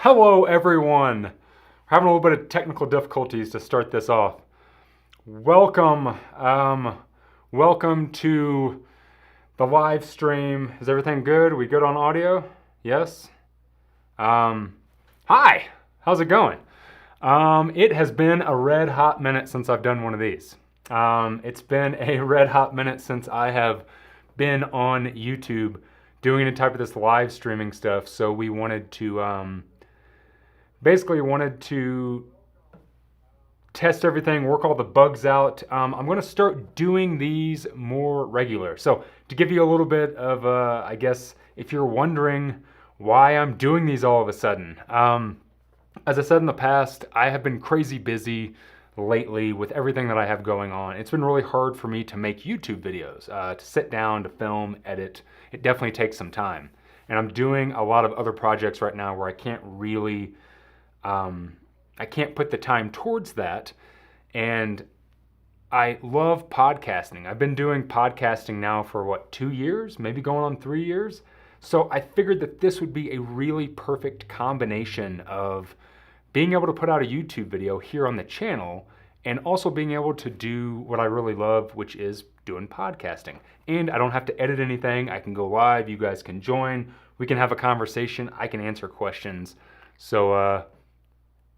Hello, everyone. We're having a little bit of technical difficulties to start this off. Welcome, welcome to the live stream. Is everything good? Are we good on audio? Yes. Hi. How's it going? It has been a red hot minute since I've done one of these. It's been a red hot minute since I have been on YouTube doing any type of this live streaming stuff. So we wanted to basically wanted to test everything, work all the bugs out. I'm going to start doing these more regular. So to give you a little bit of, I guess, if you're wondering why I'm doing these all of a sudden, as I said in the past, I have been crazy busy lately with everything that I have going on. It's been really hard for me to make YouTube videos, to sit down, to film, edit. It definitely takes some time. And I'm doing a lot of other projects right now where I can't really I can't put the time towards that. And I love podcasting. I've been doing podcasting now for 2 years, maybe going on 3 years. So I figured that this would be a really perfect combination of being able to put out a YouTube video here on the channel and also being able to do what I really love, which is doing podcasting. And I don't have to edit anything. I can go live. You guys can join. We can have a conversation. I can answer questions. So,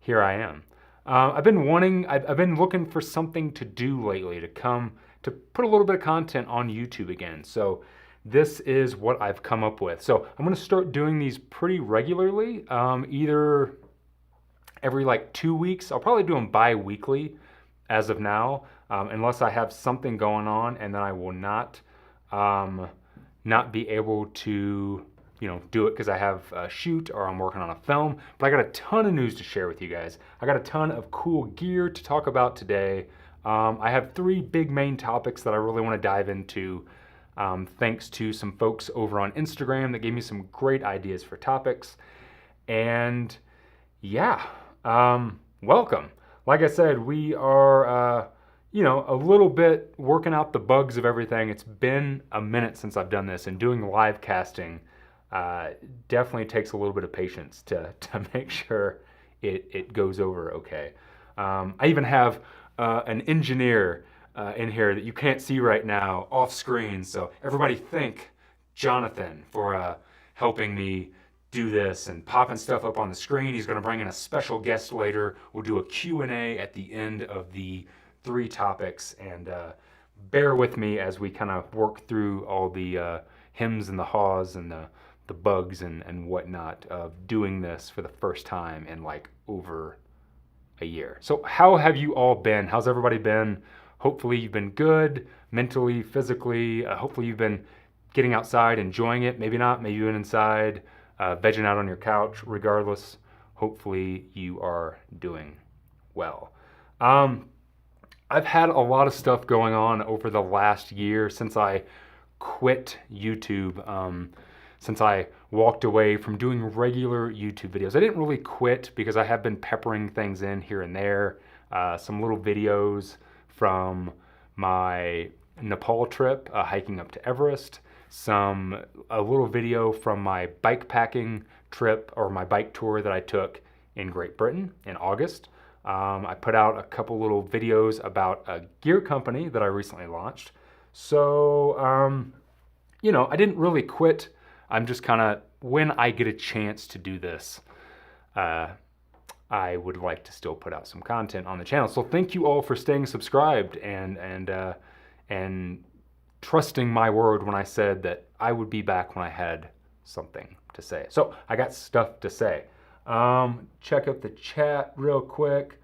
here I am. I've been looking for something to do lately to put a little bit of content on YouTube again. So this is what I've come up with. So I'm going to start doing these pretty regularly, either every 2 weeks. I'll probably do them bi-weekly as of now, unless I have something going on, and then I will not be able to do it because I have a shoot or I'm working on a film. But I got a ton of news to share with you guys. I got a ton of cool gear to talk about today. I have 3 big main topics that I really want to dive into, thanks to some folks over on Instagram that gave me some great ideas for topics. And yeah, welcome. Like I said, we are, a little bit working out the bugs of everything. It's been a minute since I've done this, and doing live casting definitely takes a little bit of patience to make sure it goes over okay. I even have an engineer in here that you can't see right now off screen, so everybody thank Jonathan for helping me do this and popping stuff up on the screen. He's going to bring in a special guest later. We'll do a Q&A at the end of the 3 topics, and bear with me as we kind of work through all the hems and the haws and the bugs and whatnot of doing this for the first time in over a year. So how have you all been? How's everybody been? Hopefully you've been good, mentally, physically. Hopefully you've been getting outside, enjoying it. Maybe not, maybe you've been inside, vegging out on your couch. Regardless, hopefully you are doing well. I've had a lot of stuff going on over the last year since I quit YouTube. Since I walked away from doing regular YouTube videos. I didn't really quit because I have been peppering things in here and there. Some little videos from my Nepal trip, hiking up to Everest. A little video from my bike packing trip or my bike tour that I took in Great Britain in August. I put out a couple little videos about a gear company that I recently launched. So, I didn't really quit. I'm just kind of, when I get a chance to do this, I would like to still put out some content on the channel. So thank you all for staying subscribed and trusting my word when I said that I would be back when I had something to say. So I got stuff to say. Check out the chat real quick.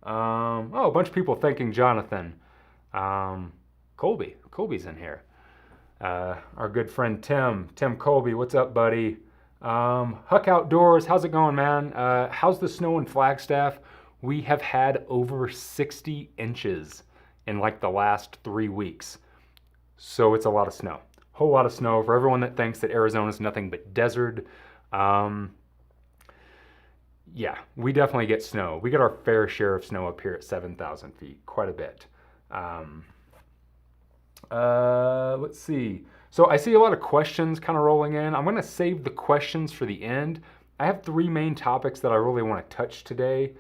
A bunch of people thanking Jonathan. Colby's in here. Our good friend Tim Colby, what's up, buddy? Huck Outdoors, how's it going, man? How's the snow in Flagstaff? We have had over 60 inches in the last 3 weeks. So it's a lot of snow. Whole lot of snow. For everyone that thinks that Arizona is nothing but desert, yeah, we definitely get snow. We get our fair share of snow up here at 7,000 feet, quite a bit. Let's see. So I see a lot of questions kind of rolling in. I'm going to save the questions for the end. I have three main topics that I really want to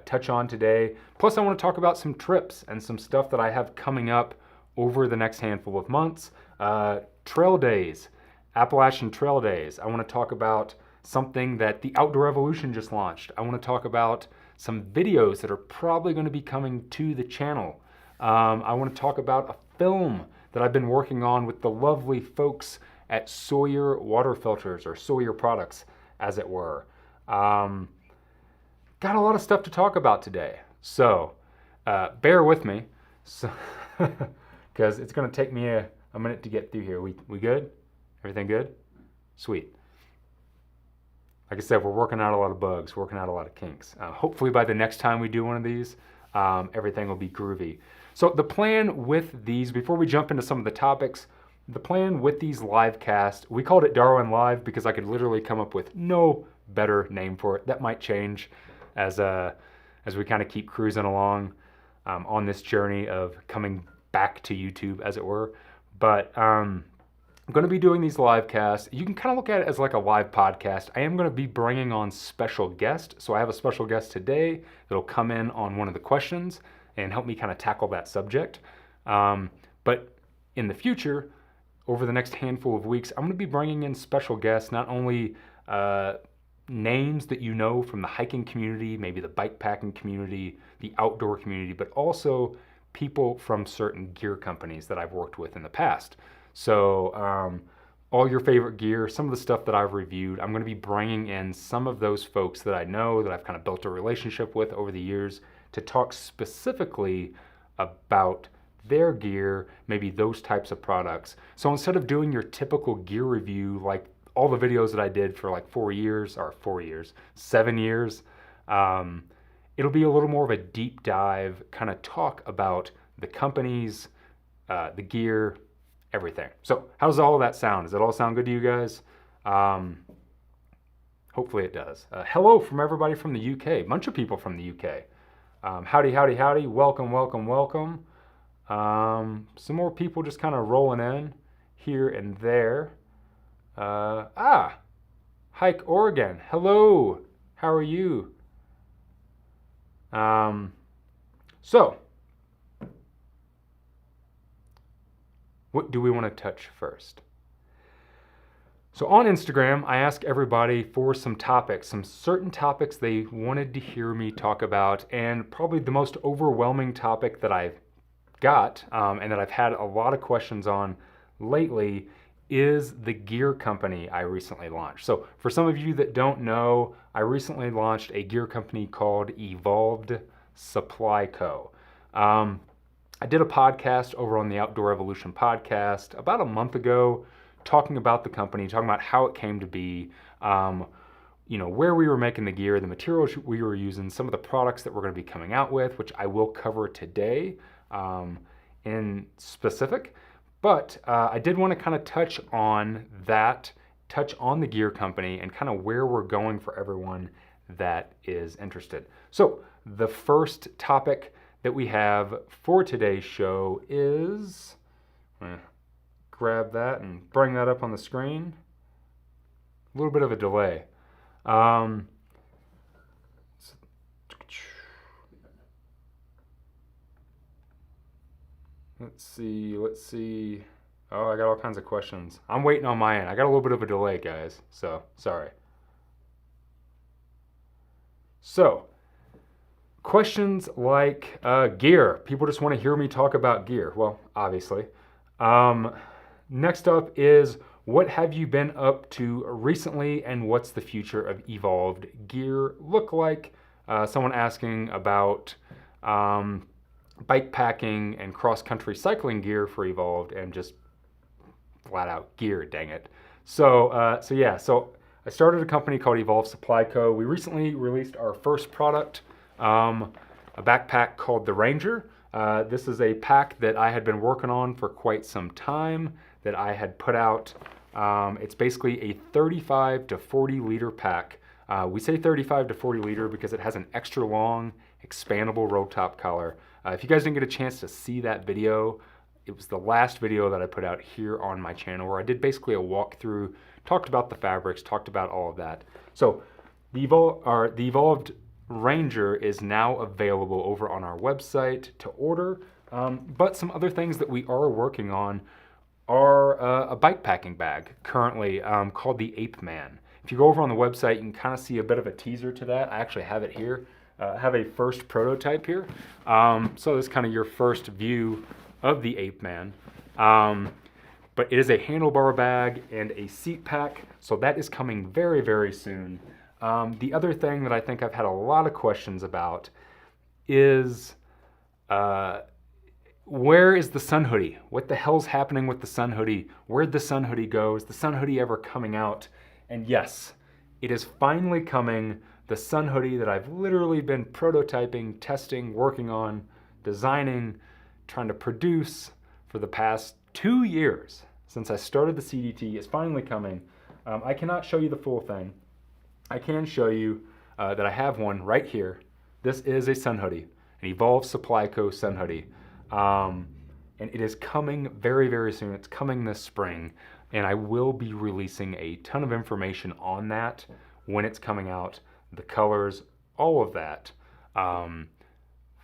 touch on today. Plus, I want to talk about some trips and some stuff that I have coming up over the next handful of months. Trail days, Appalachian Trail Days. I want to talk about something that the Outdoor Revolution just launched. I want to talk about some videos that are probably going to be coming to the channel. I want to talk about a film that I've been working on with the lovely folks at Sawyer Water Filters, or Sawyer Products, as it were. Got a lot of stuff to talk about today, so bear with me, because it's going to take me a minute to get through here. We good? Everything good? Sweet. Like I said, we're working out a lot of bugs, working out a lot of kinks. Hopefully by the next time we do one of these, everything will be groovy. So the plan with these, before we jump into some of the topics, the plan with these live casts, we called it Darwin Live because I could literally come up with no better name for it. That might change as we kind of keep cruising along on this journey of coming back to YouTube, as it were. But I'm going to be doing these live casts. You can kind of look at it as like a live podcast. I am going to be bringing on special guests. So I have a special guest today that'll come in on one of the questions and help me kind of tackle that subject. But in the future, over the next handful of weeks, I'm going to be bringing in special guests, not only names that you know from the hiking community, maybe the bike packing community, the outdoor community, but also people from certain gear companies that I've worked with in the past. So all your favorite gear, some of the stuff that I've reviewed, I'm going to be bringing in some of those folks that I know, that I've kind of built a relationship with over the years, to talk specifically about their gear, maybe those types of products. So instead of doing your typical gear review, like all the videos that I did for like 7 years, it'll be a little more of a deep dive kind of talk about the companies, the gear, everything. So how does all of that sound? Does it all sound good to you guys? Hopefully it does. Hello from everybody from the UK, bunch of people from the UK. Howdy, howdy, howdy. Welcome, welcome, welcome. Some more people just kind of rolling in here and there. Hike Oregon. Hello. How are you? So what do we want to touch first? So on Instagram, I ask everybody for some topics, some certain topics they wanted to hear me talk about, and probably the most overwhelming topic that I've got and that I've had a lot of questions on lately is the gear company I recently launched. So for some of you that don't know, I recently launched a gear company called Evolved Supply Co. I did a podcast over on the Outdoor Revolution podcast about a month ago, talking about the company, talking about how it came to be, where we were making the gear, the materials we were using, some of the products that we're going to be coming out with, which I will cover today in specific. But I did want to kind of touch on the gear company and kind of where we're going for everyone that is interested. So the first topic that we have for today's show is, grab that and bring that up on the screen. A little bit of a delay. Let's see. Oh, I got all kinds of questions. I'm waiting on my end. I got a little bit of a delay, guys, so sorry. So, questions like gear. People just want to hear me talk about gear. Well, obviously. Next up is, what have you been up to recently, and what's the future of Evolved gear look like? Someone asking about bike packing and cross-country cycling gear for Evolved, and just flat out gear, dang it. So I started a company called Evolved Supply Co. We recently released our first product, a backpack called the Ranger. This is a pack that I had been working on for quite some time, that I had put out. It's basically a 35 to 40 liter pack. We say 35 to 40 liter because it has an extra long expandable roll top collar. If you guys didn't get a chance to see that video, it was the last video that I put out here on my channel, where I did basically a walkthrough, talked about the fabrics, talked about all of that. So The Evolved Ranger is now available over on our website to order. But some other things that we are working on are a bike packing bag currently called the Ape Man. If you go over on the website, you can kind of see a bit of a teaser to that. I actually have it here. I have a first prototype here. So this is kind of your first view of the Ape Man. But it is a handlebar bag and a seat pack, so that is coming very, very soon. The other thing that I think I've had a lot of questions about is where is the sun hoodie? What the hell's happening with the sun hoodie? Where'd the sun hoodie go? Is the sun hoodie ever coming out? And yes, it is finally coming. The sun hoodie that I've literally been prototyping, testing, working on, designing, trying to produce for the past 2 years since I started the CDT is finally coming. I cannot show you the full thing. I can show you that I have one right here. This is a sun hoodie, an Evolve Supply Co. sun hoodie. And it is coming very, very soon. It's coming this spring, and I will be releasing a ton of information on that when it's coming out, the colors, all of that,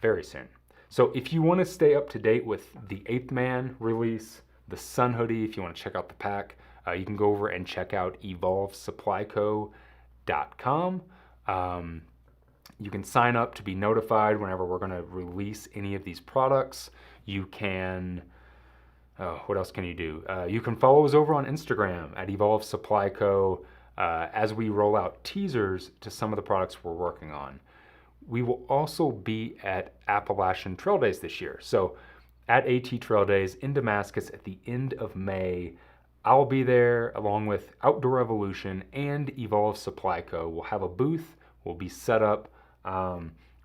very soon. So if you want to stay up to date with the Ape Man release, the sun hoodie, if you want to check out the pack, you can go over and check out evolvesupplyco.com. You can sign up to be notified whenever we're going to release any of these products. You can, what else can you do? You can follow us over on Instagram at Evolve Supply Co. As we roll out teasers to some of the products we're working on. We will also be at Appalachian Trail Days this year. So at AT Trail Days in Damascus at the end of May, I'll be there along with Outdoor Evolution and Evolve Supply Co. We'll have a booth. We'll be set up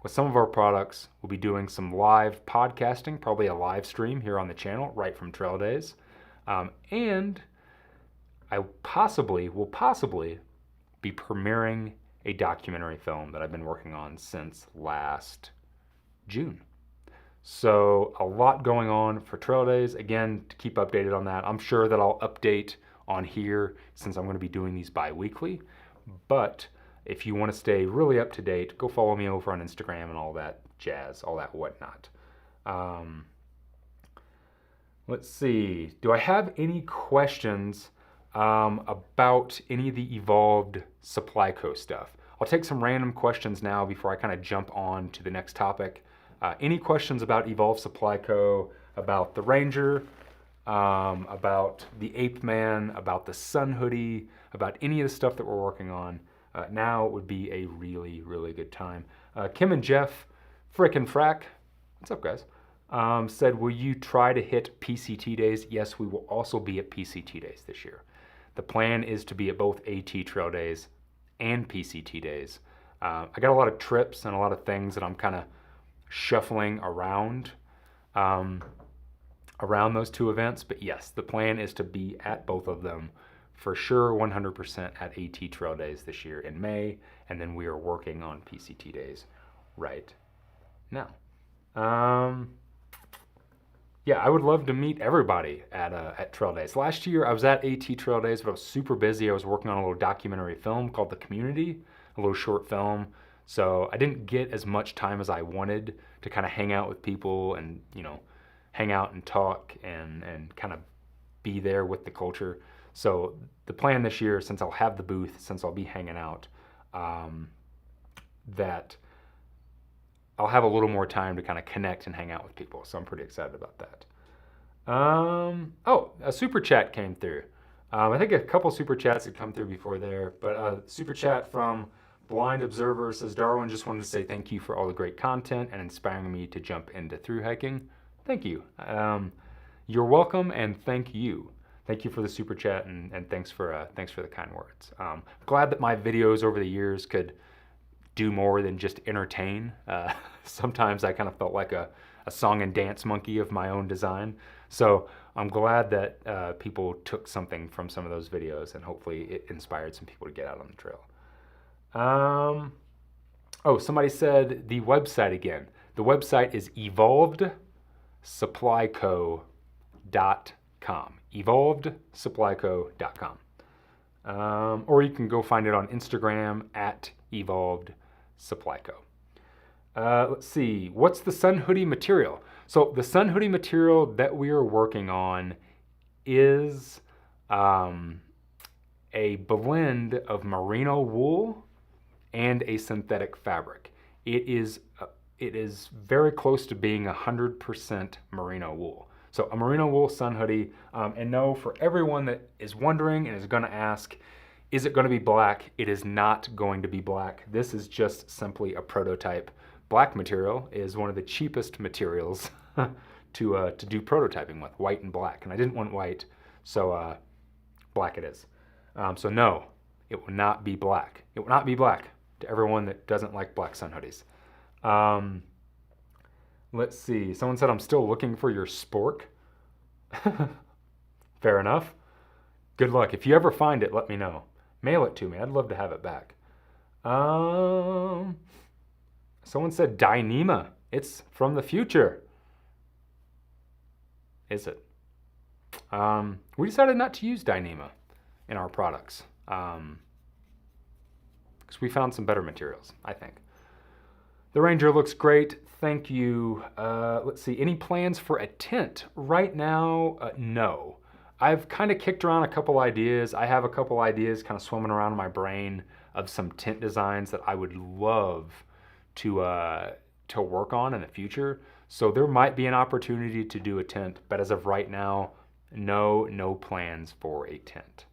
with some of our products. We'll be doing some live podcasting, probably a live stream here on the channel right from Trail Days. And I will possibly be premiering a documentary film that I've been working on since last June. So a lot going on for Trail Days. Again, to keep updated on that, I'm sure that I'll update on here since I'm going to be doing these bi-weekly. But if you want to stay really up to date, go follow me over on Instagram and all that jazz, all that whatnot. Let's see. Do I have any questions about any of the Evolved Supply Co. stuff? I'll take some random questions now before I kind of jump on to the next topic. Any questions about Evolve Supply Co., about the Ranger, about the Ape Man, about the Sun Hoodie, about any of the stuff that we're working on, now would be a really, really good time. Kim and Jeff, frickin' frack, what's up guys, said, will you try to hit PCT days? Yes, we will also be at PCT days this year. The plan is to be at both AT Trail Days and PCT days. I got a lot of trips and a lot of things that I'm kind of shuffling around those two events, but yes, the plan is to be at both of them for sure, 100% at AT Trail Days this year in May, and then we are working on PCT days right now. Yeah, I would love to meet everybody at Trail Days. Last year I was at AT Trail Days, but I was super busy. I was working on a little documentary film called The Community, a little short film. So I didn't get as much time as I wanted to kind of hang out with people and, you know, hang out and talk and kind of be there with the culture. So the plan this year, since I'll have the booth, since I'll be hanging out, that I'll have a little more time to kind of connect and hang out with people. So I'm pretty excited about that. Oh, a super chat came through. I think a couple super chats had come through before there, but super chat from Blind Observer says, Darwin, just wanted to say thank you for all the great content and inspiring me to jump into Thru-Hiking. Thank you. You're welcome, and thank you. Thank you for the super chat, and thanks for the kind words. Glad that my videos over the years could do more than just entertain. Sometimes I kind of felt like a song and dance monkey of my own design. So I'm glad that people took something from some of those videos, and hopefully it inspired some people to get out on the trail. Oh, somebody said the website again. The website is evolvedupplyco.com. evolvedupplyco.com. Or you can go find it on Instagram at Evolved Supply Co. Let's see, what's the sun hoodie material? So the sun hoodie material that we are working on is a blend of merino wool and a synthetic fabric. It is very close to being 100% merino wool. So a merino wool sun hoodie, and no, for everyone that is wondering and is going to ask, is it going to be black? It is not going to be black. This is just simply a prototype. Black material is one of the cheapest materials to do prototyping with, white and black. And I didn't want white, so black it is. So no, it will not be black. It will not be black to everyone that doesn't like black sun hoodies. Let's see. Someone said, I'm still looking for your spork. Fair enough. Good luck. If you ever find it, let me know. Mail it to me. I'd love to have it back. Someone said Dyneema. It's from the future. Is it? We decided not to use Dyneema in our products because we found some better materials, I think. The Ranger looks great. Thank you. Let's see. Any plans for a tent? Right now, no. I've kind of kicked around a couple ideas. I have a couple ideas kind of swimming around in my brain of some tent designs that I would love to work on in the future. So there might be an opportunity to do a tent, but as of right now, no plans for a tent.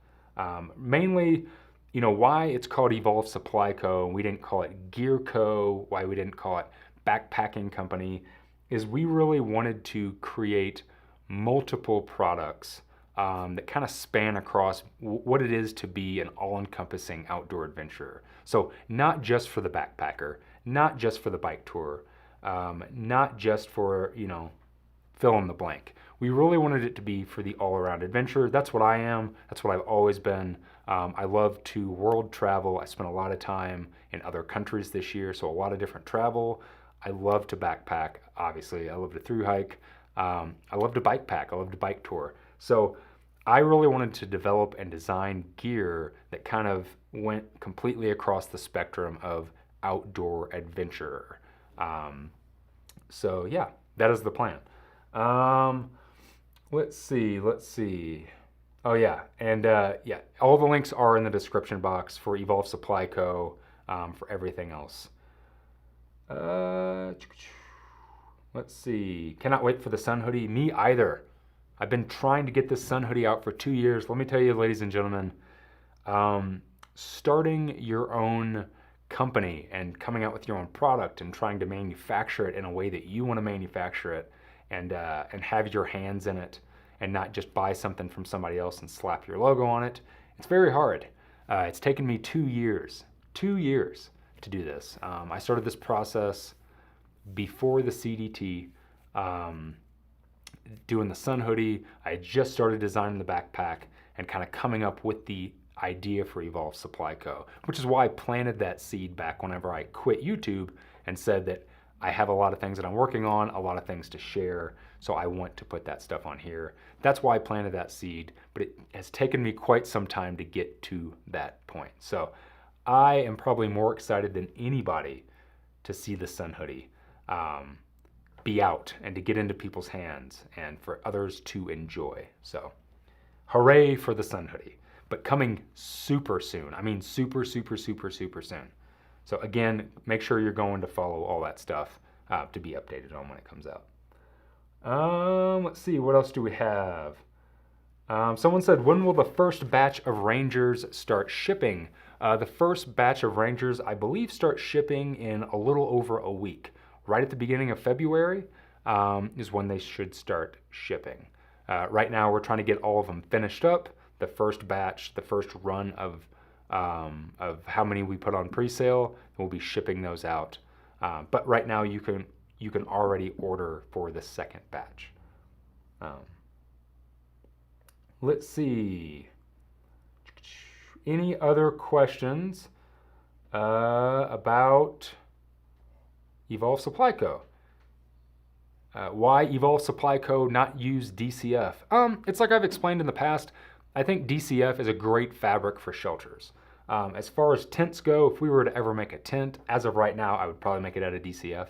Mainly, you know, why it's called Evolve Supply Co. and we didn't call it Gear Co. Why we didn't call it Backpacking Company is we really wanted to create multiple products that kind of span across what it is to be an all-encompassing outdoor adventurer. So not just for the backpacker, not just for the bike tour, not just for, you know, fill in the blank. We really wanted it to be for the all-around adventurer. That's what I am. That's what I've always been. I love to world travel. I spent a lot of time in other countries this year, so a lot of different travel. I love to backpack, obviously. I love to thru-hike. I love to bike pack. I love to bike tour. So I really wanted to develop and design gear that kind of went completely across the spectrum of outdoor adventurer. So yeah, that is the plan. Let's see. Oh yeah, and yeah, all the links are in the description box for Evolve Supply Co. For everything else. Let's see. Cannot wait for the sun hoodie. Me either. I've been trying to get this sun hoodie out for 2 years. Let me tell you, ladies and gentlemen, starting your own company and coming out with your own product and trying to manufacture it in a way that you want to manufacture it and have your hands in it and not just buy something from somebody else and slap your logo on it. It's very hard. It's taken me 2 years to do this. I started this process before the CDT, doing the sun hoodie. I had just started designing the backpack and kind of coming up with the idea for Evolve Supply Co., which is why I planted that seed back whenever I quit YouTube and said that I have a lot of things that I'm working on, a lot of things to share, so I want to put that stuff on here. That's why I planted that seed, but it has taken me quite some time to get to that point. So I am probably more excited than anybody to see the sun hoodie be out and to get into people's hands and for others to enjoy. So hooray for the sun hoodie, but coming super soon. I mean, super soon. So again, make sure you're going to follow all that stuff to be updated on when it comes out. Let's see, what else do we have? Someone said, when will the first batch of Rangers start shipping? The first batch of Rangers, I believe, start shipping in a little over a week. Right at the beginning of February is when they should start shipping. Right now, we're trying to get all of them finished up. The first batch, the first run of how many we put on pre-sale, we'll be shipping those out. But right now, you can already order for the second batch. Let's see. Any other questions about Evolve Supply Co.? Why Evolve Supply Co. not use DCF? It's like I've explained in the past. I think DCF is a great fabric for shelters. As far as tents go, if we were to ever make a tent, as of right now, I would probably make it out of DCF.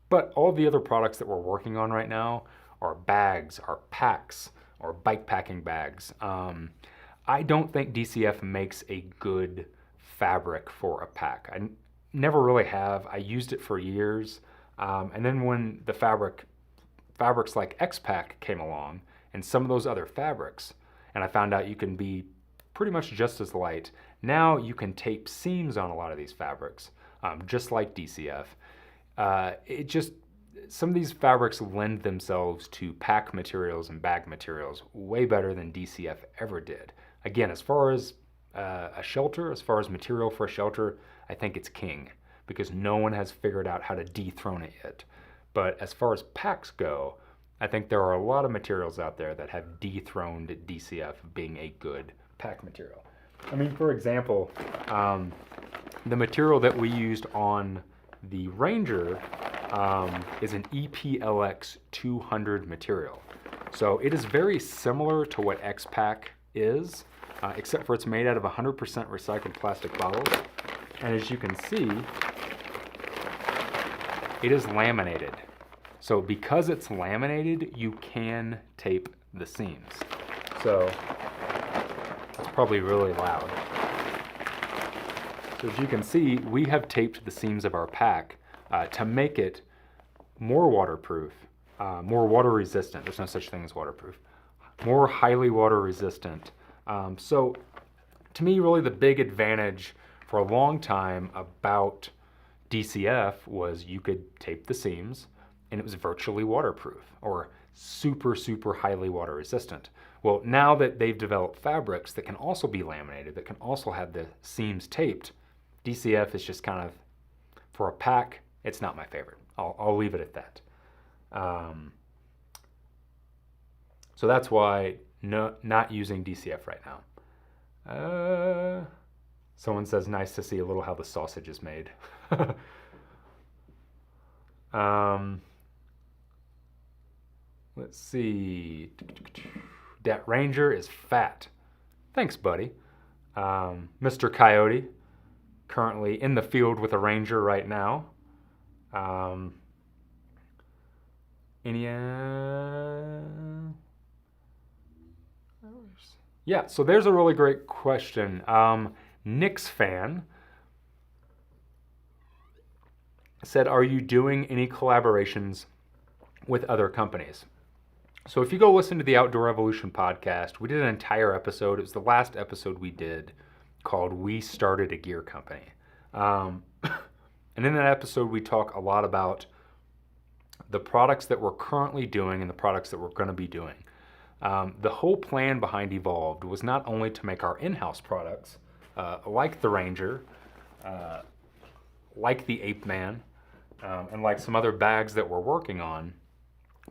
But all the other products that we're working on right now are bags, are packs, or bike packing bags. I don't think DCF makes a good fabric for a pack. I never really have. I used it for years. And then when the fabrics like X-Pack came along and some of those other fabrics, and I found out you can be pretty much just as light. Now you can tape seams on a lot of these fabrics, just like DCF. Some of these fabrics lend themselves to pack materials and bag materials way better than DCF ever did. Again, as far as a shelter, as far as material for a shelter, I think it's king because no one has figured out how to dethrone it yet. But as far as packs go, I think there are a lot of materials out there that have dethroned DCF being a good pack material. I mean, for example, the material that we used on the Ranger is an EPLX 200 material. So it is very similar to what X-Pack is, except for it's made out of 100% recycled plastic bottles. And as you can see, it is laminated. So because it's laminated, you can tape the seams. So it's probably really loud. So as you can see, we have taped the seams of our pack to make it more waterproof, more water resistant. There's no such thing as waterproof. More highly water resistant. So to me, really the big advantage for a long time about DCF was you could tape the seams and it was virtually waterproof or super, super highly water resistant. Well, now that they've developed fabrics that can also be laminated, that can also have the seams taped, DCF is just kind of, for a pack, it's not my favorite. I'll leave it at that. So that's why not using DCF right now. Someone says, nice to see a little how the sausage is made. Let's see. That Ranger is fat. Thanks, buddy. Mr. Coyote, currently in the field with a Ranger right now. Yeah, so there's a really great question. Nick's fan said, are you doing any collaborations with other companies? So if you go listen to the Outdoor Evolution podcast, we did an entire episode. It was the last episode we did called We Started a Gear Company. And in that episode, we talk a lot about the products that we're currently doing and the products that we're going to be doing. The whole plan behind Evolved was not only to make our in-house products, like the Ranger, like the Ape Man, and like some other bags that we're working on,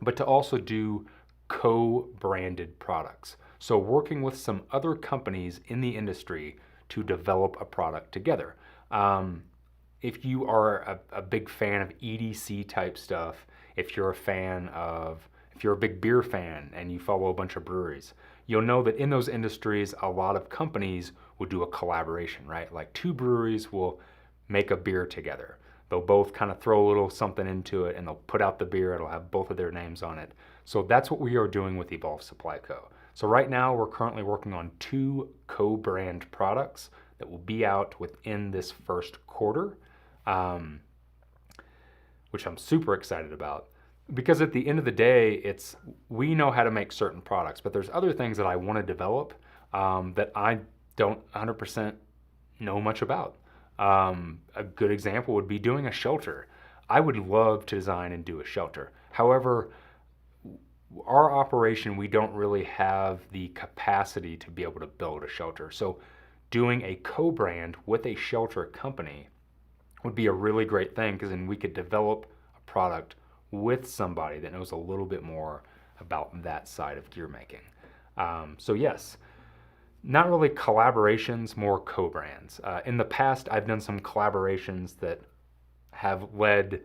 but to also do co-branded products. So working with some other companies in the industry to develop a product together. If you are a big fan of EDC type stuff, if you're a big beer fan and you follow a bunch of breweries, you'll know that in those industries, a lot of companies will do a collaboration, right? Like two breweries will make a beer together. They'll both kind of throw a little something into it and they'll put out the beer. It'll have both of their names on it. So that's what we are doing with Evolve Supply Co. So right now we're currently working on 2 co-brand products that will be out within this first quarter, which I'm super excited about. Because at the end of the day, we know how to make certain products, but there's other things that I want to develop that I don't 100% know much about. A good example would be doing a shelter. I would love to design and do a shelter. However, our operation, we don't really have the capacity to be able to build a shelter. So doing a co-brand with a shelter company would be a really great thing because then we could develop a product with somebody that knows a little bit more about that side of gear making. So yes, not really collaborations, more co-brands. In the past, I've done some collaborations that have led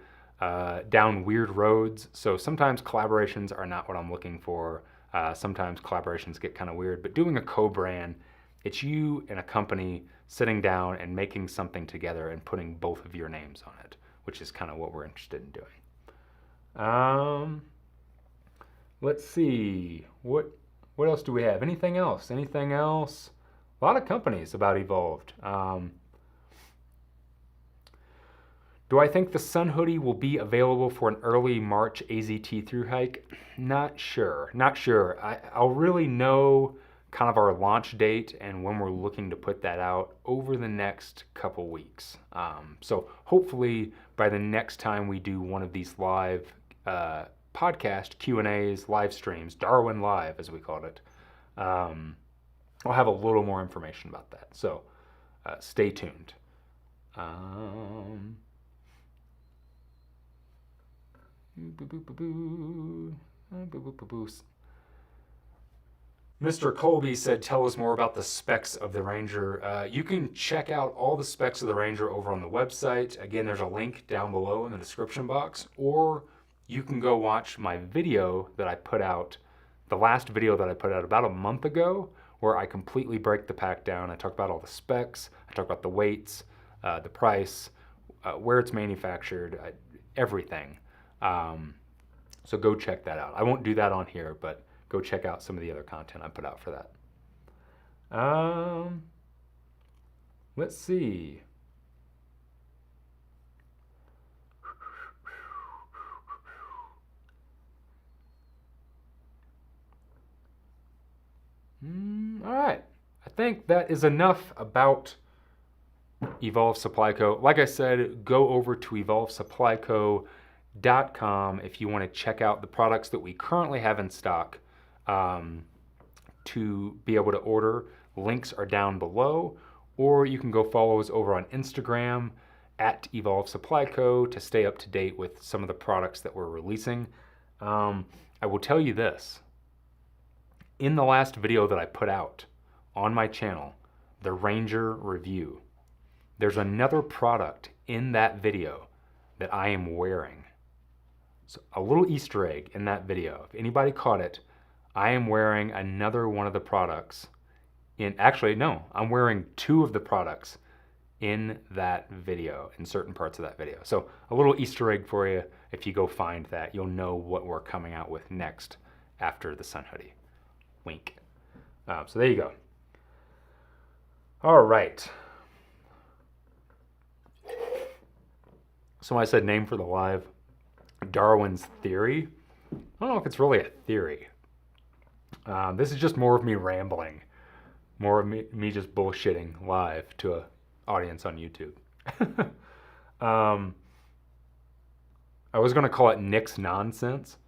down weird roads. So sometimes collaborations are not what I'm looking for. Sometimes collaborations get kind of weird, but doing a co-brand It's you and a company sitting down and making something together and putting both of your names on it, which is kind of what we're interested in doing. Let's see. What else do we have? Anything else? Anything else? A lot of companies about evolved. Do I think the Sun Hoodie will be available for an early March AZT through hike? Not sure. Not sure. I'll really know kind of our launch date and when we're looking to put that out over the next couple weeks. So hopefully by the next time we do one of these live podcast Q&As, live streams, Darwin Live as we called it, I'll have a little more information about that. So stay tuned. Mr. Colby said, tell us more about the specs of the Ranger. You can check out all the specs of the Ranger over on the website. Again, there's a link down below in the description box, or you can go watch my video that I put out, the last video that I put out about a month ago, where I completely break the pack down. I talk about all the specs, I talk about the weights, the price, where it's manufactured, everything. So go check that out. I won't do that on here, but go check out some of the other content I put out for that. Let's see. All right. I think that is enough about Evolve Supply Co. Like I said, go over to evolvesupplyco.com if you want to check out the products that we currently have in stock to be able to order. Links are down below, or you can go follow us over on Instagram at Evolve Supply Co. to stay up to date with some of the products that we're releasing. I will tell you this. In the last video that I put out on my channel, the Ranger review, there's another product in that video that I am wearing. So a little Easter egg in that video. If anybody caught it, I am wearing another one of the products I'm wearing two of the products in that video, in certain parts of that video. So a little Easter egg for you. If you go find that, you'll know what we're coming out with next after the Sun Hoodie. Wink. So there you go. All right. So I said name for the live, Darwin's theory. I don't know if it's really a theory. This is just more of me rambling, more of me just bullshitting live to an audience on YouTube. I was going to call it Nick's Nonsense,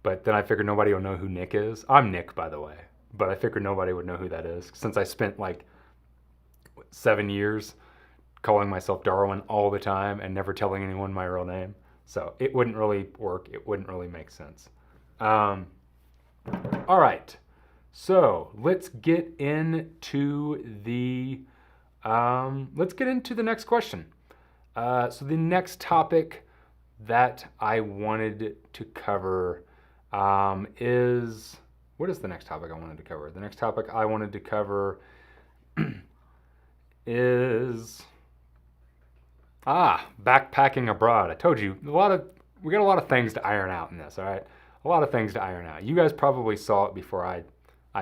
but then I figured nobody will know who Nick is. I'm Nick, by the way, but I figured nobody would know who that is since I spent like 7 years calling myself Darwin all the time and never telling anyone my real name. So it wouldn't really work. It wouldn't really make sense. All right. So let's get into the next question. So the next topic that I wanted to cover is, what is the next topic I wanted to cover? The next topic I wanted to cover is backpacking abroad. I told you we got a lot of things to iron out in this. All right, a lot of things to iron out. You guys probably saw it before I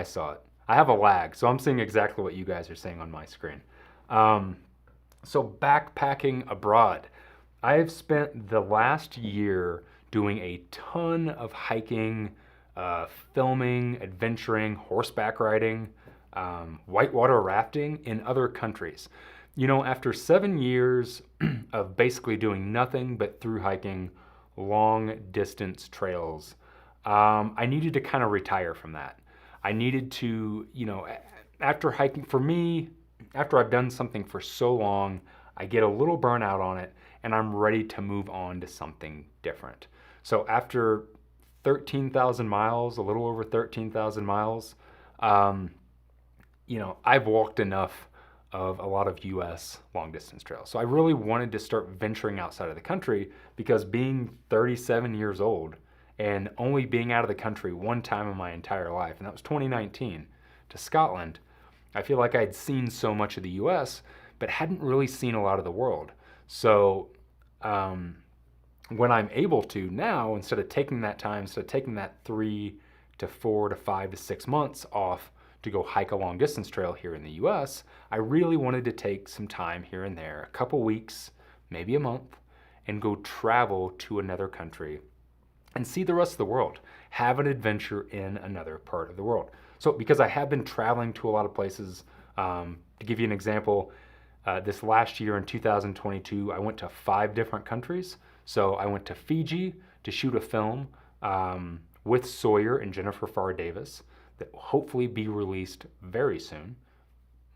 saw it. I have a lag, so I'm seeing exactly what you guys are seeing on my screen. So backpacking abroad. I have spent the last year doing a ton of hiking, filming, adventuring, horseback riding, whitewater rafting in other countries. You know, after 7 years of basically doing nothing but through hiking long distance trails, I needed to kind of retire from that. I needed to, after hiking, for me, after I've done something for so long, I get a little burnout on it and I'm ready to move on to something different. So after 13,000 miles, a little over 13,000 miles, I've walked enough of a lot of US long distance trails. So I really wanted to start venturing outside of the country because being 37 years old and only being out of the country one time in my entire life, and that was 2019 to Scotland, I feel like I'd seen so much of the US, but hadn't really seen a lot of the world. So when I'm able to now, instead of taking that time, instead of taking that 3 to 4 to 5 to 6 months off to go hike a long distance trail here in the US, I really wanted to take some time here and there, a couple weeks, maybe a month, and go travel to another country and see the rest of the world, have an adventure in another part of the world. So because I have been traveling to a lot of places, to give you an example, this last year in 2022, I went to 5 different countries. So I went to Fiji to shoot a film with Sawyer and Jennifer Farr Davis that will hopefully be released very soon.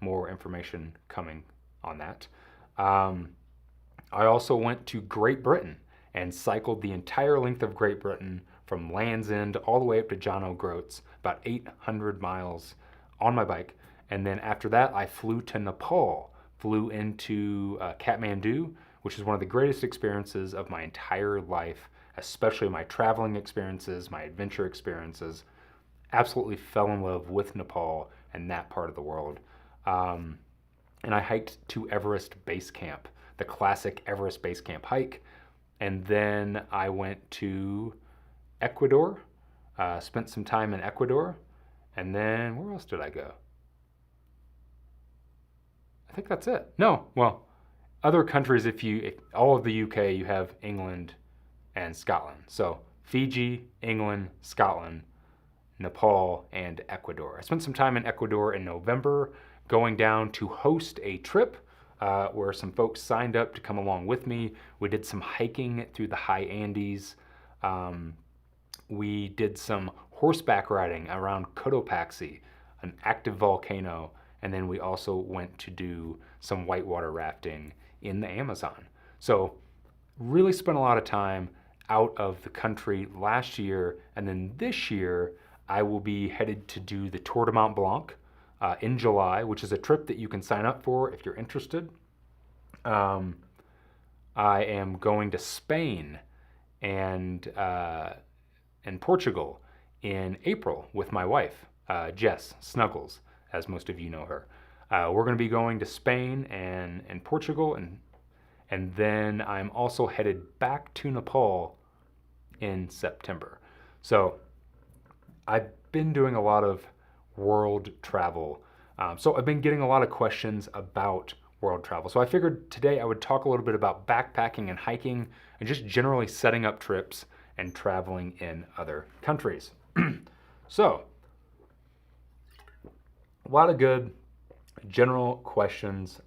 More information coming on that. I also went to Great Britain and cycled the entire length of Great Britain from Land's End all the way up to John O'Groats, about 800 miles on my bike. And then after that, I flew to Nepal, flew into Kathmandu, which is one of the greatest experiences of my entire life, especially my traveling experiences, my adventure experiences. Absolutely fell in love with Nepal and that part of the world. And I hiked to Everest Base Camp, the classic Everest Base Camp hike. And then I went to Ecuador, spent some time in Ecuador. And then where else did I go? I think that's it. No, well, other countries, if all of the UK, you have England and Scotland. So Fiji, England, Scotland, Nepal, and Ecuador. I spent some time in Ecuador in November, going down to host a trip where some folks signed up to come along with me. We did some hiking through the high Andes. We did some horseback riding around Cotopaxi, an active volcano, and then we also went to do some whitewater rafting in the Amazon. So really spent a lot of time out of the country last year, and then this year I will be headed to do the Tour de Mont Blanc in July, which is a trip that you can sign up for if you're interested. I am going to Spain and Portugal in April with my wife, Jess Snuggles, as most of you know her. We're going to be going to Spain and Portugal, and then I'm also headed back to Nepal in September. So I've been doing a lot of world travel. So I've been getting a lot of questions about world travel. So I figured today I would talk a little bit about backpacking and hiking and just generally setting up trips and traveling in other countries. So a lot of good general questions.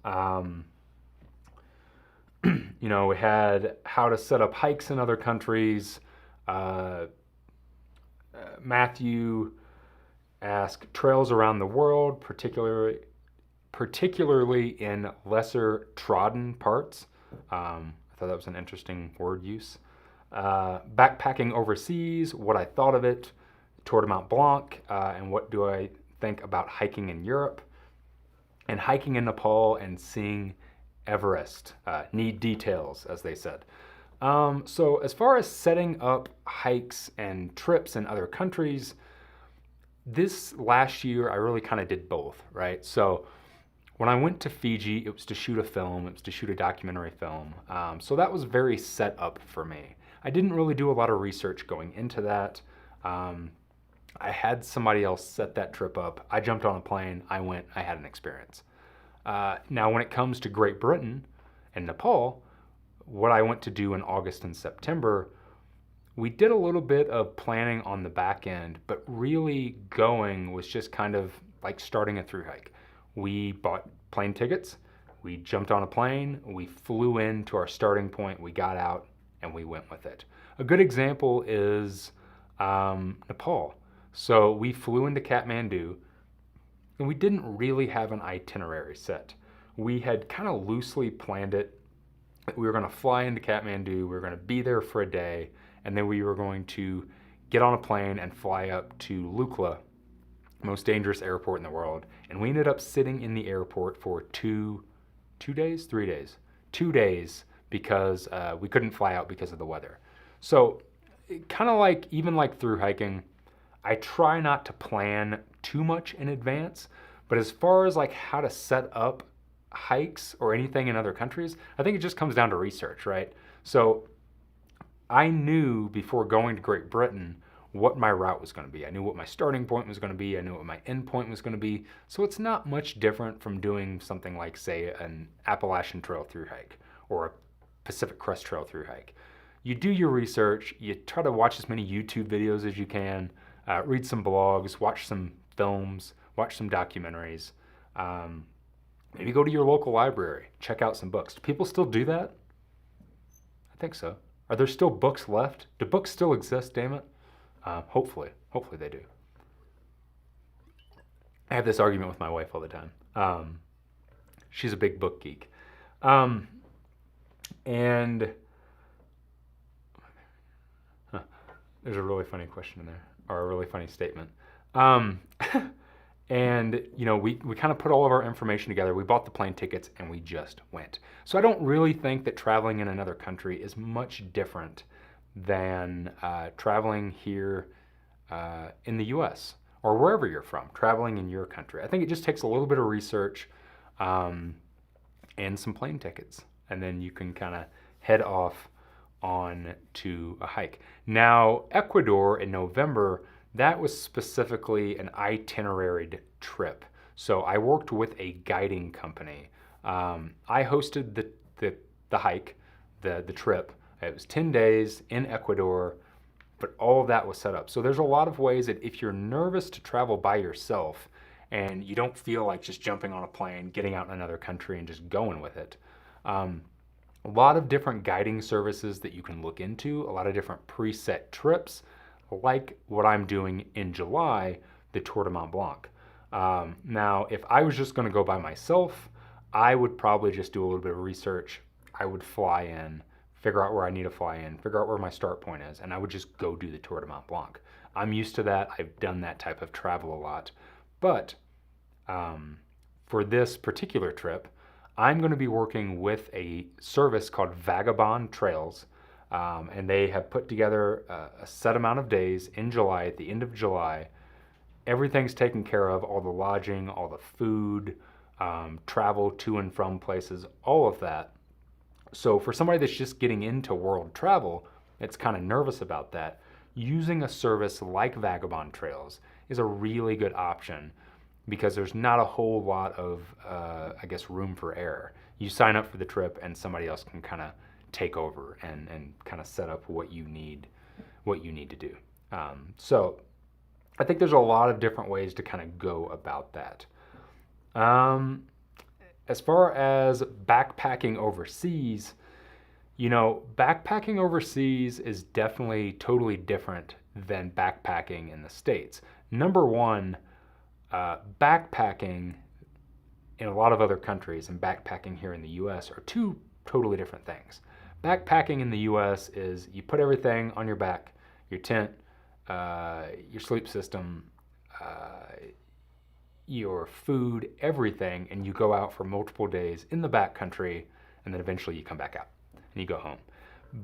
We had how to set up hikes in other countries. Matthew asked trails around the world, particularly in lesser trodden parts. I thought that was an interesting word use. Backpacking overseas, what I thought of it, Tour de Mont Blanc, and what do I think about hiking in Europe, and hiking in Nepal and seeing Everest. Need details, as they said. So as far as setting up hikes and trips in other countries, this last year I really kind of did both, right? So when I went to Fiji, it was to shoot a film, it was to shoot a documentary film. So that was very set up for me. I didn't really do a lot of research going into that. I had somebody else set that trip up. I jumped on a plane, I went, I had an experience. Now when it comes to Great Britain and Nepal, what I went to do in August and September, we did a little bit of planning on the back end, but really going was just kind of like starting a through hike. We bought plane tickets, we jumped on a plane, we flew in to our starting point, we got out, and we went with it. A good example is Nepal. So we flew into Kathmandu, and we didn't really have an itinerary set. We had kind of loosely planned it. We were going to fly into Kathmandu, we were going to be there for a day, and then we were going to get on a plane and fly up to Lukla, most dangerous airport in the world. And we ended up sitting in the airport for 3 days, 2 days, because we couldn't fly out because of the weather. So kind of like, even like through hiking, I try not to plan too much in advance, But as far as like how to set up hikes or anything in other countries, I think it just comes down to research, right? So I knew before going to Great Britain what my route was going to be. I knew what my starting point was going to be. I knew what my end point was going to be. So it's not much different from doing something like, say, an Appalachian Trail through hike or a Pacific Crest Trail through hike. You do your research. You try to watch as many YouTube videos as you can, read some blogs, watch some films, watch some documentaries. Maybe go to your local library, check out some books. Do people still do that? I think so. Are there still books left? Do books still exist, damn it? Hopefully they do. I have this argument with my wife all the time. She's a big book geek. And there's a really funny question in there, or a really funny statement. And, you know, we kind of put all of our information together. We bought the plane tickets and we just went. So I don't really think that traveling in another country is much different than traveling here in the US or wherever you're from, traveling in your country. I think it just takes a little bit of research and some plane tickets. And then you can kind of head off on to a hike. Now, Ecuador in November, that was specifically an itineraried trip. So I worked with a guiding company. I hosted the hike, the trip. It was 10 days in Ecuador, but all of that was set up. So there's a lot of ways that if you're nervous to travel by yourself and you don't feel like just jumping on a plane, getting out in another country and just going with it, a lot of different guiding services that you can look into, a lot of different preset trips, like what I'm doing in July, the Tour de Mont Blanc. Now, if I was just going to go by myself, I would probably just do a little bit of research. I would fly in, figure out where I need to fly in, figure out where my start point is, and I would just go do the Tour de Mont Blanc. I'm used to that. I've done that type of travel a lot. But for this particular trip, I'm going to be working with a service called Vagabond Trails. And they have put together a set amount of days in July, at the end of July. Everything's taken care of, all the lodging, all the food, travel to and from places, all of that. So for somebody that's just getting into world travel, that's kind of nervous about that, using a service like Vagabond Trails is a really good option because there's not a whole lot of, I guess, room for error. You sign up for the trip and somebody else can kind of take over and kind of set up what you need to do. So I think there's a lot of different ways to kind of go about that. As far as backpacking overseas, you know, backpacking overseas is definitely totally different than backpacking in the States. Number one, backpacking in a lot of other countries and backpacking here in the US are two totally different things. Backpacking in the US is you put everything on your back, your tent, your sleep system, your food, everything, and you go out for multiple days in the backcountry, and then eventually you come back out and you go home.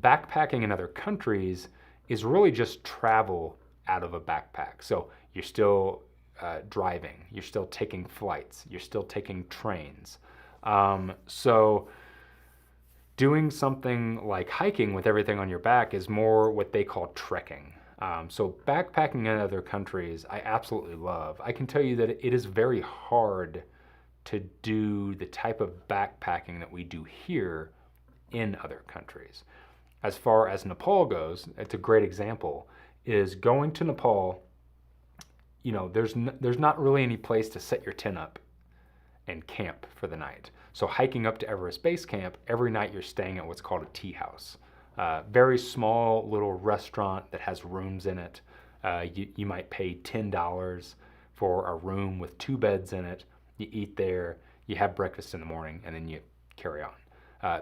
Backpacking in other countries is really just travel out of a backpack. So you're still driving, you're still taking flights, you're still taking trains. So doing something like hiking with everything on your back is more what they call trekking. So backpacking in other countries, I absolutely love. I can tell you that it is very hard to do the type of backpacking that we do here in other countries. As far as Nepal goes, it's a great example, is going to Nepal, you know, there's not really any place to set your tent up and camp for the night. So hiking up to Everest Base Camp, every night you're staying at what's called a tea house. Very small little restaurant that has rooms in it. You might pay $10 for a room with 2 beds in it. You eat there, you have breakfast in the morning, and then you carry on.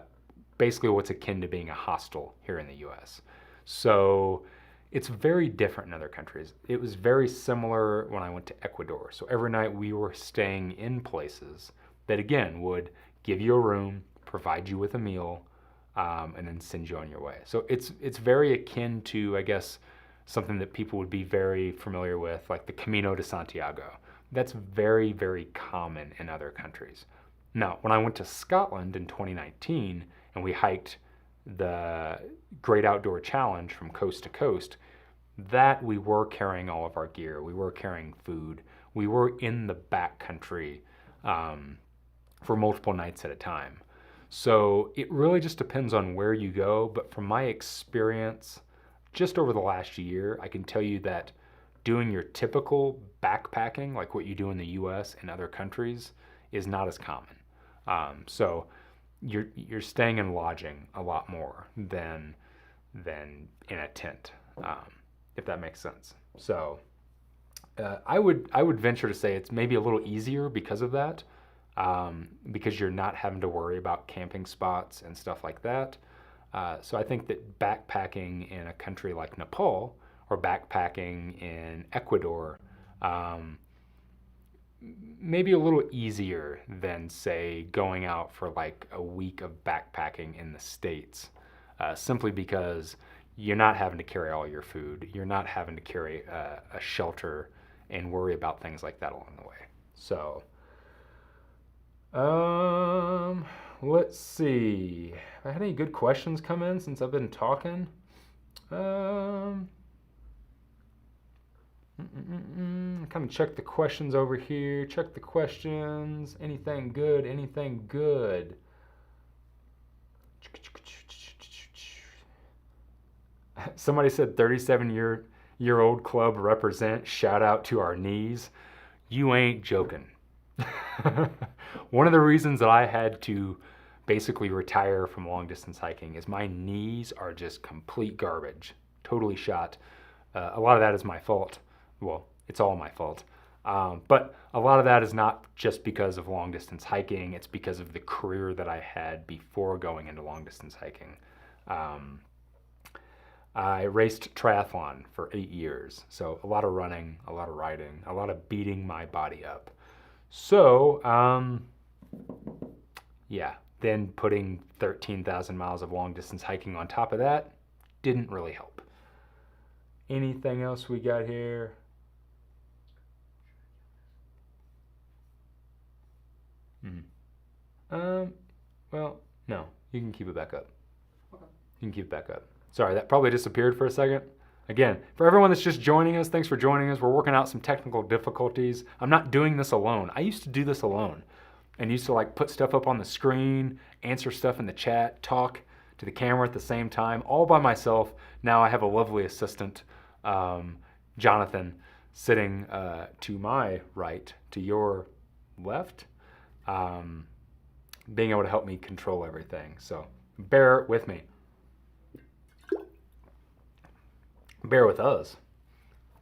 Basically what's akin to being a hostel here in the US. So it's very different in other countries. It was very similar when I went to Ecuador. So every night we were staying in places that, again, would give you a room, provide you with a meal, and then send you on your way. So it's very akin to, I guess, something that people would be very familiar with, like the Camino de Santiago. That's very, very common in other countries. Now, when I went to Scotland in 2019 and we hiked the Great Outdoor Challenge from coast to coast, that we were carrying all of our gear. We were carrying food. We were in the backcountry for multiple nights at a time. So it really just depends on where you go. But from my experience, just over the last year, I can tell you that doing your typical backpacking, like what you do in the US and other countries, is not as common. So you're staying in lodging a lot more than in a tent, if that makes sense. So I would venture to say it's maybe a little easier because of that, because you're not having to worry about camping spots and stuff like that. So I think that backpacking in a country like Nepal or backpacking in Ecuador, maybe a little easier than, say, going out for like a week of backpacking in the States, simply because you're not having to carry all your food. You're not having to carry a shelter and worry about things like that along the way. So, let's see. Have I had any good questions come in since I've been talking? Kind of check the questions over here. Check the questions. Anything good? Anything good? Somebody said 37-year-old club represent. Shout out to our knees. You ain't joking. One of the reasons that I had to basically retire from long distance hiking is my knees are just complete garbage, totally shot. A lot of that is my fault. Well, it's all my fault. But a lot of that is not just because of long distance hiking. It's because of the career that I had before going into long distance hiking. I raced triathlon for 8 years. So a lot of running, a lot of riding, a lot of beating my body up. So, yeah, then putting 13,000 miles of long distance hiking on top of that didn't really help. Anything else we got here? Well, no, you can keep it back up. Okay. You can keep it back up. Sorry, that probably disappeared for a second. Again, for everyone that's just joining us, thanks for joining us. We're working out some technical difficulties. I'm not doing this alone. I used to do this alone and used to like put stuff up on the screen, answer stuff in the chat, talk to the camera at the same time, all by myself. Now I have a lovely assistant, Jonathan, sitting to my right, to your left, being able to help me control everything. So bear with me. Bear with us.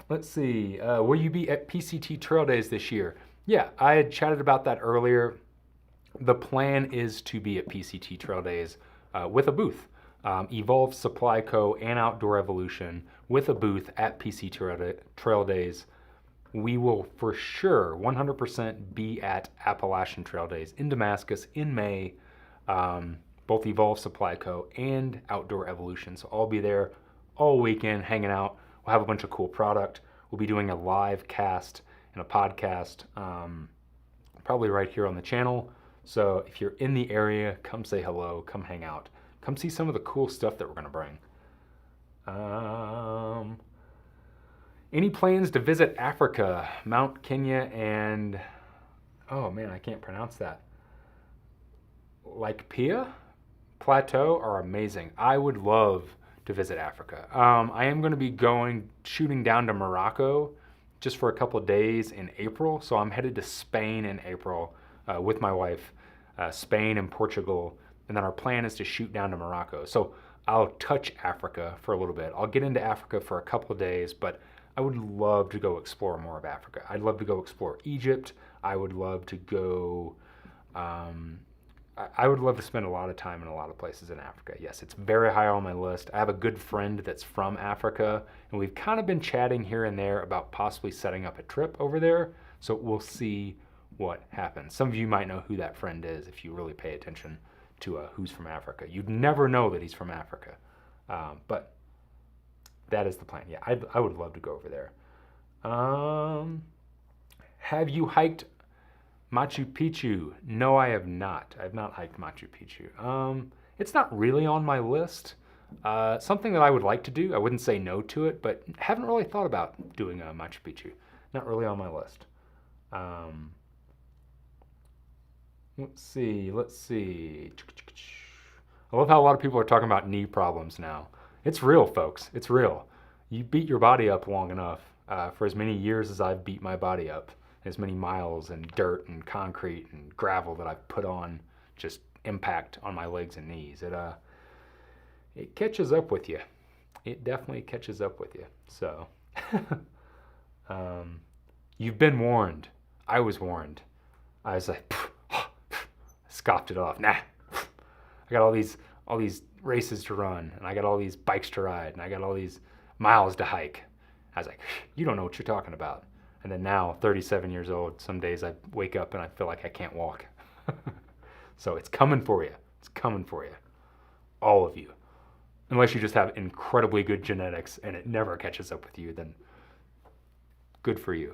Let's see. Will you be at PCT Trail Days this year? Yeah, I had chatted about that earlier. The plan is to be at PCT Trail Days with a booth. Evolve Supply Co. and Outdoor Evolution with a booth at PC Trail Days. We will for sure 100% be at Appalachian Trail Days in Damascus in May, both Evolve Supply Co. and Outdoor Evolution. So I'll be there all weekend hanging out. We'll have a bunch of cool product. We'll be doing a live cast and a podcast, probably right here on the channel. So if you're in the area, come say hello, come hang out. Come see some of the cool stuff that we're gonna bring. Any plans to visit Africa, Mount Kenya, and, oh man, I can't pronounce that. Laikipia Plateau are amazing. I would love to visit Africa. I am going to be shooting down to Morocco just for a couple of days in April. So I'm headed to Spain in April with my wife, Spain and Portugal. And then our plan is to shoot down to Morocco. So I'll touch Africa for a little bit. I'll get into Africa for a couple of days, but I would love to go explore more of Africa. I'd love to go explore Egypt. I would love to go, I would love to spend a lot of time in a lot of places in Africa. Yes, it's very high on my list. I have a good friend that's from Africa, and we've kind of been chatting here and there about possibly setting up a trip over there. So we'll see what happens. Some of you might know who that friend is if you really pay attention to who's from Africa. You'd never know that he's from Africa, but that is the plan. Yeah, I would love to go over there. Have you hiked Machu Picchu? No, I have not. I have not hiked Machu Picchu. It's not really on my list. Something that I would like to do. I wouldn't say no to it, but haven't really thought about doing Machu Picchu. Not really on my list. Let's see. I love how a lot of people are talking about knee problems now. It's real, folks. It's real. You beat your body up long enough, for as many years as I've beat my body up, as many miles and dirt and concrete and gravel that I've put on just impact on my legs and knees. It catches up with you. It definitely catches up with you. So, you've been warned. I was warned. I was like, scoffed it off. Nah, I got all these races to run, and I got all these bikes to ride, and I got all these miles to hike. I was like, you don't know what you're talking about. And then now, 37 years old, some days I wake up and I feel like I can't walk. So it's coming for you. It's coming for you. All of you. Unless you just have incredibly good genetics and it never catches up with you, then good for you.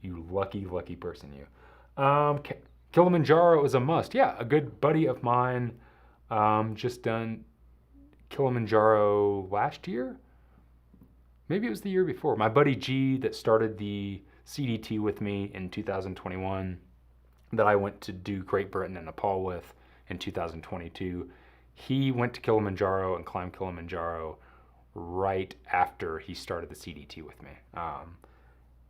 You lucky, lucky person, you. Kilimanjaro is a must. Yeah, a good buddy of mine just done Kilimanjaro last year. Maybe it was the year before. My buddy G that started the CDT with me in 2021, that I went to do Great Britain and Nepal with in 2022, he went to Kilimanjaro and climbed Kilimanjaro right after he started the CDT with me. I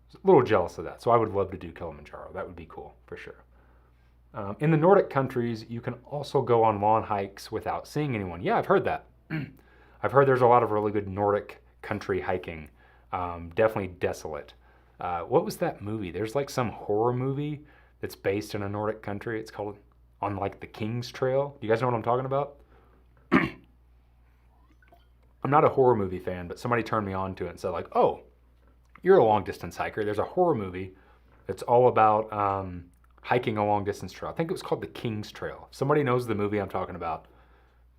was a little jealous of that, so I would love to do Kilimanjaro. That would be cool, for sure. In the Nordic countries, you can also go on lawn hikes without seeing anyone. Yeah, I've heard that. I've heard there's a lot of really good Nordic country hiking. Definitely desolate. What was that movie? There's like some horror movie that's based in a Nordic country. It's called On like the King's Trail. Do you guys know what I'm talking about? I'm not a horror movie fan, but somebody turned me on to it and said like, oh, you're a long distance hiker. There's a horror movie that's all about hiking a long distance trail. I think it was called The King's Trail. If somebody knows the movie I'm talking about,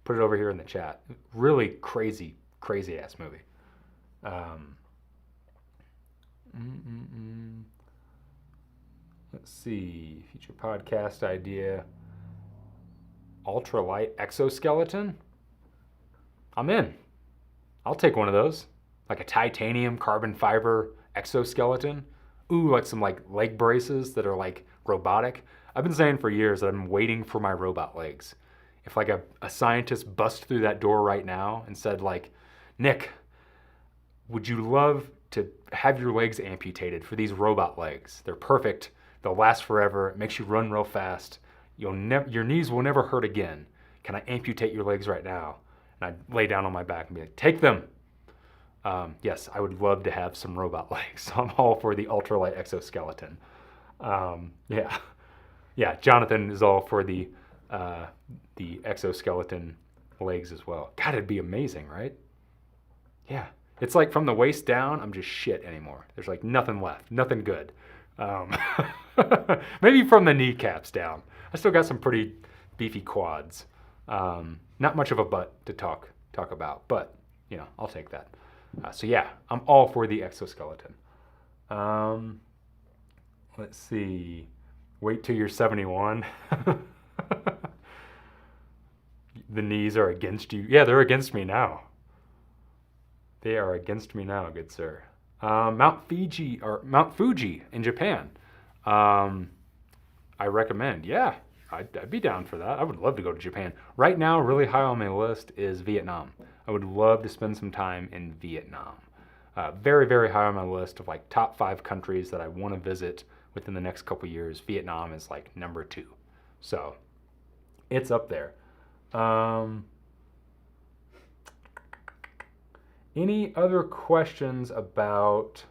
put it over here in the chat. Really crazy, crazy ass movie. Let's see, future podcast idea. Ultralight exoskeleton? I'm in. I'll take one of those. Like a titanium carbon fiber exoskeleton. Ooh, like some like leg braces that are like robotic. I've been saying for years that I'm waiting for my robot legs. If like a scientist busts through that door right now and said like, Nick, would you love to have your legs amputated for these robot legs? They're perfect. They'll last forever. It makes you run real fast. Your knees will never hurt again. Can I amputate your legs right now? And I'd lay down on my back and be like, take them. Yes, I would love to have some robot legs. So I'm all for the ultralight exoskeleton. Yeah, Jonathan is all for the exoskeleton legs as well. God, it'd be amazing, right? Yeah, it's like from the waist down, I'm just shit anymore. There's like nothing left, nothing good. Maybe from the kneecaps down. I still got some pretty beefy quads. Not much of a butt to talk about, but you know, I'll take that. So yeah, I'm all for the exoskeleton. Let's see. Wait till you're 71. The knees are against you. Yeah, they're against me now. They are against me now, good sir. Mount Fuji in Japan. I recommend. Yeah, I'd be down for that. I would love to go to Japan. Right now, really high on my list is Vietnam. I would love to spend some time in Vietnam. Very, very high on my list of like top 5 countries that I want to visit within the next couple years. Vietnam is like number 2. So it's up there. Any other questions about,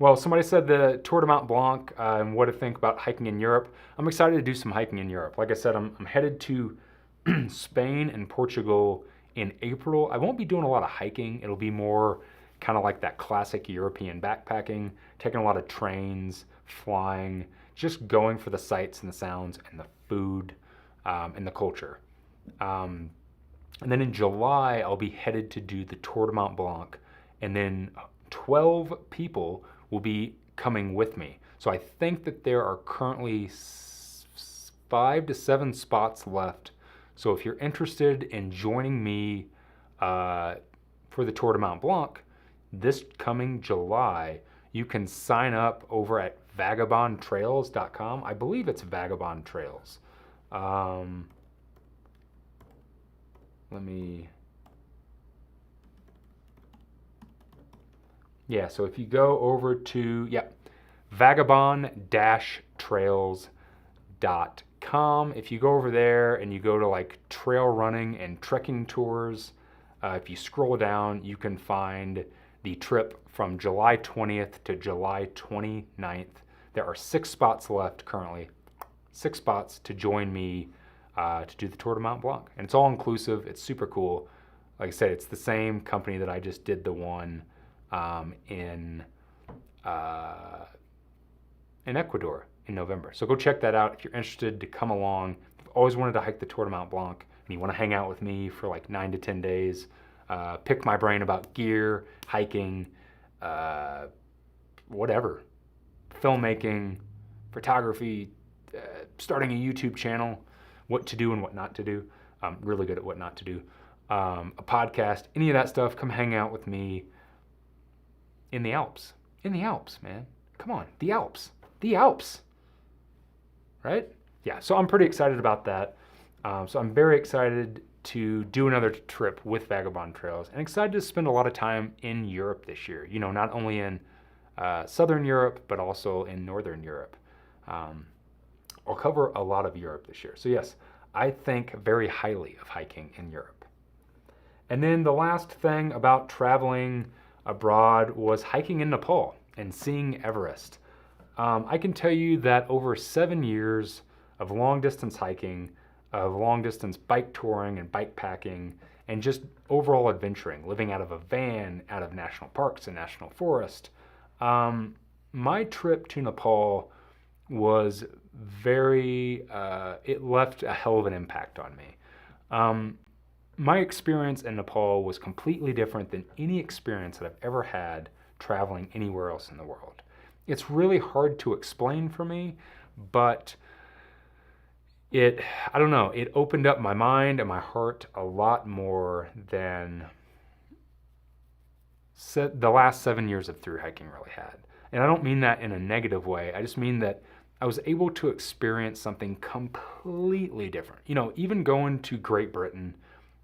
well, somebody said the Tour de Mont Blanc and what to think about hiking in Europe. I'm excited to do some hiking in Europe. Like I said, I'm headed to Spain and Portugal in April. I won't be doing a lot of hiking. It'll be more kind of like that classic European backpacking, taking a lot of trains, flying, just going for the sights and the sounds and the food and the culture. And then in July, I'll be headed to do the Tour de Mont Blanc, and then 12 people will be coming with me. So I think that there are currently 5 to 7 spots left. So if you're interested in joining me for the Tour de Mont Blanc this coming July, you can sign up over at vagabondtrails.com. I believe it's Vagabond Trails. So if you go over to, vagabond-trails.com, if you go over there and you go to like trail running and trekking tours, if you scroll down, you can find the trip from July 20th to July 29th. There are 6 spots left currently, 6 spots to join me to do the Tour de Mont Blanc. And it's all inclusive. It's super cool. Like I said, it's the same company that I just did the one in Ecuador in November. So go check that out if you're interested to come along. If you've always wanted to hike the Tour de Mont Blanc and you want to hang out with me for like 9 to 10 days, pick my brain about gear, hiking, whatever, filmmaking, photography, starting a YouTube channel, what to do and what not to do. I'm really good at what not to do. A podcast, any of that stuff, come hang out with me in the Alps. In the Alps, man. Come on, the Alps. The Alps. Right? Yeah, so I'm pretty excited about that. So I'm very excited to do another trip with Vagabond Trails and excited to spend a lot of time in Europe this year. You know, not only in Southern Europe, but also in Northern Europe. I'll cover a lot of Europe this year. So yes, I think very highly of hiking in Europe. And then the last thing about traveling abroad was hiking in Nepal and seeing Everest. I can tell you that over 7 years of long distance hiking, of long distance bike touring and bike packing, and just overall adventuring, living out of a van, out of national parks and national forest, my trip to Nepal was it left a hell of an impact on me. My experience in Nepal was completely different than any experience that I've ever had traveling anywhere else in the world. It's really hard to explain for me, but it opened up my mind and my heart a lot more than the last 7 years of thru-hiking really had. And I don't mean that in a negative way. I just mean that I was able to experience something completely different. You know, even going to Great Britain,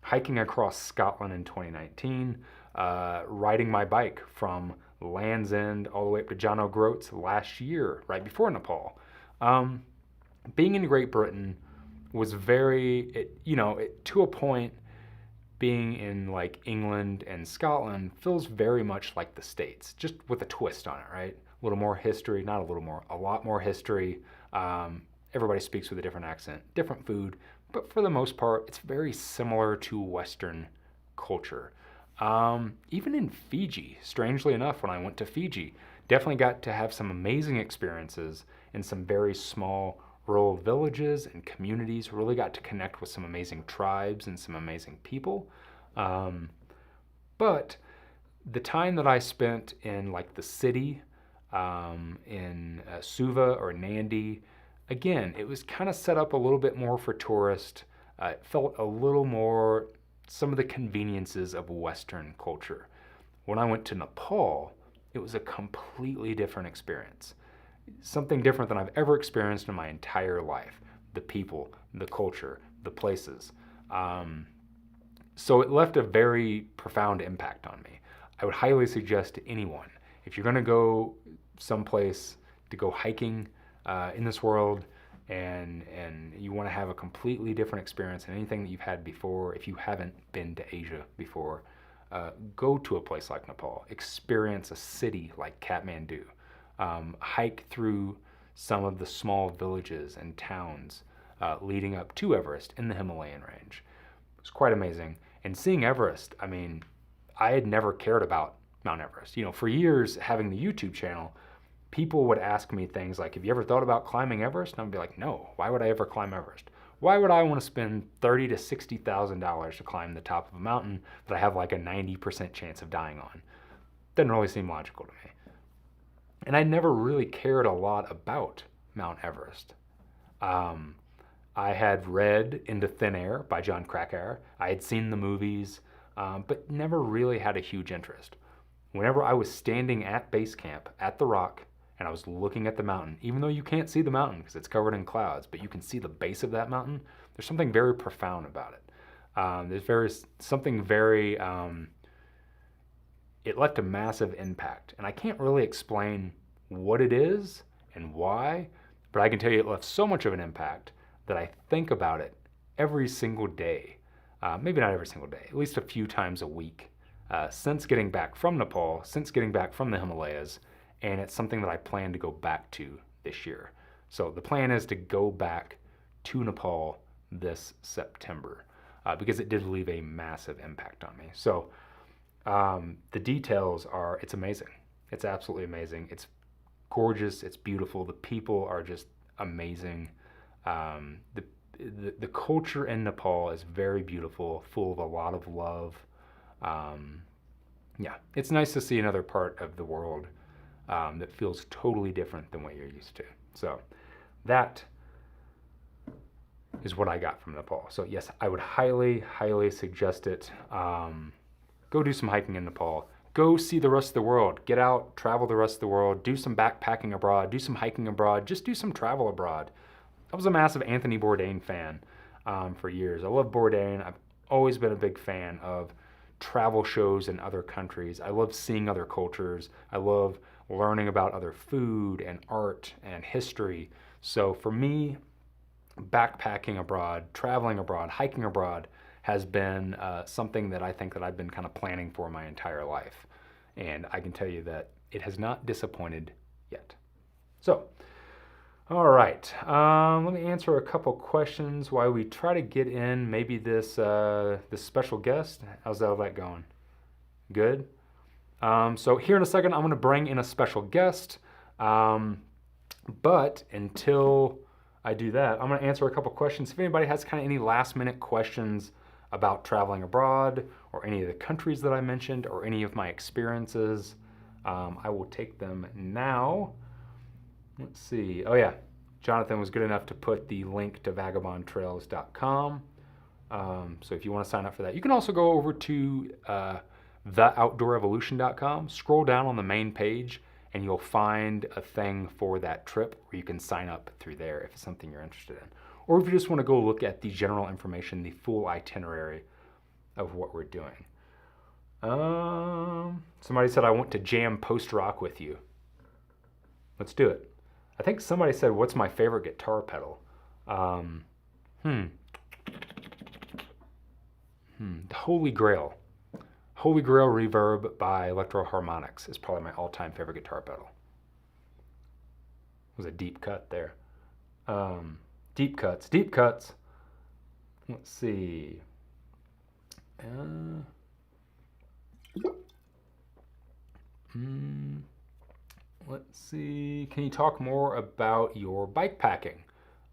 hiking across Scotland in 2019, riding my bike from Land's End all the way up to John O'Groats last year, right before Nepal. Being in Great Britain was to a point, being in like England and Scotland feels very much like the States, just with a twist on it, right? A little more history, not a little more, a lot more history. Everybody speaks with a different accent, different food, but for the most part, it's very similar to Western culture. Even in Fiji, strangely enough, when I went to Fiji, definitely got to have some amazing experiences in some very small rural villages and communities. Really got to connect with some amazing tribes and some amazing people. But the time that I spent in like the city, in Suva or Nandi, again, it was kind of set up a little bit more for tourists. It felt a little more some of the conveniences of Western culture. When I went to Nepal, it was a completely different experience. Something different than I've ever experienced in my entire life. The people, the culture, the places. So it left a very profound impact on me. I would highly suggest to anyone, if you're going to go someplace to go hiking in this world, and you want to have a completely different experience than anything that you've had before, if you haven't been to Asia before, go to a place like Nepal. Experience a city like Kathmandu. Hike through some of the small villages and towns leading up to Everest in the Himalayan range. It was quite amazing. And seeing Everest, I mean, I had never cared about Mount Everest. You know, for years, having the YouTube channel, people would ask me things like, have you ever thought about climbing Everest? And I'd be like, no, why would I ever climb Everest? Why would I want to spend $30,000 to $60,000 to climb the top of a mountain that I have like a 90% chance of dying on? Doesn't really seem logical to me. And I never really cared a lot about Mount Everest. Um, I had read Into Thin Air by John Krakauer. I had seen the movies, but never really had a huge interest. Whenever I was standing at base camp at the rock and I was looking at the mountain, even though you can't see the mountain because it's covered in clouds, but you can see the base of that mountain, there's something very profound about it. It left a massive impact. And I can't really explain what it is and why, but I can tell you it left so much of an impact that I think about it every single day. Maybe not every single day, at least a few times a week since getting back from Nepal, since getting back from the Himalayas, and it's something that I plan to go back to this year. So the plan is to go back to Nepal this September because it did leave a massive impact on me. So the details are, it's amazing. It's absolutely amazing. It's gorgeous. It's beautiful. The people are just amazing. The culture in Nepal is very beautiful, full of a lot of love. Yeah, it's nice to see another part of the world that feels totally different than what you're used to. So that is what I got from Nepal. So yes, I would highly, highly suggest it. Go do some hiking in Nepal. Go see the rest of the world. Get out, travel the rest of the world. Do some backpacking abroad. Do some hiking abroad. Just do some travel abroad. I was a massive Anthony Bourdain fan for years. I love Bourdain. I've always been a big fan of travel shows in other countries. I love seeing other cultures. I love learning about other food and art and history. So for me, backpacking abroad, traveling abroad, hiking abroad has been something that I think that I've been kind of planning for my entire life. And I can tell you that it has not disappointed yet. So, all right, let me answer a couple questions while we try to get in maybe this special guest. How's all that going? Good? So here in a second, I'm gonna bring in a special guest. But until I do that, I'm gonna answer a couple questions. If anybody has kind of any last minute questions about traveling abroad or any of the countries that I mentioned or any of my experiences, I will take them now. Let's see. Oh yeah, Jonathan was good enough to put the link to vagabondtrails.com. So if you want to sign up for that, you can also go over to theoutdoorevolution.com, scroll down on the main page, and you'll find a thing for that trip where you can sign up through there if it's something you're interested in. Or if you just want to go look at the general information, the full itinerary of what we're doing. Somebody said, I want to jam post-rock with you. Let's do it. I think somebody said, what's my favorite guitar pedal? The Holy Grail. Holy Grail Reverb by Electro Harmonix is probably my all-time favorite guitar pedal. It was a deep cut there. Deep cuts. Let's see. Let's see. Can you talk more about your bike packing?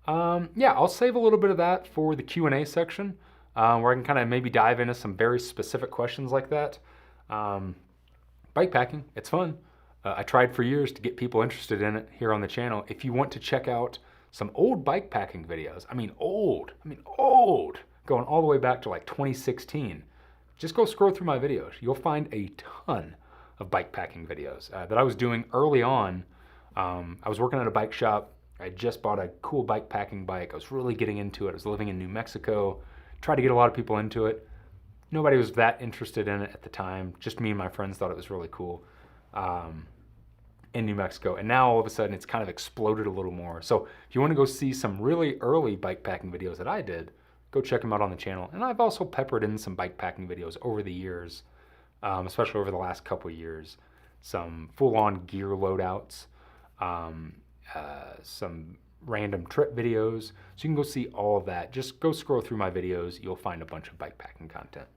Yeah, I'll save a little bit of that for the Q&A section, where I can kind of maybe dive into some very specific questions like that. Bike packing, it's fun. I tried for years to get people interested in it here on the channel. If you want to check out some old bike packing videos, I mean old, going all the way back to like 2016, just go scroll through my videos. You'll find a ton of bike packing videos that I was doing early on. I was working at a bike shop. I just bought a cool bike packing bike. I was really getting into it. I was living in New Mexico, tried to get a lot of people into it. Nobody was that interested in it at the time. Just me and my friends thought it was really cool in New Mexico. And now all of a sudden it's kind of exploded a little more. So if you want to go see some really early bike packing videos that I did, go check them out on the channel. And I've also peppered in some bike packing videos over the years, especially over the last couple of years. Some full-on gear loadouts, some random trip videos. So you can go see all of that. Just go scroll through my videos. You'll find a bunch of bike packing content.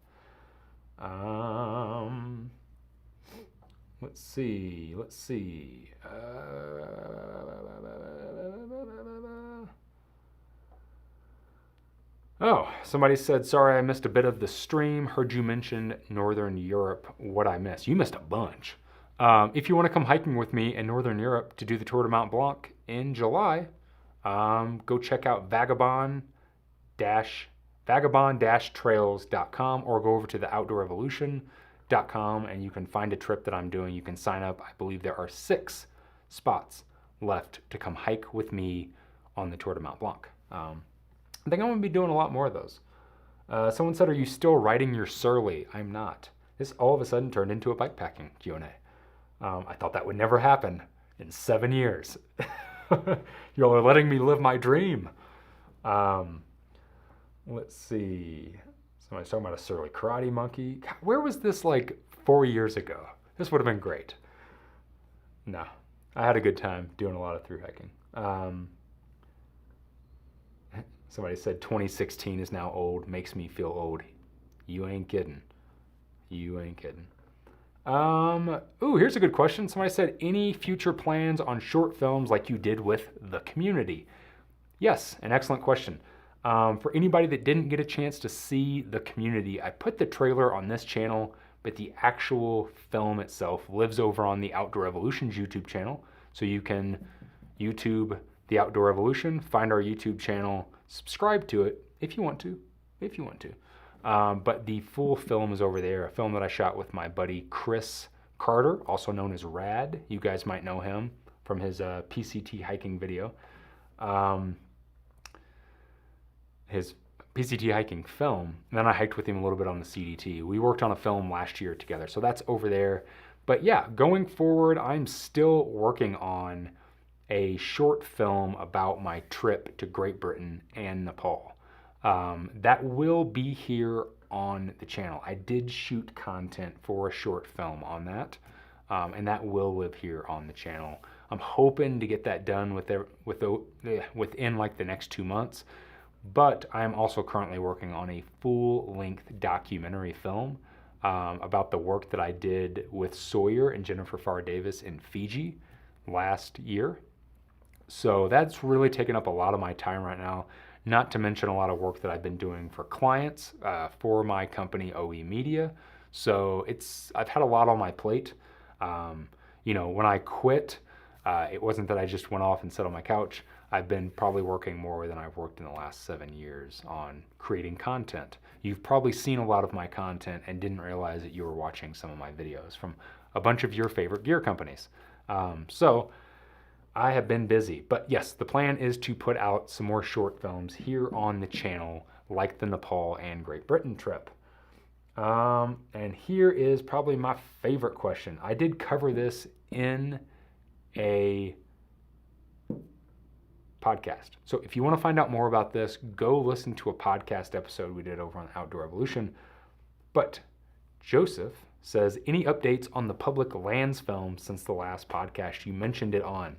Let's see. Oh, somebody said, sorry I missed a bit of the stream. Heard you mention Northern Europe. What I missed? You missed a bunch. If you want to come hiking with me in Northern Europe to do the Tour de Mont Blanc in July, go check out vagabond-trails.com or go over to the outdoorrevolution.com and you can find a trip that I'm doing. You can sign up. I believe there are 6 spots left to come hike with me on the Tour de Mont Blanc. I think I'm going to be doing a lot more of those. Someone said, are you still riding your Surly? I'm not. This all of a sudden turned into a bikepacking Q&A. I thought that would never happen in 7 years. Y'all are letting me live my dream. Let's see. Somebody's talking about a Surly Karate Monkey. God, where was this like 4 years ago? This would have been great. No, I had a good time doing a lot of thru-hiking. Somebody said 2016 is now old, makes me feel old. You ain't kidding. You ain't kidding. Ooh, here's a good question. Somebody said, any future plans on short films like you did with The Community? Yes, an excellent question. For anybody that didn't get a chance to see The Community, I put the trailer on this channel, but the actual film itself lives over on the Outdoor Revolution's YouTube channel. So you can YouTube the Outdoor Revolution, find our YouTube channel, subscribe to it if you want to, but the full film is over there, a film that I shot with my buddy Chris Carter, also known as Rad. You guys might know him from his PCT hiking video. His PCT hiking film, and then I hiked with him a little bit on the CDT. We worked on a film last year together, so that's over there. But yeah, going forward, I'm still working on a short film about my trip to Great Britain and Nepal. That will be here on the channel. I did shoot content for a short film on that, and that will live here on the channel. I'm hoping to get that done within like the next 2 months, but I am also currently working on a full-length documentary film about the work that I did with Sawyer and Jennifer Farr Davis in Fiji last year. So that's really taken up a lot of my time right now, not to mention a lot of work that I've been doing for clients for my company, OE Media. So I've had a lot on my plate. When I quit, it wasn't that I just went off and sat on my couch. I've been probably working more than I've worked in the last 7 years on creating content. You've probably seen a lot of my content and didn't realize that you were watching some of my videos from a bunch of your favorite gear companies. So I have been busy, but yes, the plan is to put out some more short films here on the channel, like the Nepal and Great Britain trip. And here is probably my favorite question. I did cover this in a podcast. So if you want to find out more about this, go listen to a podcast episode we did over on Outdoor Revolution. But Joseph says, any updates on the public lands film since the last podcast? You mentioned it on.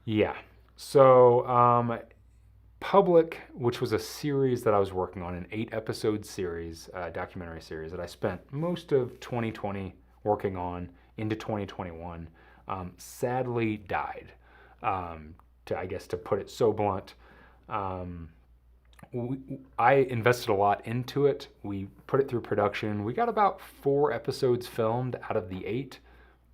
Yeah. So Public, which was a series that I was working on, an 8-episode series, documentary series that I spent most of 2020 working on into 2021, sadly died. To put it so blunt, I invested a lot into it. We put it through production. We got about 4 episodes filmed out of the 8.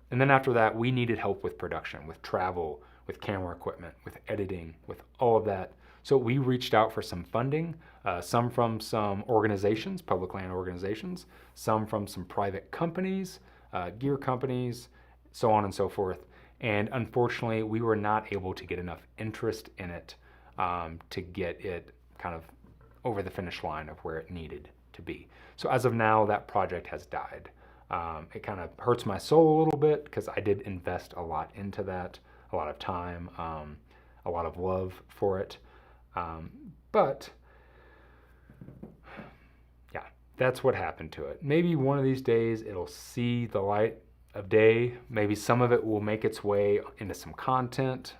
And then after that, we needed help with production, with travel, with camera equipment, with editing, with all of that. So we reached out for some funding, some from some organizations, public land organizations, some from some private companies, gear companies, so on and so forth. And unfortunately, we were not able to get enough interest in it to get it kind of over the finish line of where it needed to be. So as of now, that project has died. It kind of hurts my soul a little bit because I did invest a lot into that, a lot of time, a lot of love for it. But yeah, that's what happened to it. Maybe one of these days it'll see the light of day. Maybe some of it will make its way into some content.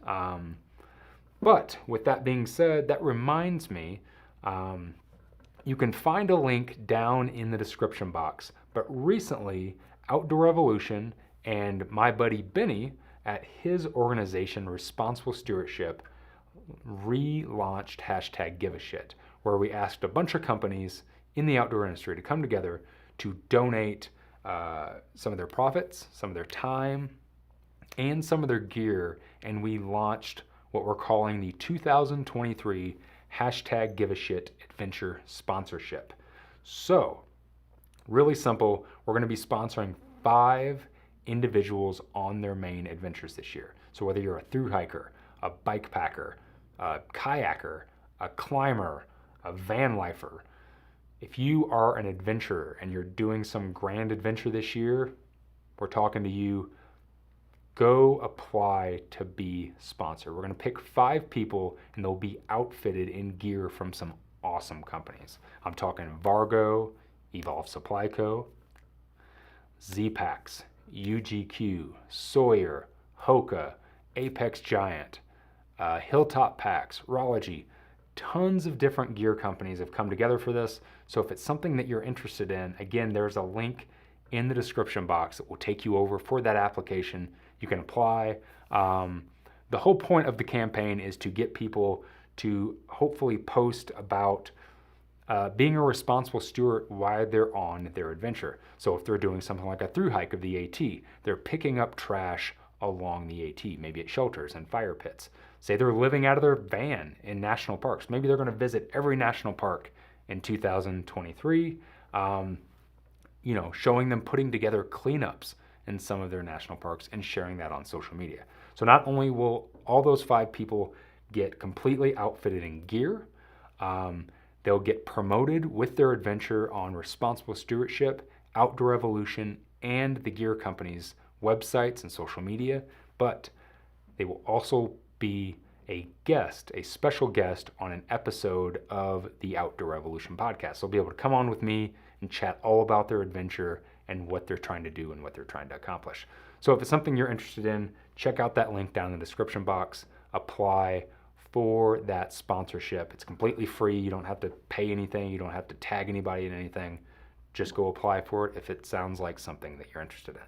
But with that being said, that reminds me, you can find a link down in the description box. But recently, Outdoor Revolution and my buddy Benny at his organization, Responsible Stewardship, relaunched #GiveAShit, where we asked a bunch of companies in the outdoor industry to come together to donate some of their profits, some of their time, and some of their gear, and we launched what we're calling the 2023 hashtag Give a Shit Adventure Sponsorship. So, really simple, we're going to be sponsoring 5 individuals on their main adventures this year. So whether you're a thru-hiker, a bike packer, a kayaker, a climber, a van lifer, if you are an adventurer and you're doing some grand adventure this year, we're talking to you. Go apply to be sponsored. We're going to pick 5 people and they'll be outfitted in gear from some awesome companies. I'm talking Vargo, Evolve Supply Co., Z-Packs, UGQ, Sawyer, Hoka, Apex Giant, Hilltop Packs, Rology. Tons of different gear companies have come together for this. So if it's something that you're interested in, again, there's a link in the description box that will take you over for that application. You can apply. The whole point of the campaign is to get people to hopefully post about being a responsible steward while they're on their adventure. So if they're doing something like a thru-hike of the AT, they're picking up trash along the AT, maybe at shelters and fire pits. Say they're living out of their van in national parks. Maybe they're going to visit every national park in 2023, showing them putting together cleanups in some of their national parks and sharing that on social media. So not only will all those 5 people get completely outfitted in gear, they'll get promoted with their adventure on responsible stewardship, Outdoor Evolution, and the gear company's websites and social media, but they will also be a special guest on an episode of the Outdoor Evolution podcast. They'll be able to come on with me and chat all about their adventure and what they're trying to do and what they're trying to accomplish. So if it's something you're interested in, check out that link down in the description box. Apply for that sponsorship. It's completely free. You don't have to pay anything. You don't have to tag anybody in anything. Just go apply for it if it sounds like something that you're interested in.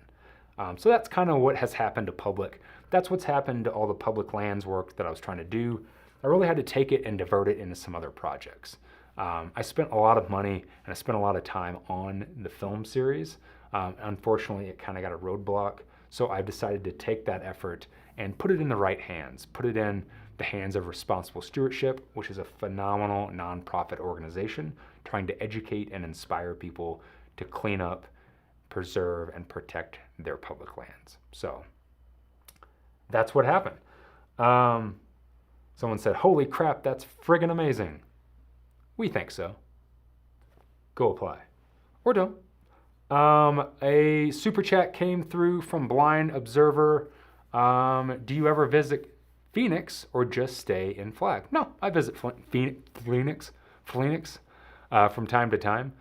So that's kind of what has happened to public. That's what's happened to all the public lands work that I was trying to do. I really had to take it and divert it into some other projects. I spent a lot of money and I spent a lot of time on the film series. Unfortunately, it kind of got a roadblock. So I've decided to take that effort and put it in the right hands, put it in the hands of Responsible Stewardship, which is a phenomenal nonprofit organization trying to educate and inspire people to clean up, preserve, and protect their public lands. So that's what happened. Someone said, "Holy crap, that's friggin' amazing." We think so. Go apply. Or don't. A super chat came through from Blind Observer. Do you ever visit Phoenix or just stay in Flag? No, I visit Phoenix from time to time.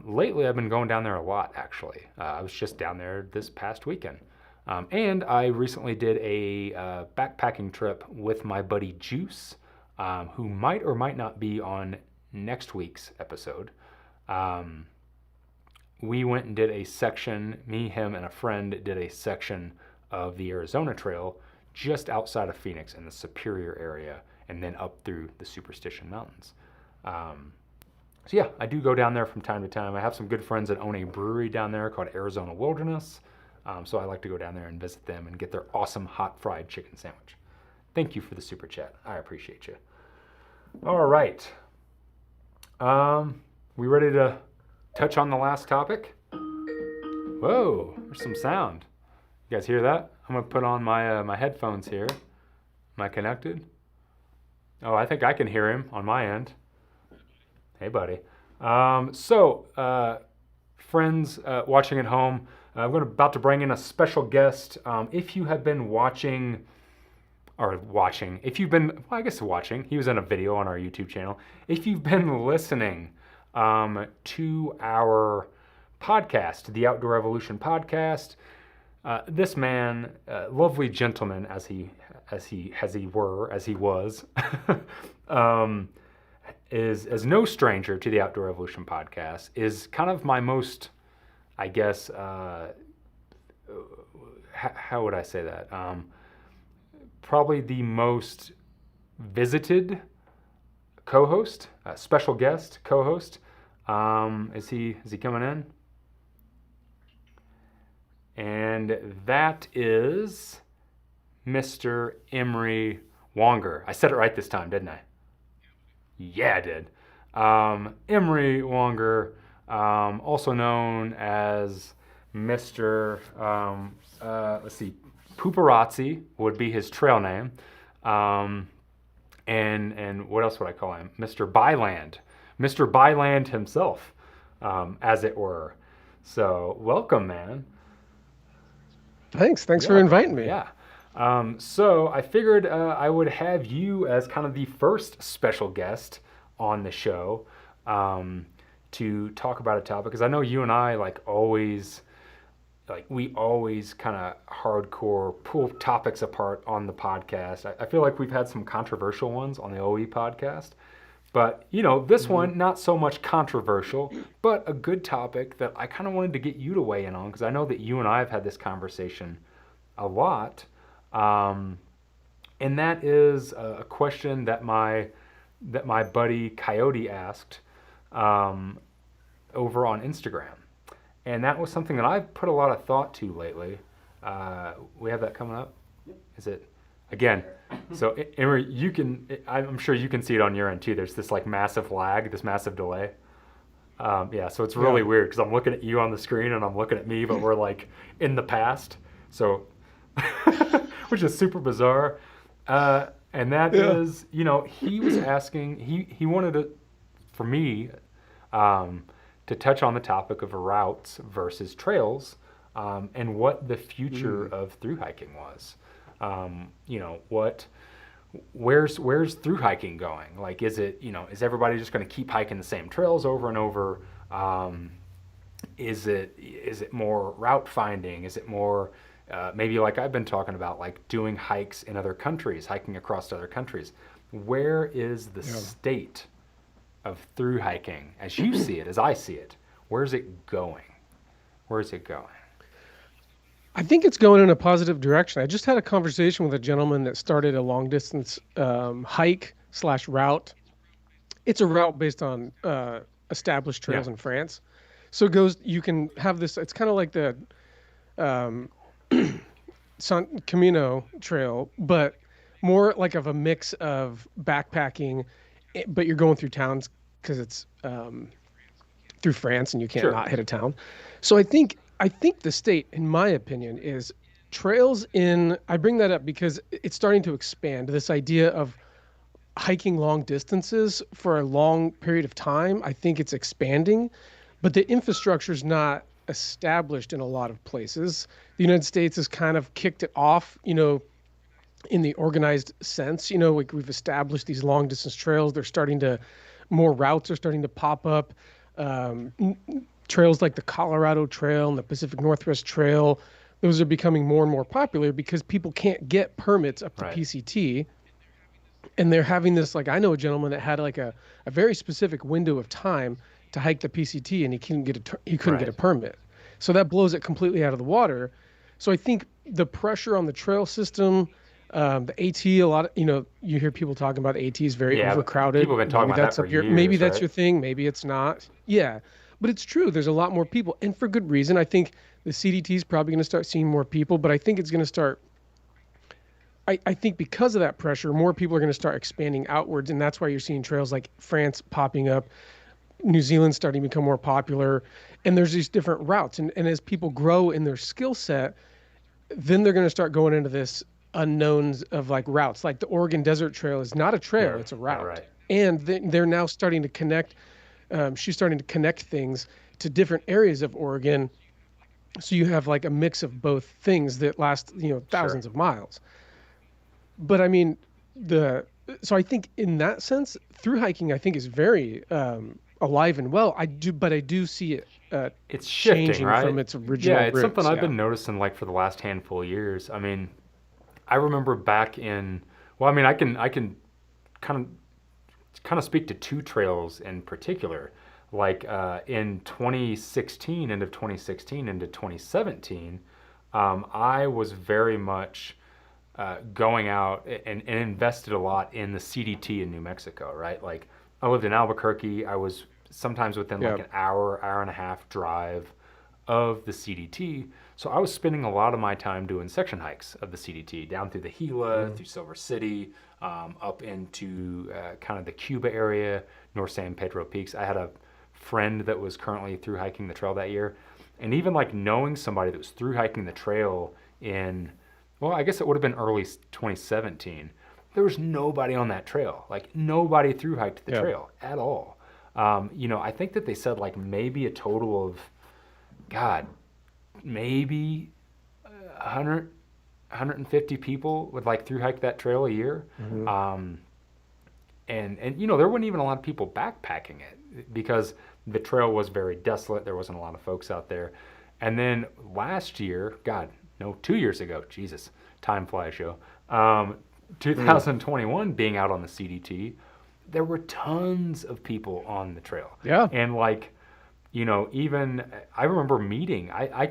Lately, I've been going down there a lot, actually. I was just down there this past weekend. And I recently did a backpacking trip with my buddy Juice, who might or might not be on next week's episode. We went and did a section, me, him, and a friend did a section of the Arizona Trail just outside of Phoenix in the Superior area and then up through the Superstition Mountains. So yeah, I do go down there from time to time. I have some good friends that own a brewery down there called Arizona Wilderness. So I like to go down there and visit them and get their awesome hot fried chicken sandwich. Thank you for the super chat. I appreciate you. All right. We ready to touch on the last topic? Whoa, there's some sound. You guys hear that? I'm gonna put on my headphones here. Am I connected? Oh, I think I can hear him on my end. Hey, buddy. Friends watching at home, I'm about to bring in a special guest. If you have been watching, he was in a video on our YouTube channel. If you've been listening to our podcast, the Outdoor Evolution podcast, this man, lovely gentleman as he was, is no stranger to the Outdoor Evolution podcast, is kind of my most, I guess, how would I say that? Probably the most visited co-host, special guest co-host. Is he coming in? and that is Mr. Emery Wonger. I said it right this time, didn't I? Yeah, I did. Emery Wonger, also known as Mr. Let's see, Puparazzi would be his trail name. Um, and what else would I call him? Mr. Byland. Mr. Byland himself, as it were. So, welcome, man. Thanks Yeah, for bro. inviting me. Yeah. So I figured I would have you as kind of the first special guest on the show, um, to talk about a topic because I know you and I we always kind of hardcore pull topics apart on the podcast. I feel like we've had some controversial ones on the OE podcast, but this Hmm. one not so much controversial, but a good topic that I kind of wanted to get you to weigh in on because I know that you and I have had this conversation a lot, um, and that is a question that my buddy Coyote asked, um, over on Instagram, and that was something that I've put a lot of thought to lately. We have that coming up. Is it again? So, Emery, you can. I'm sure you can see it on your end too. There's this like massive lag, this massive delay. Yeah, so it's Yeah. really weird because I'm looking at you on the screen and I'm looking at me, but we're like in the past. So, which is super bizarre. And that Yeah. is, he was asking, he wanted to, for me, um, to touch on the topic of routes versus trails, and what the future Mm. of through hiking was. What where's through hiking going? Like, is everybody just going to keep hiking the same trails over and over? Um, is it more route finding? Is it more, maybe like I've been talking about, like doing hikes in other countries, hiking across other countries? Where is the Yeah. state of through hiking as you see it, as I see it? Where's it going? Where's it going? I think it's going in a positive direction. I just had a conversation with a gentleman that started a long distance hike slash route. It's a route based on established Yeah, trails in France. So it goes, you can have this, it's kind of like the um, San Camino trail, but more like of a mix of backpacking, but you're going through towns because it's through France and you can't sure. not hit a town. So I think the state, in my opinion, is trails in. I bring that up because it's starting to expand. This idea of hiking long distances for a long period of time, I think it's expanding, but the infrastructure is not established in a lot of places. The United States has kind of kicked it off, in the organized sense. Like we've established these long distance trails. They're starting to, more routes are starting to pop up. Um, Trails like the Colorado Trail and the Pacific Northwest Trail, those are becoming more and more popular because people can't get permits up to Right. PCT. And they're having this, like, I know a gentleman that had like a very specific window of time to hike the PCT and he couldn't get a Right. permit. So that blows it completely out of the water. So I think the pressure on the trail system, the AT, a lot of, you hear people talking about AT is very Yeah, but people overcrowded. have been talking about that for Maybe years, that's right? your thing. Maybe it's not. Yeah. But it's true. There's a lot more people and for good reason. I think the CDT is probably going to start seeing more people, but I think it's going to start, I think because of that pressure, more people are going to start expanding outwards. And that's why you're seeing trails like France popping up, New Zealand starting to become more popular. And there's these different routes. And as people grow in their skill set, then they're going to start going into this unknowns of like routes. Like the Oregon Desert Trail is not a trail, Yeah. it's a Yeah. route. Right. And they're now starting to connect. She's starting to connect things to different areas of Oregon. So you have like a mix of both things that last, Sure. thousands of miles. But I mean, the so I think in that sense, through hiking, I think is very alive and well. But I do see it It's shifting, changing from right? its Yeah, original it's something roots. I've Yeah. been noticing like for the last handful of years. I mean, I remember back in, well, I mean, I can kind of speak to two trails in particular. Like, in 2016, end of 2016 into 2017, I was very much, going out and invested a lot in the CDT in New Mexico, right? Like, I lived in Albuquerque. I was sometimes within like Yeah. an hour, hour and a half drive, of the CDT. So I was spending a lot of my time doing section hikes of the CDT down through the Gila, through Silver City, up into kind of the Cuba area, North San Pedro Peaks. I had a friend that was currently through hiking the trail that year. And even like knowing somebody that was through hiking the trail in, well, I guess it would have been early 2017. There was nobody on that trail. Like nobody through hiked the Yeah. trail at all. I think that they said like maybe a total of, God, maybe 100, 150 people would like through hike that trail a year. And there weren't even a lot of people backpacking it because the trail was very desolate. There wasn't a lot of folks out there. And then last year, God, no, 2 years ago, Jesus, time flies, yo. 2021 being out on the CDT, there were tons of people on the trail. Yeah. And like, even I remember meeting, I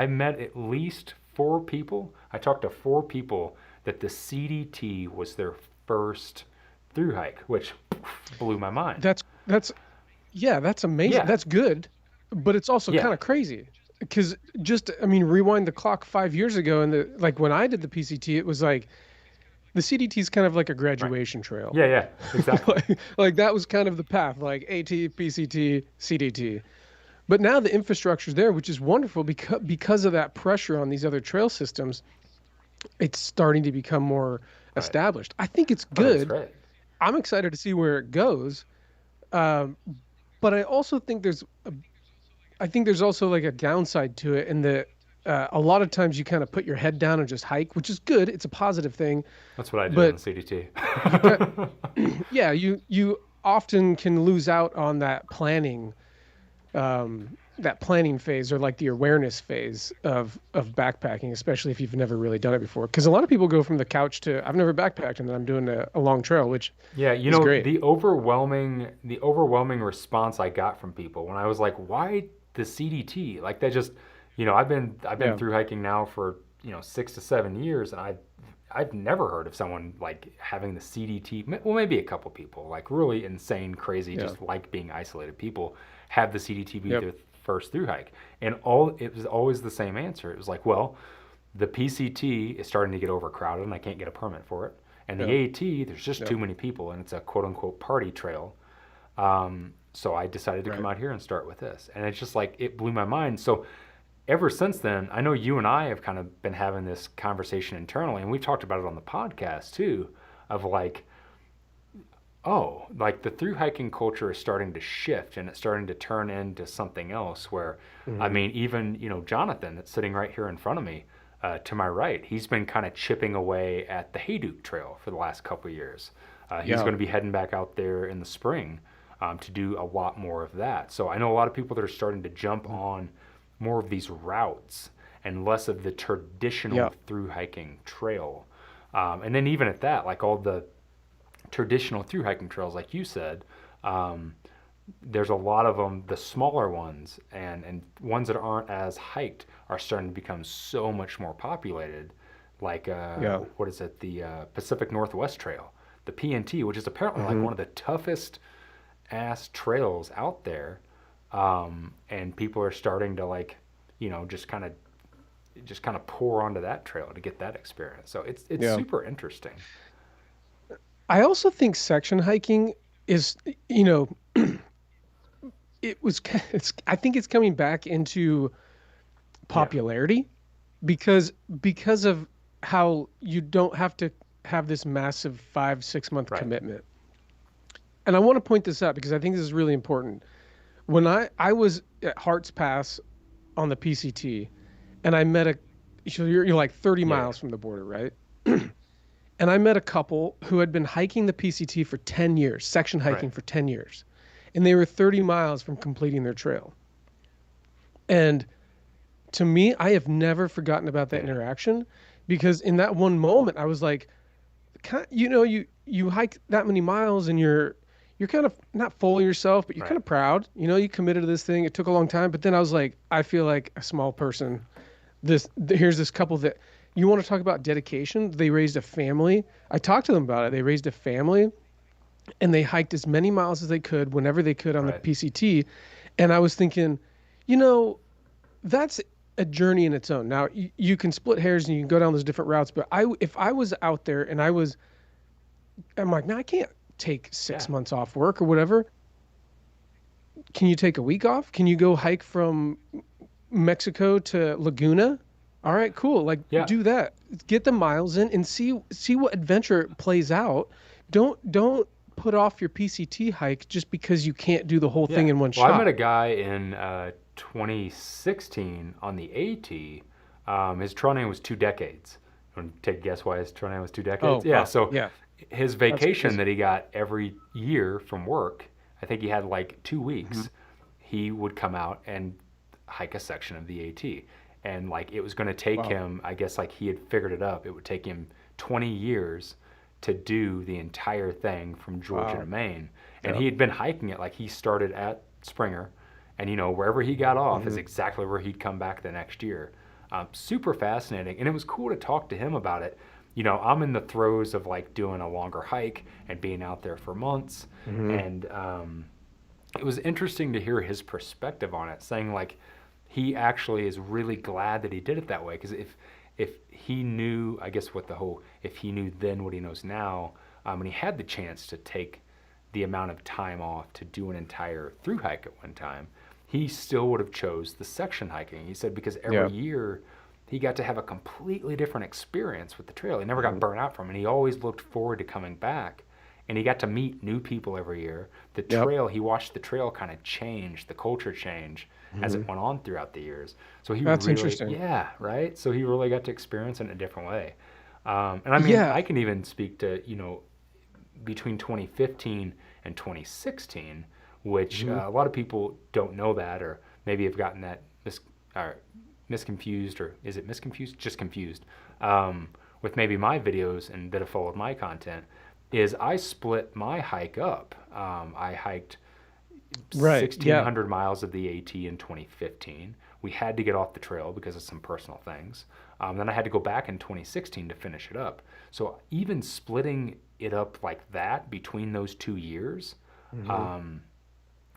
met at least 4 people. I talked to 4 people that the CDT was their first through hike, which blew my mind. That's that's amazing. Yeah. That's good, but it's also Yeah. kind of crazy because I mean, rewind the clock 5 years ago, and like when I did the PCT, it was like the CDT is kind of like a graduation trail. Yeah, exactly. Like that was kind of the path, like AT, PCT, CDT. But now the infrastructure's there, which is wonderful because of that pressure on these other trail systems. It's starting to become more established. I think it's Oh, that's good. great. I'm excited to see where it goes. But I also think there's also like a downside to it in that a lot of times you kind of put your head down and just hike, which is good. It's a positive thing. That's what I did But on the CDT. yeah, you often can lose out on that planning phase or like the awareness phase of backpacking, especially if you've never really done it before. Because a lot of people go from the couch to I've never backpacked and then I'm doing a long trail, which Yeah, is great. the overwhelming response I got from people when I was like, "Why the CDT?" Like they just, I've been Yeah. through hiking now for 6 to 7 years, and I've never heard of someone like having the CDT. Well, maybe a couple people, like really insane, crazy, Yeah. just like being isolated people, have the CDT be Yep. their first through hike, and it was always the same answer. It was like, well, the PCT is starting to get overcrowded, and I can't get a permit for it. And the Yeah. AT, there's just Yeah. too many people, and it's a quote unquote party trail. So I decided to come Right. out here and start with this, and it's just like it blew my mind. So ever since then, I know you and I have kind of been having this conversation internally, and we've talked about it on the podcast too, of like, oh, like the through hiking culture is starting to shift and it's starting to turn into something else where, I mean, even, Jonathan that's sitting right here in front of me, to my right, he's been kind of chipping away at the Hayduke Trail for the last couple of years. He's Yeah. going to be heading back out there in the spring to do a lot more of that. So I know a lot of people that are starting to jump on more of these routes and less of the traditional Yeah. through hiking trail. And then even at that, like all the traditional through hiking trails, like you said, there's a lot of them, the smaller ones and ones that aren't as hiked are starting to become so much more populated. Like, Yeah. what is it? The Pacific Northwest Trail, the PNT, which is apparently like one of the toughest ass trails out there. And people are starting to like, just kind of pour onto that trail to get that experience. So it's Yeah. super interesting. I also think section hiking is, you know, I think it's coming back into popularity because of how you don't have to have this massive 5-6 month Right. commitment. And I want to point this out because I think this is really important. When I was at Hart's Pass on the PCT and I met so you're like 30 Yeah. miles from the border, right? And I met a couple who had been hiking the PCT for 10 years, section hiking Right. for 10 years. And they were 30 miles from completing their trail. And to me, I have never forgotten about that Yeah. interaction because in that one moment, I was like, you hike that many miles and you're kind of not full of yourself, but you're Right. kind of proud. You committed to this thing. It took a long time, but then I was like, I feel like a small person. Here's this couple that you want to talk about dedication. They raised a family. I talked to them about it. They raised a family and they hiked as many miles as they could whenever they could on Right. the PCT. And I was thinking, You know, that's a journey in its own. Now, you can split hairs and you can go down those different routes, but if I was out there and I'm like, no, I can't take Yeah, 6 months off work or whatever. Can you take a week off? Can you go hike from Mexico to Laguna? All right, cool. Like yeah. do that. Get the miles in and see what adventure plays out. Don't put off your PCT hike just because you can't do the whole thing Yeah. in one Well, I met shot. a guy in 2016 on the AT. His trail name was 2 decades. You want to take a guess why his trail name was 2 decades? Oh, Yeah. wow. So Yeah, his that's vacation crazy. that he got every year from work, I think he had like two Hmm. weeks. He would come out and hike a section of the AT. And like it was going to take Wow. him, I guess like he had figured it up. It would take him 20 years to do the entire thing from Georgia to Wow. Maine. And Yep. he had been hiking it like he started at Springer, and wherever he got off is Hmm. exactly where he'd come back the next year. Super fascinating, and it was cool to talk to him about it. I'm in the throes of like doing a longer hike and being out there for months, Hmm. and it was interesting to hear his perspective on it, saying like he actually is really glad that he did it that way because if he knew, I guess what the whole if he knew then what he knows now, and he had the chance to take the amount of time off to do an entire through hike at one time, he still would have chose the section hiking. He said because Yeah. every year he got to have a completely different experience with the trail. He never got Hmm. burnt out from it. And he always looked forward to coming back. And he got to meet new people every year. The Yep. trail, he watched the trail kind of change, the culture change as Hmm. it went on throughout the years. So he That's really, interesting. yeah, right? So he really got to experience it in a different way. And I mean, Yeah. I can even speak to, between 2015 and 2016, which Hmm. a lot of people don't know that, or maybe have gotten that or misconfused, or is it misconfused? Just confused with maybe my videos and that have followed my content. Is I split my hike up. I hiked Right. Yeah. 1,600 miles of the AT in 2015. We had to get off the trail because of some personal things. Then I had to go back in 2016 to finish it up. So even splitting it up like that between those 2 years Hmm. um,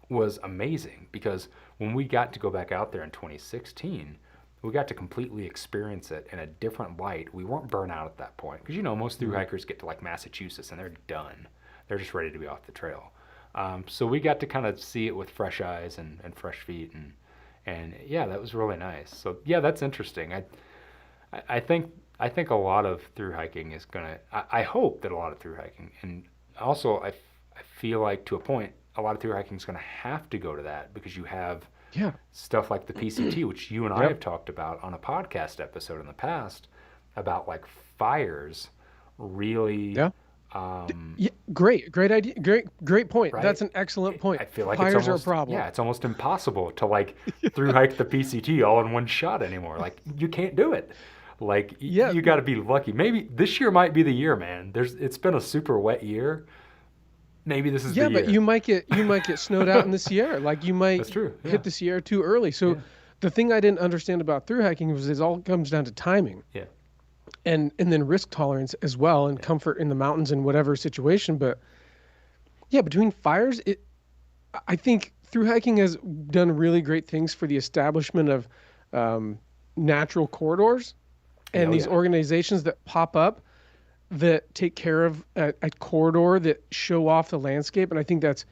was amazing because when we got to go back out there in 2016, we got to completely experience it in a different light. We weren't burnt out at that point because most through Hmm. hikers get to like Massachusetts and they're done. They're just ready to be off the trail. So we got to kind of see it with fresh eyes and fresh feet, and yeah, that was really nice. So yeah, that's interesting. I think a lot of through hiking is gonna. I hope that a lot of through hiking, and also I feel like to a point, a lot of through hiking is gonna have to go to that because you have Yeah. stuff like the PCT, which you and I Yep. have talked about on a podcast episode in the past about like fires really, Yeah. um, Yeah. Great idea. Great point. right? That's an excellent point. I feel like it's Fires are a almost, problem. yeah, it's almost impossible to like through hike the PCT all in one shot anymore. Like you can't do it. Like Yeah. you got to be lucky. Maybe this year might be the year, man. It's been a super wet year. Maybe this is the Yeah, but year. you might get snowed out in the Sierra. Like you might That's true. Yeah. hit the Sierra too early. So Yeah. the thing I didn't understand about through hiking was it all comes down to timing Yeah. and then risk tolerance as well and Yeah. comfort in the mountains in whatever situation. But yeah, between fires, I think through hiking has done really great things for the establishment of um, natural corridors Yeah. and Oh these yeah. organizations that pop up that take care of a corridor that show off the landscape. And I think that's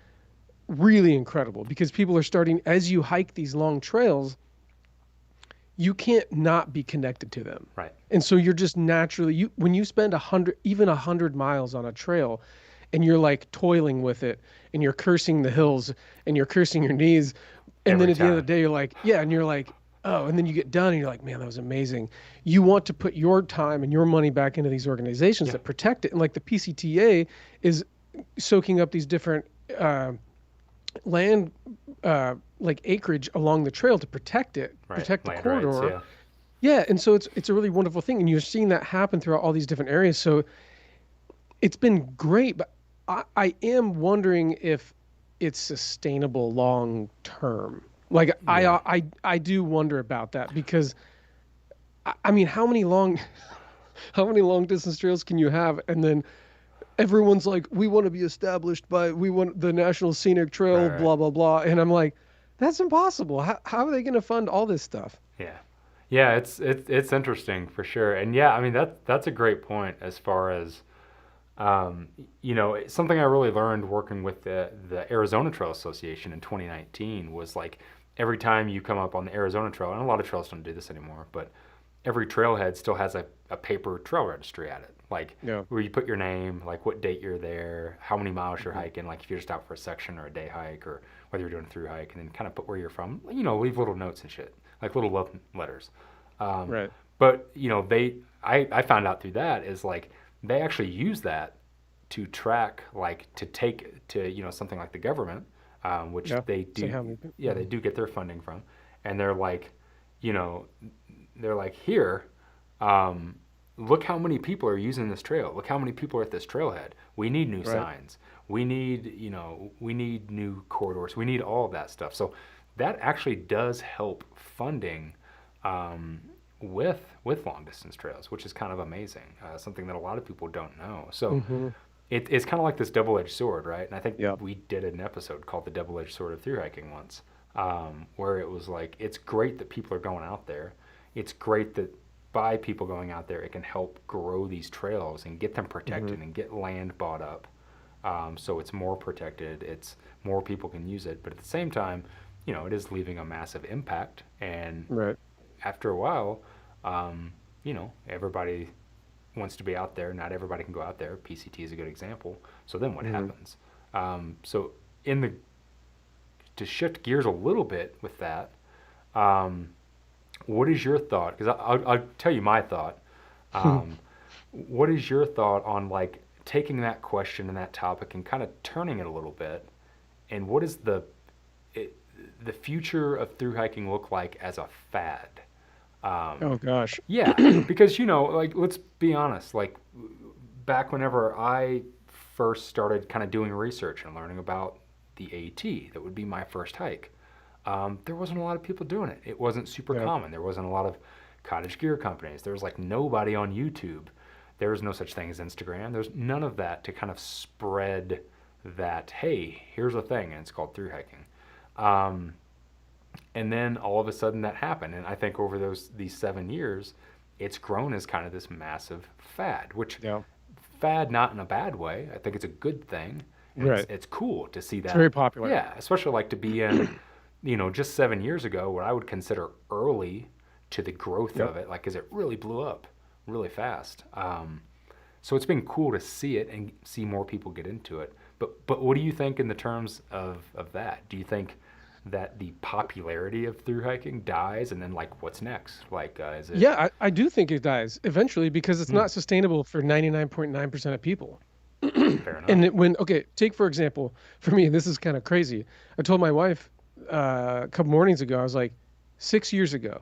really incredible because people are starting, as you hike these long trails, you can't not be connected to them. Right. And so you're just naturally, when you spend 100, even 100 miles on a trail and you're like toiling with it and you're cursing the hills and you're cursing your knees. And then Every at the end of time. the day, you're like, yeah. And you're like, oh, and then you get done and you're like, man, that was amazing. You want to put your time and your money back into these organizations Yeah. that protect it. And like the PCTA is soaking up these different uh, land, like acreage along the trail to protect it, Right. protect the Land rights. corridor. Yeah. Yeah, and so it's a really wonderful thing, and you're seeing that happen throughout all these different areas. So it's been great, but I am wondering if it's sustainable long term. Like Yeah. I do wonder about that because I mean, how many long how many long distance trails can you have, and then everyone's like, we want to be established by we want the National Scenic Right. Trail, Right. blah blah blah, and I'm like, That's impossible. How are they going to fund all this stuff? Yeah. Yeah, it's interesting for sure. And yeah, I mean that's a great point as far as something I really learned working with the Arizona Trail Association in 2019 was like every time you come up on the Arizona Trail, and a lot of trails don't do this anymore, but every trailhead still has a paper trail registry at it. Like Yeah. where you put your name, like what date you're there, how many miles you're Hmm. hiking, like if you're just out for a section or a day hike, or whether you're doing a through hike, and then kind of put where you're from. Leave little notes and shit, like little love letters. Um, Right. but I found out through that is like they actually use that to track, like to take to something like the government, which Yeah. they Say do. how many. Yeah, they do get their funding from, and you know, they're like here, um, look how many people are using this trail. Look how many people are at this trailhead. We need new Right. signs. We need new corridors. We need all of that stuff. So that actually does help funding um, with long distance trails, which is kind of amazing. Something that a lot of people don't know. So Hmm. it's kind of like this double edged sword, right? And I think Yeah. we did an episode called the double edged sword of through hiking once, where it was like it's great that people are going out there. It's great that by people going out there, it can help grow these trails and get them Hmm. protected and get land bought up. So it's more protected. It's more people can use it, but at the same time, it is leaving a massive impact. And Right. after a while, everybody wants to be out there. Not everybody can go out there. PCT is a good example. So then what Hmm. happens? So in the to shift gears a little bit with that, um, what is your thought? Because I'll tell you my thought. Um, what is your thought on like taking that question and that topic and kind of turning it a little bit? And what is it, the future of through hiking look like as a fad? Um, Oh gosh. yeah, because like let's be honest, like back whenever I first started kind of doing research and learning about the AT, that would be my first hike. There wasn't a lot of people doing it. It wasn't super Yeah. common. There wasn't a lot of cottage gear companies. There was like nobody on YouTube. There was no such thing as Instagram. There's none of that to kind of spread that, hey, here's a thing, and it's called through hiking. Um, and then all of a sudden that happened, and I think over these 7 years, it's grown as kind of this massive fad. Which Yeah. fad not in a bad way. I think it's a good thing, and it's Right. it's cool to see It's that. very popular. Yeah, especially like to be in, just 7 years ago, what I would consider early to the growth Yep. of it, like because it really blew up really fast. So it's been cool to see it and see more people get into it. But what do you think in the terms of that? Do you think that the popularity of through hiking dies, and then like what's next? Like is it? Yeah, I do think it dies eventually because it's Hmm, not sustainable for 99.9% of people. fair enough. And okay, take for example, for me, this is kind of crazy. I told my wife a couple mornings ago, I was like, 6 years ago,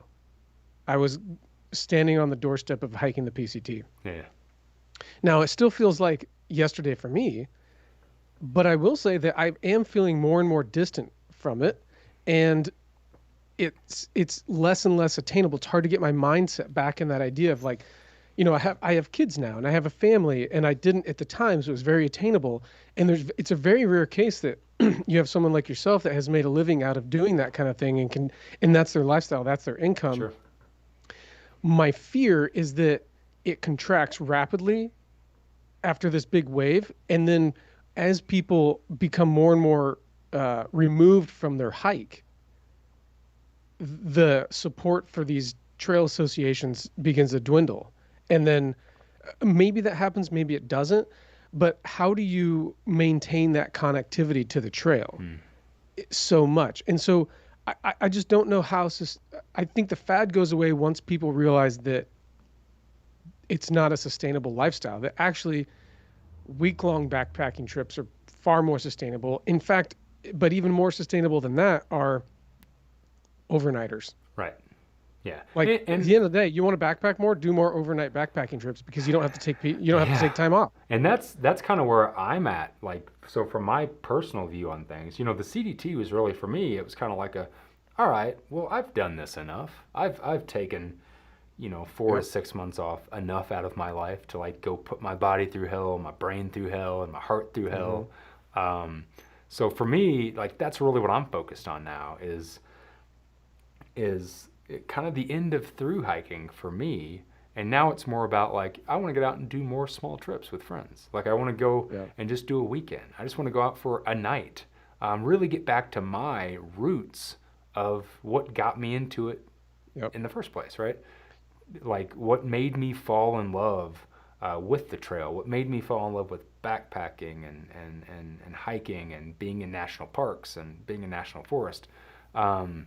I was standing on the doorstep of hiking the PCT. Yeah. Now, it still feels like yesterday for me, but I will say that I am feeling more and more distant from it. And it's less and less attainable. It's hard to get my mindset back in that idea of like, I have kids now and I have a family and I didn't at the time, so it was very attainable. And it's a very rare case that you have someone like yourself that has made a living out of doing that kind of thing and that's their lifestyle, that's their income. Sure. My fear is that it contracts rapidly after this big wave, and then as people become more and more removed from their hike, the support for these trail associations begins to dwindle. And then maybe that happens, maybe it doesn't. But how do you maintain that connectivity to the trail Hmm. so much? And so I just don't know how. I think the fad goes away once people realize that it's not a sustainable lifestyle, that actually week-long backpacking trips are far more sustainable. In fact, but even more sustainable than that are overnighters. Right. Yeah. Like at And the end of the day, you want to backpack more, do more overnight backpacking trips because you don't have to you don't have to yeah. take time off. And that's kind of where I'm at. Like, so from my personal view on things, the CDT was really for me. It was kind of like all right, well, I've done this enough. I've taken, 4 to 6 months off enough out of my life to like go put my body through hell, my brain through hell, and my heart through Hmm. hell. Um, So for me, like that's really what I'm focused on now is kind of the end of through hiking for me. And now it's more about like I want to get out and do more small trips with friends. Like I want to go Yeah. and just do a weekend. I just want to go out for a night. Really get back to my roots of what got me into it Yep. in the first place, right? Like what made me fall in love with the trail, what made me fall in love with backpacking and hiking and being in national parks and being in national forest. Um,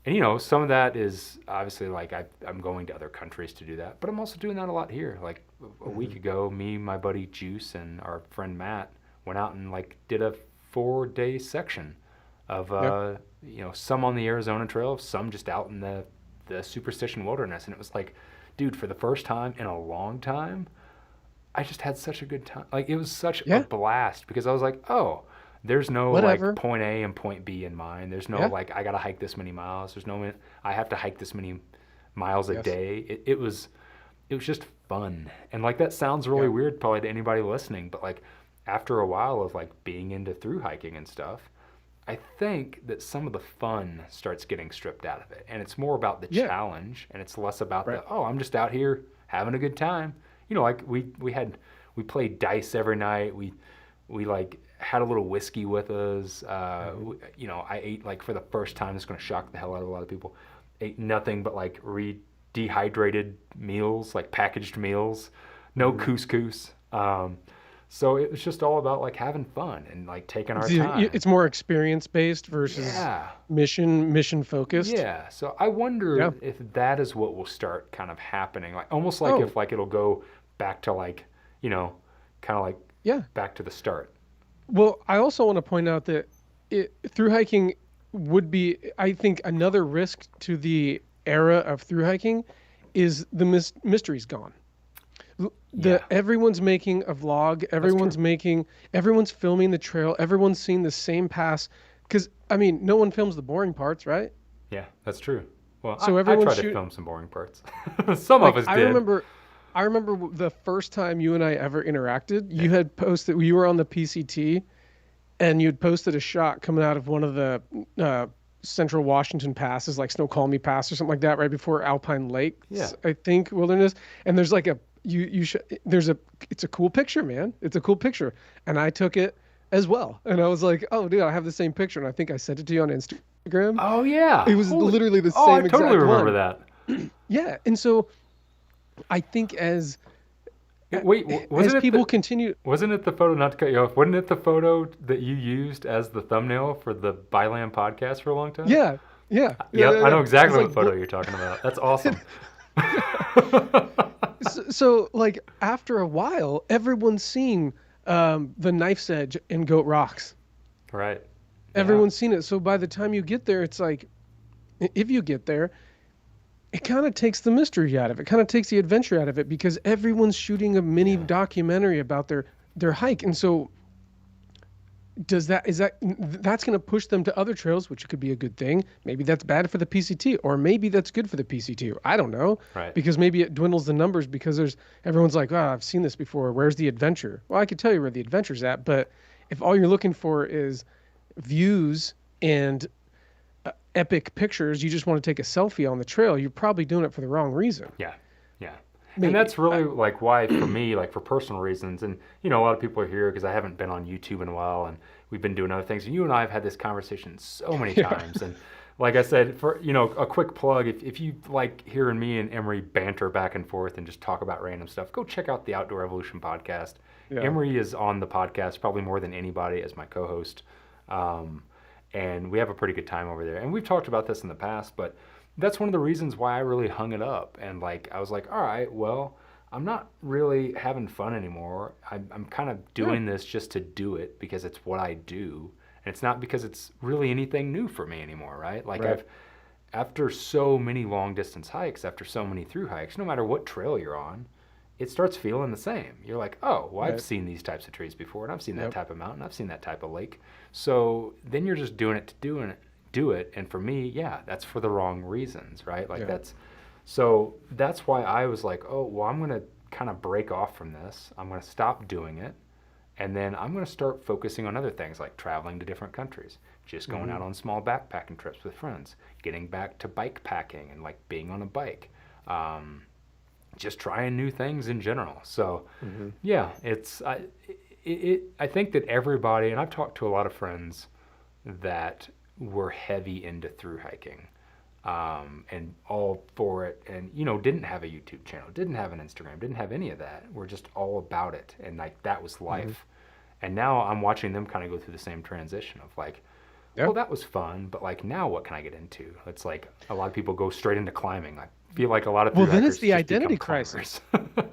and some of that is obviously like I'm going to other countries to do that, but I'm also doing that a lot here. Like a week Hmm. ago, me, my buddy Juice, and our friend Matt went out and like did a 4-day section of Yeah. some on the Arizona Trail, some just out in the Superstition Wilderness, and it was like, dude, for the first time in a long time, I just had such a good time. Like it was such a Yeah. blast because I was like, oh, there's no like Whatever. point A and point B in mind. There's no Yeah. like I gotta hike this many miles. There's no I have to hike this many miles a Yes. day. It was just fun. And like that sounds really Yeah. weird probably to anybody listening, but like after a while of like being into through hiking and stuff, I think that some of the fun starts getting stripped out of it. And it's more about the Yeah. challenge and it's less about Right. I'm just out here having a good time. Like we played dice every night. We like had a little whiskey with us. Hmm. I ate like for the first time, this is going to shock the hell out of a lot of people, ate nothing but like dehydrated meals, like packaged meals, no Hmm. couscous. So it was just all about like having fun and like taking our time. It's more experience based versus Yeah. mission focused. Yeah. So I Yeah. wonder if that is what will start kind of happening. Like almost like Oh, if like it'll go back to like, kind of like yeah. back to the start. Well, I also want to point out that through hiking would be, I think, another risk to the era of through hiking is the mystery's gone. The Yeah. everyone's making a vlog, That's true. everyone's filming the trail, everyone's seeing the same pass. Because I mean, no one films the boring parts, right? Yeah, that's true. Well, So I everyone's tried to shoot film some boring parts. Some of like us did. I remember the first time you and I ever interacted. Yeah. You had posted you were on the PCT and you'd posted a shot coming out of one of the uh, Central Washington passes, like Snoqualmie Pass or something like that, right before Alpine Yeah. Lakes, I think, Wilderness. And there's like a you should there's a it's a cool picture, man. It's a cool picture, and I took it as well. And I was like, oh, dude, I have the same picture, and I think I sent it to you on Instagram. Oh yeah. It was Holy. literally the Oh, I same totally exact remember one. that. Yeah, and so I think Wait, as people continue, wasn't it the photo? Not to cut you off. Wasn't it the photo that you used as the thumbnail for the Byland podcast for a long time? yeah, yeah, yeah, Yep, yeah, I know yeah. It's exactly like what photo you're talking about. That's awesome. so like after a while, everyone's seen the Knife's Edge and Goat Rocks. Right. Yeah. Everyone's seen it. So by the time you get there, it's like, if you get there, it kind of takes the mystery out of it, kind of takes the adventure out of it because everyone's shooting a mini Yeah. documentary about their hike. And so that's going to push them to other trails, which could be a good thing. Maybe that's bad for the PCT, or maybe that's good for the PCT. I don't know, Right. because maybe it dwindles the numbers because everyone's like, oh, I've seen this before. Where's the adventure? Well, I could tell you where the adventure's at, but if all you're looking for is views and epic pictures, you just want to take a selfie on the trail, you're probably doing it for the wrong reason. Yeah. Yeah. And Maybe. that's really like why for me, like for personal reasons, and a lot of people are here because I haven't been on YouTube in a while, and we've been doing other things. And you and I have had this conversation so many Yeah. times. And like I said, for a quick plug, if you like hearing me and Emery banter back and forth and just talk about random stuff, go check out the Outdoor Evolution podcast. Yeah. Emery is on the podcast probably more than anybody as my co-host. And we have a pretty good time over there. And we've talked about this in the past, but that's one of the reasons why I really hung it up. And like, I was like, all right, well, I'm not really having fun anymore. I'm kind of doing this just to do it because it's what I do. And it's not because it's really anything new for me anymore, right? Like Right. after so many long distance hikes, after so many through hikes, no matter what trail you're on, it starts feeling the same. You're like, oh, well, I've Right. seen these types of trees before, and I've seen that Yep. type of mountain, I've seen that type of lake. So then you're just doing it to do it. And for me, yeah, that's for the wrong reasons, right? Like Yeah. that's why I was like, oh, well, I'm gonna kind of break off from this. I'm gonna stop doing it, And then I'm going to start focusing on other things like traveling to different countries, just going out on small backpacking trips with friends, getting back to bike packing and like being on a bike, just trying new things in general. So, yeah, I think that everybody, and I've talked to a lot of friends that were heavy into through hiking, and all for it, and didn't have a YouTube channel, didn't have an Instagram, didn't have any of that. We're just all about it, and like that was life. And now I'm watching them kind of go through the same transition of like, well, that was fun, but like now what can I get into? It's like a lot of people go straight into climbing. I feel like a lot of Well, through then hikers it's the just identity become crisis. climbers.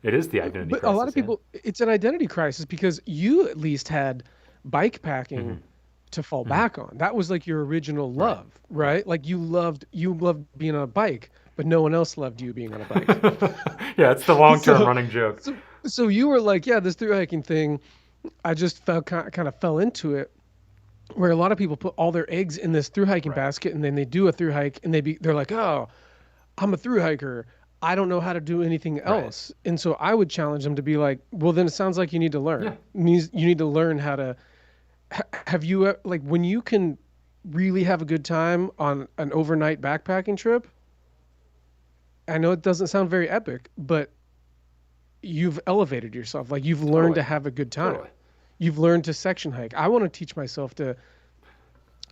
It is the identity But a crisis. lot of people, it's an identity crisis because you at least had bike packing to fall back on. That was like your original love, right? Like you loved being on a bike, but no one else loved you being on a bike. Yeah, it's the long-term So, running joke. so you were like, yeah, this through hiking thing, I just kind of fell into it. Where a lot of people put all their eggs in this through hiking basket, and then they do a through hike, and they're like, oh, I'm a through hiker. I don't know how to do anything else. And so I would challenge them to be like, well, then it sounds like you need to learn. Yeah. It means you need to learn how to, have you, like when you can really have a good time on an overnight backpacking trip, I know it doesn't sound very epic, but you've elevated yourself. Like you've learned to have a good time. Totally. You've learned to section hike. I want to teach myself to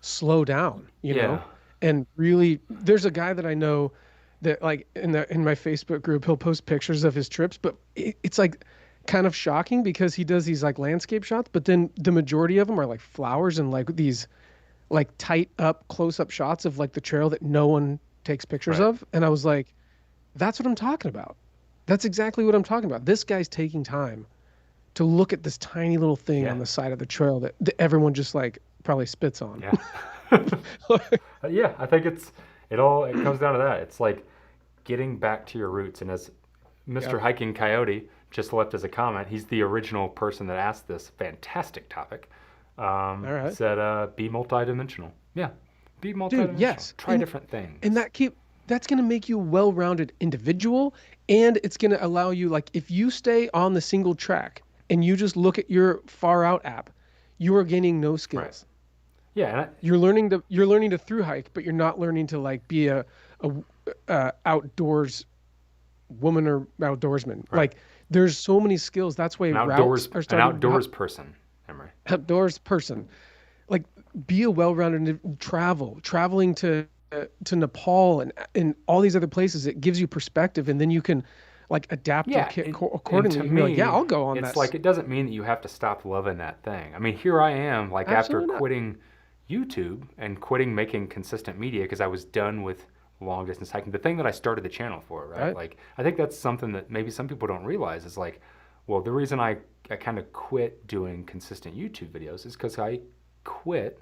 slow down, you know? And really, there's a guy that I know that like in my Facebook group, he'll post pictures of his trips, but it's like kind of shocking because he does these like landscape shots, but then the majority of them are like flowers and like these like tight up close up shots of like the trail that no one takes pictures of. And I was like, that's what I'm talking about. That's exactly what I'm talking about. This guy's taking time to look at this tiny little thing on the side of the trail that everyone just like probably spits on. Yeah, I think it comes down to that. It's like getting back to your roots. And as Mr. Hiking Coyote just left as a comment, he's the original person that asked this fantastic topic. Said, be multidimensional. Yeah, be multidimensional. Dude, yes. Try different things. And that's going to make you a well-rounded individual, and it's going to allow you, like, if you stay on the single track and you just look at your far out app, you are gaining no skills. Right. Yeah, you're learning to through hike, but you're not learning to like be a outdoors woman or outdoorsman. Right. Like there's so many skills. That's why routes are starting. An outdoors person, Emery. Outdoors person, like be a well-rounded traveling to Nepal and all these other places. It gives you perspective, and then you can like adapt your kit accordingly. And to me, like, yeah, I'll go on that. It's like it doesn't mean that you have to stop loving that thing. I mean, here I am, like after quitting YouTube and quitting making consistent media because I was done with long distance hiking. The thing that I started the channel for, right? Like I think that's something that maybe some people don't realize is like, well, the reason I kind of quit doing consistent YouTube videos is because I quit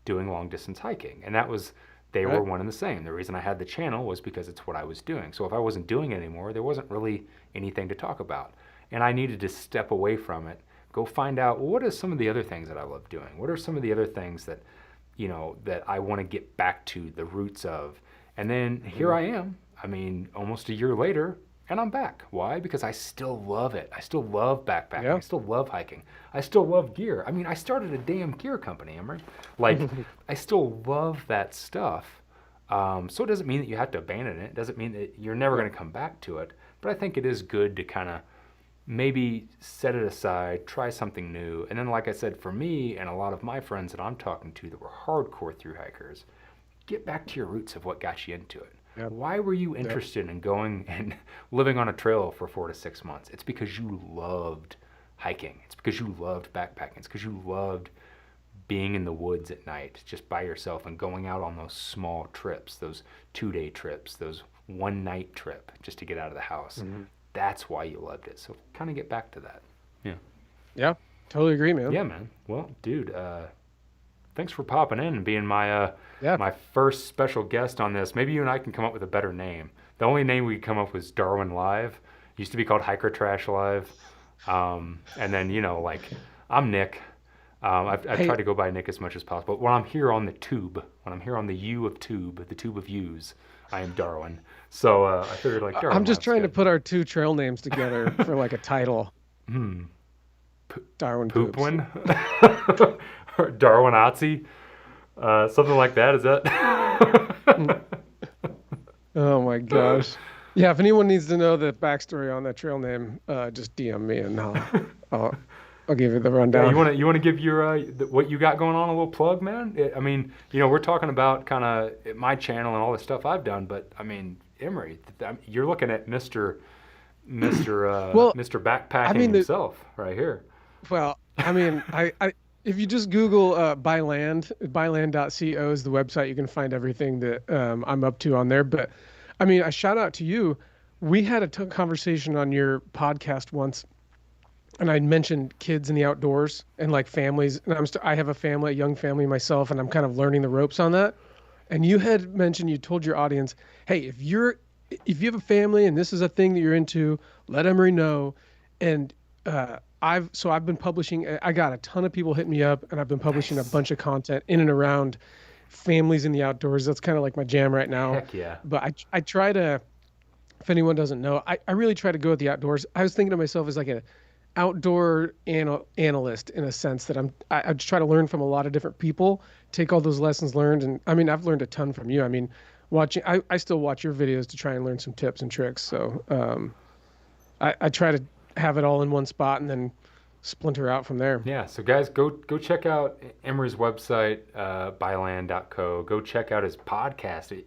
doing long distance hiking, and that was. They were one and the same. The reason I had the channel was because it's what I was doing. So if I wasn't doing it anymore, there wasn't really anything to talk about. And I needed to step away from it, go find out, well, what are some of the other things that I love doing? What are some of the other things that, that I want to get back to the roots of? And then here I am, I mean, almost a year later, and I'm back. Why? Because I still love it. I still love backpacking. I still love hiking. I still love gear. I mean, I started a damn gear company, Emery. Like, I still love that stuff. So it doesn't mean that you have to abandon it. It doesn't mean that you're never going to come back to it. But I think it is good to kind of maybe set it aside, try something new. And then, like I said, for me and a lot of my friends that I'm talking to that were hardcore through hikers, get back to your roots of what got you into it. Why were you interested in going and living on a trail for 4 to 6 months? It's because you loved hiking. It's because you loved backpacking. It's because you loved being in the woods at night just by yourself and going out on those small trips, those 2-day trips, those one-night trip just to get out of the house. That's why you loved it. So kind of get back to that. Yeah, totally agree, man. Yeah, man. Well, dude, thanks for popping in and being my my first special guest on this. Maybe you and I can come up with a better name. The only name we could come up with was Darwin Live. It used to be called Hiker Trash Live. And then, like, I'm Nick. I've tried to go by Nick as much as possible. When I'm here on the tube, when I'm here on the U of tube, the tube of U's, I am Darwin. So I figured like Darwin. I'm just trying to put our two trail names together for like a title. Darwin Poop poops. one? Or Darwinazzi? Something like that, is Mm. that? Oh my gosh. Yeah, if anyone needs to know the backstory on that trail name, just DM me and I'll I'll give you the Yeah, rundown. you wanna give your what you got going on a little plug, man? I mean, we're talking about kind of my channel and all the stuff I've done, but I mean, Emery, you're looking at Well, Mr. I Backpacking mean the himself right here. well, I mean I if you just Google byland.co is the website, you can find everything that I'm up to on there. But I mean, I shout out to you. We had a conversation on your podcast once, and I mentioned kids in the outdoors and like families. And I have a family, a young family myself, and I'm kind of learning the ropes on that. And you had mentioned, you told your audience, hey, if you have a family and this is a thing that you're into, let Emery know. And I've been publishing. I got a ton of people hitting me up, and I've been publishing a Nice. bunch of content in and around families in the outdoors. That's kind of like my jam right now. Heck yeah. But I try to, if anyone doesn't know, I really try to go at the outdoors. I was thinking to myself as like a outdoor analyst in a sense that I just try to learn from a lot of different people, take all those lessons learned. And I mean, I've learned a ton from you. I mean, I still watch your videos to try and learn some tips and tricks. So I try to have it all in one spot and then splinter out from there. Yeah, so guys, go check out Emery's website, byland.co. Go check out his podcast.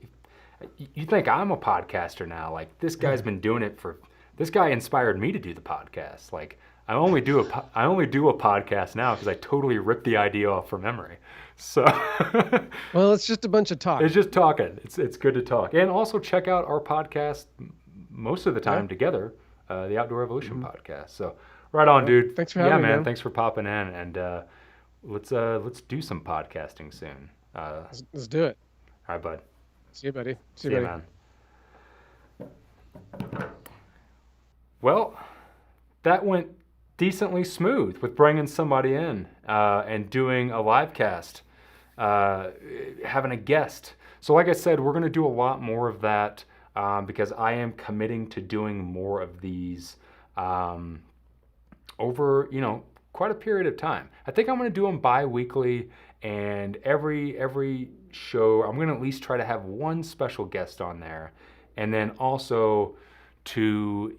You think I'm a podcaster now? Like this guy's been doing it for. This guy inspired me to do the podcast. Like I only do a podcast now because I totally ripped the idea off from Emery. So Well, it's just a bunch of it's talk. just talking. It's good to talk, and also check out our podcast most of the Yeah. time together, the Outdoor Evolution podcast. So right on, Well, dude. thanks for Yeah, having me, man. man. Thanks for popping in, and let's do some podcasting soon. Let's do it. All right, bud. See you, buddy. See you, See you, buddy. man. Well, that went decently smooth with bringing somebody in and doing a live cast, having a guest. So, like I said, we're going to do a lot more of that because I am committing to doing more of these um, over, quite a period of time. I think I'm going to do them bi-weekly, and every show I'm going to at least try to have one special guest on there, and then also to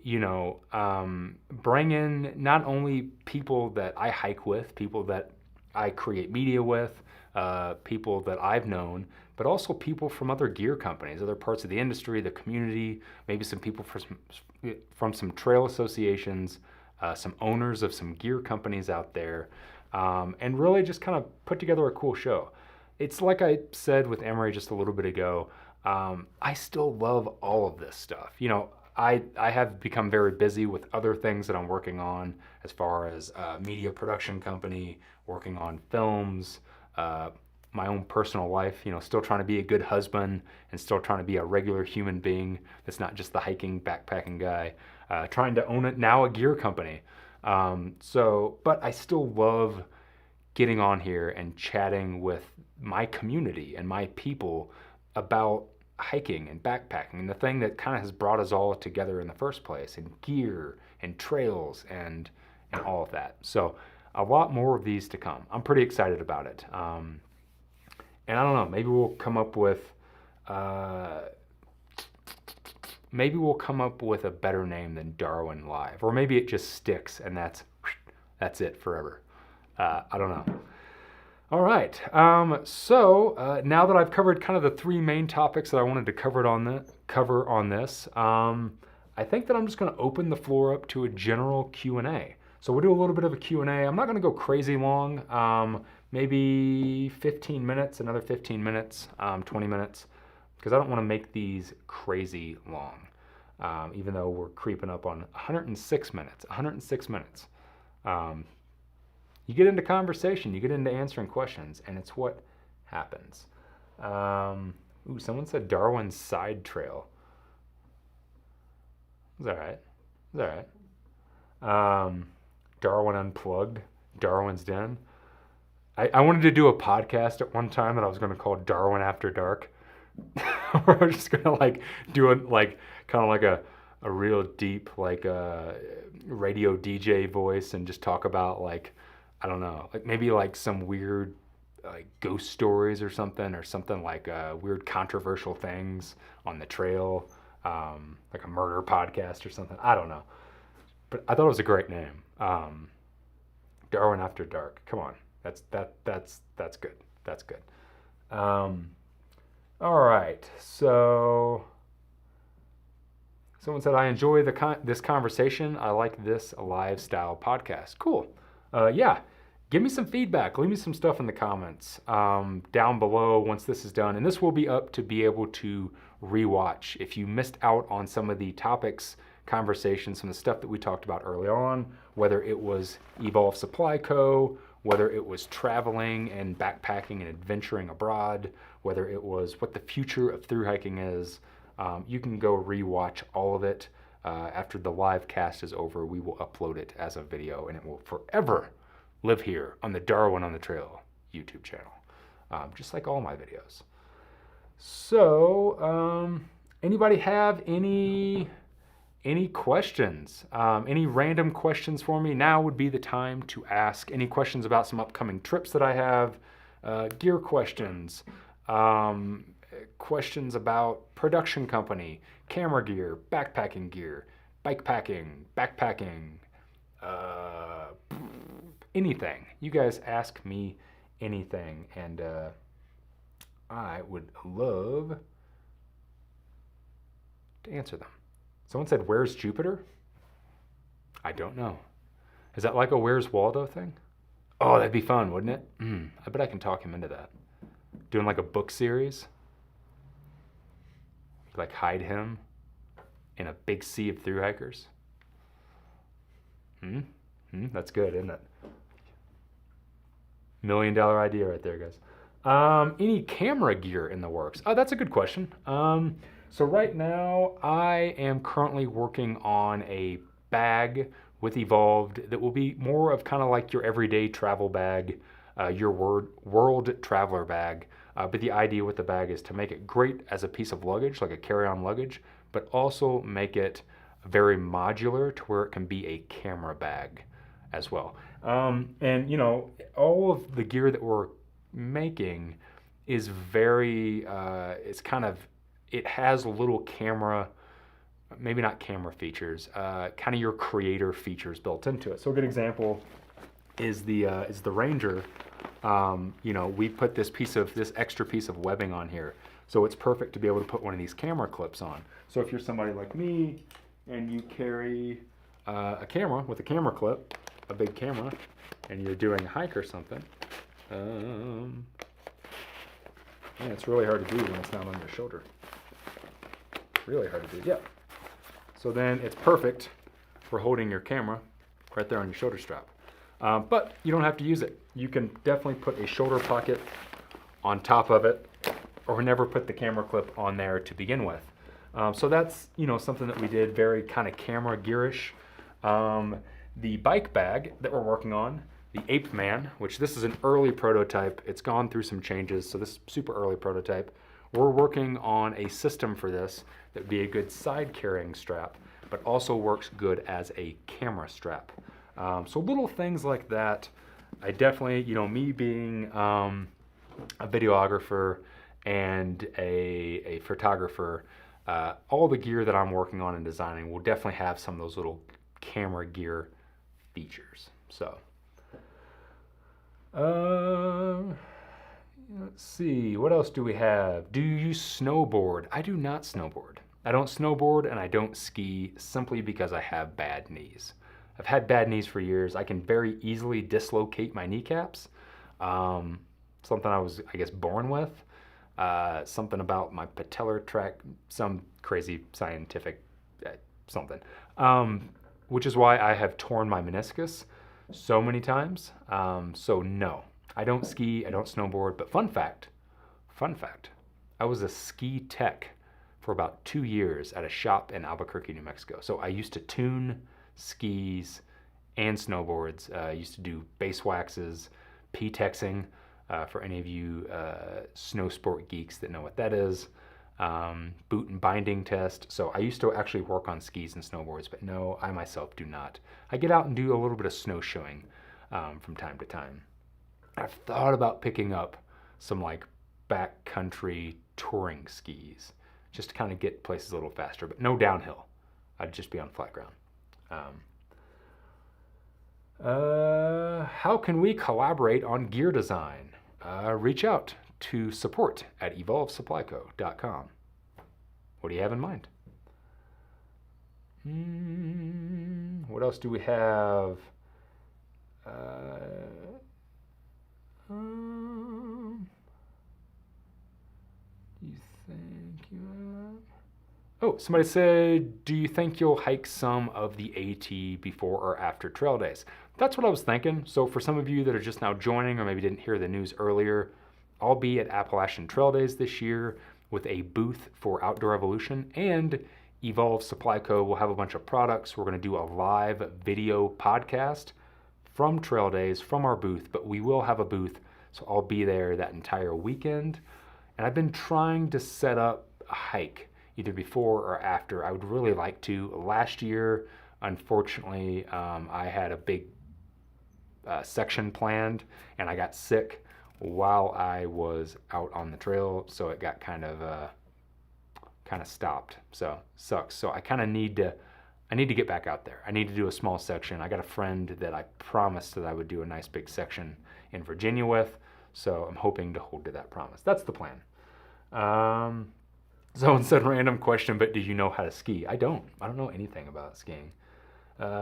bring in not only people that I hike with, people that I create media with, people that I've known, but also people from other gear companies, other parts of the industry, the community, maybe some people from some trail associations, some owners of some gear companies out there, and really just kind of put together a cool show. It's like I said with Emery just a little bit ago, I still love all of this stuff. I have become very busy with other things that I'm working on as far as media production company, working on films, my own personal life, still trying to be a good husband and still trying to be a regular human being that's not just the hiking, backpacking guy, trying to own it now a gear company. But I still love getting on here and chatting with my community and my people about hiking and backpacking and the thing that kind of has brought us all together in the first place, and gear and trails and all of that. So a lot more of these to come. I'm pretty excited about it. And I don't know, uh, maybe we'll come up with a better name than Darwin Live, or maybe it just sticks and that's it forever. I don't know. All right. So now that I've covered kind of the three main topics that I wanted to cover on this, I think that I'm just going to open the floor up to a general Q&A. So we'll do a little bit of a Q&A. I'm not going to go crazy long. Maybe 15 minutes, another 15 minutes, 20 minutes, because I don't want to make these crazy long. Even though we're creeping up on 106 minutes. 106 minutes. You get into conversation, you get into answering questions, and it's what happens. Someone said Darwin's side trail. It's all right. It's all right. Darwin Unplugged, Darwin's Den. I wanted to do a podcast at one time that I was going to call Darwin After Dark. Where I was just going to do it kind of like a a real deep like radio DJ voice and just talk about like I don't know, like maybe like some weird like ghost stories or something like weird controversial things on the trail, like a murder podcast or something. I don't know, but I thought it was a great name. Darwin After Dark. Come on, that's good. That's good. All right, so someone said I enjoy this conversation. I like this lifestyle podcast. Cool. Yeah, give me some feedback. Leave me some stuff in the comments down below once this is done. And this will be up to be able to rewatch. If you missed out on some of the topics, conversations, some of the stuff that we talked about early on, whether it was Evolve Supply Co., whether it was traveling and backpacking and adventuring abroad, whether it was what the future of thru hiking is, you can go rewatch all of it. After the live cast is over, we will upload it as a video, and it will forever live here on the Darwin on the Trail YouTube channel, just like all my videos. So, anybody have any questions? Any random questions for me? Now would be the time to ask any questions about some upcoming trips that I have, gear questions, questions about production company, camera gear, backpacking gear, bike packing, backpacking, anything. You guys ask me anything, and I would love to answer them. Someone said, "Where's Jupiter?" I don't know. Is that like a Where's Waldo thing? Oh, that'd be fun, wouldn't it? I bet I can talk him into that. Doing like a book series. Like hide him in a big sea of thru hikers. That's good, isn't it? $1 million idea right there, guys. Any camera gear in the works? Oh, that's a good question. So right now I am currently working on a bag with Evolved that will be more of kind of like your everyday travel bag, your world traveler bag. But the idea with the bag is to make it great as a piece of luggage, like a carry-on luggage, but also make it very modular to where it can be a camera bag as well. And you know, all of the gear that we're making is very, it has little camera, maybe not camera features, kind of your creator features built into it. So a good example is the Ranger. You know, we put this extra piece of webbing on here, so it's perfect to be able to put one of these camera clips on. So if you're somebody like me and you carry a camera with a camera clip, a big camera, and you're doing a hike or something, yeah, it's really hard to do when it's not on your shoulder. Really hard to do, yeah. So then it's perfect for holding your camera right there on your shoulder strap. But you don't have to use it. You can definitely put a shoulder pocket on top of it, or never put the camera clip on there to begin with. So that's, you know, something that we did, very kind of camera gearish. The bike bag that we're working on, the Ape Man, which this is an early prototype. It's gone through some changes, so this is super early prototype. We're working on a system for this that would be a good side carrying strap, but also works good as a camera strap. So little things like that. I definitely, you know, me being a videographer and a photographer, all the gear that I'm working on and designing will definitely have some of those little camera gear features. So, let's see, what else do we have? Do you snowboard? I do not snowboard. I don't snowboard and I don't ski simply because I have bad knees. I've had bad knees for years. I can very easily dislocate my kneecaps. Something I was, I guess, born with. Something about my patellar tract, some crazy scientific something. Which is why I have torn my meniscus so many times. So no, I don't ski, I don't snowboard, but fun fact, I was a ski tech for about 2 years at a shop in Albuquerque, New Mexico. So I used to tune skis and snowboards. I used to do base waxes, P-texing, for any of you snow sport geeks that know what that is. boot and binding test. So I used to actually work on skis and snowboards, but no, I myself do not. I get out and do a little bit of snowshoeing from time to time. I've thought about picking up some like backcountry touring skis just to kind of get places a little faster, but no downhill. I'd just be on flat ground. How can we collaborate on gear design? Reach out to support@evolvesupplyco.com. What do you have in mind? What else do we have? Do you think you have? Oh, somebody said, do you think you'll hike some of the AT before or after trail days? That's what I was thinking. So for some of you that are just now joining or maybe didn't hear the news earlier, I'll be at Appalachian Trail Days this year with a booth for Outdoor Evolution, and Evolve Supply Co. will have a bunch of products. We're going to do a live video podcast from Trail Days from our booth, but we will have a booth, so I'll be there that entire weekend. And I've been trying to set up a hike either before or after. I would really like to. Last year, unfortunately, I had a big section planned and I got sick while I was out on the trail, so it got kind of stopped. So sucks. So I need to get back out there. I need to do a small section. I got a friend that I promised that I would do a nice big section in Virginia with, so I'm hoping to hold to that promise. That's the plan. Someone said random question, but do you know how to ski? I don't know anything about skiing.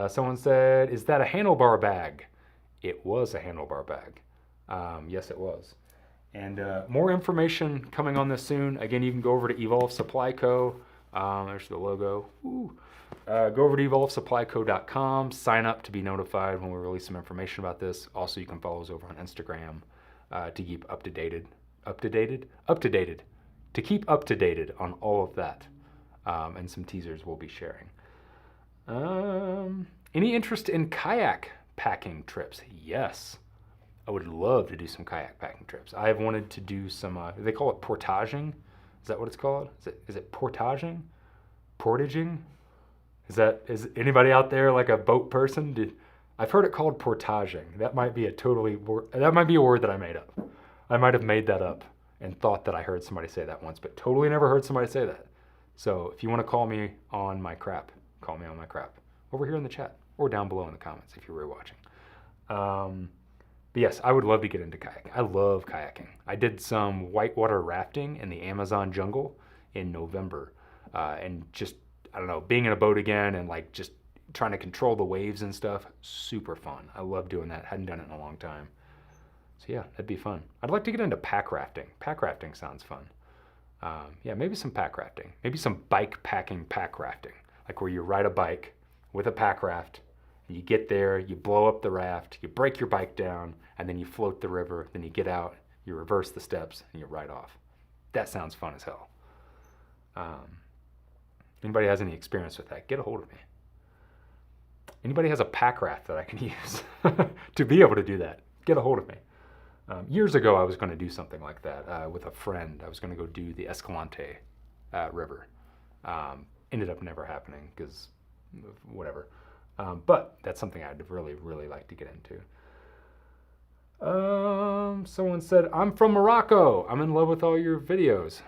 Someone said, is that a handlebar bag? It was a handlebar bag. Yes, it was. And more information coming on this soon. Again, you can go over to Evolve Supply Co. There's the logo. Go over to evolvesupplyco.com, sign up to be notified when we release some information about this. Also, you can follow us over on Instagram to keep up to date on all of that, and some teasers we'll be sharing. Any interest in kayak packing trips? Yes, I would love to do some kayak packing trips. I have wanted to do some, they call it portaging. Is that what it's called? Is it portaging? Portaging? Is anybody out there like a boat person? I've heard it called portaging. That might be a word that I made up. I might have made that up and thought that I heard somebody say that once, but totally never heard somebody say that. So if you want to call me on my crap, call me on my crap over here in the chat or down below in the comments if you're rewatching. But yes, I would love to get into kayaking. I love kayaking. I did some whitewater rafting in the Amazon jungle in November, and just, I don't know, being in a boat again and like just trying to control the waves and stuff, super fun. I love doing that. Hadn't done it in a long time. So yeah, that'd be fun. I'd like to get into pack rafting. Pack rafting sounds fun. Yeah, maybe some pack rafting. Maybe some bike packing pack rafting. Like where you ride a bike with a pack raft, and you get there, you blow up the raft, you break your bike down, and then you float the river, then you get out, you reverse the steps, and you ride off. That sounds fun as hell. Anybody has any experience with that, get a hold of me. Anybody has a pack raft that I can use to be able to do that, get a hold of me. Years ago, I was going to do something like that with a friend. I was going to go do the Escalante River. Ended up never happening because whatever. But that's something I'd really, really like to get into. Someone said, I'm from Morocco. I'm in love with all your videos.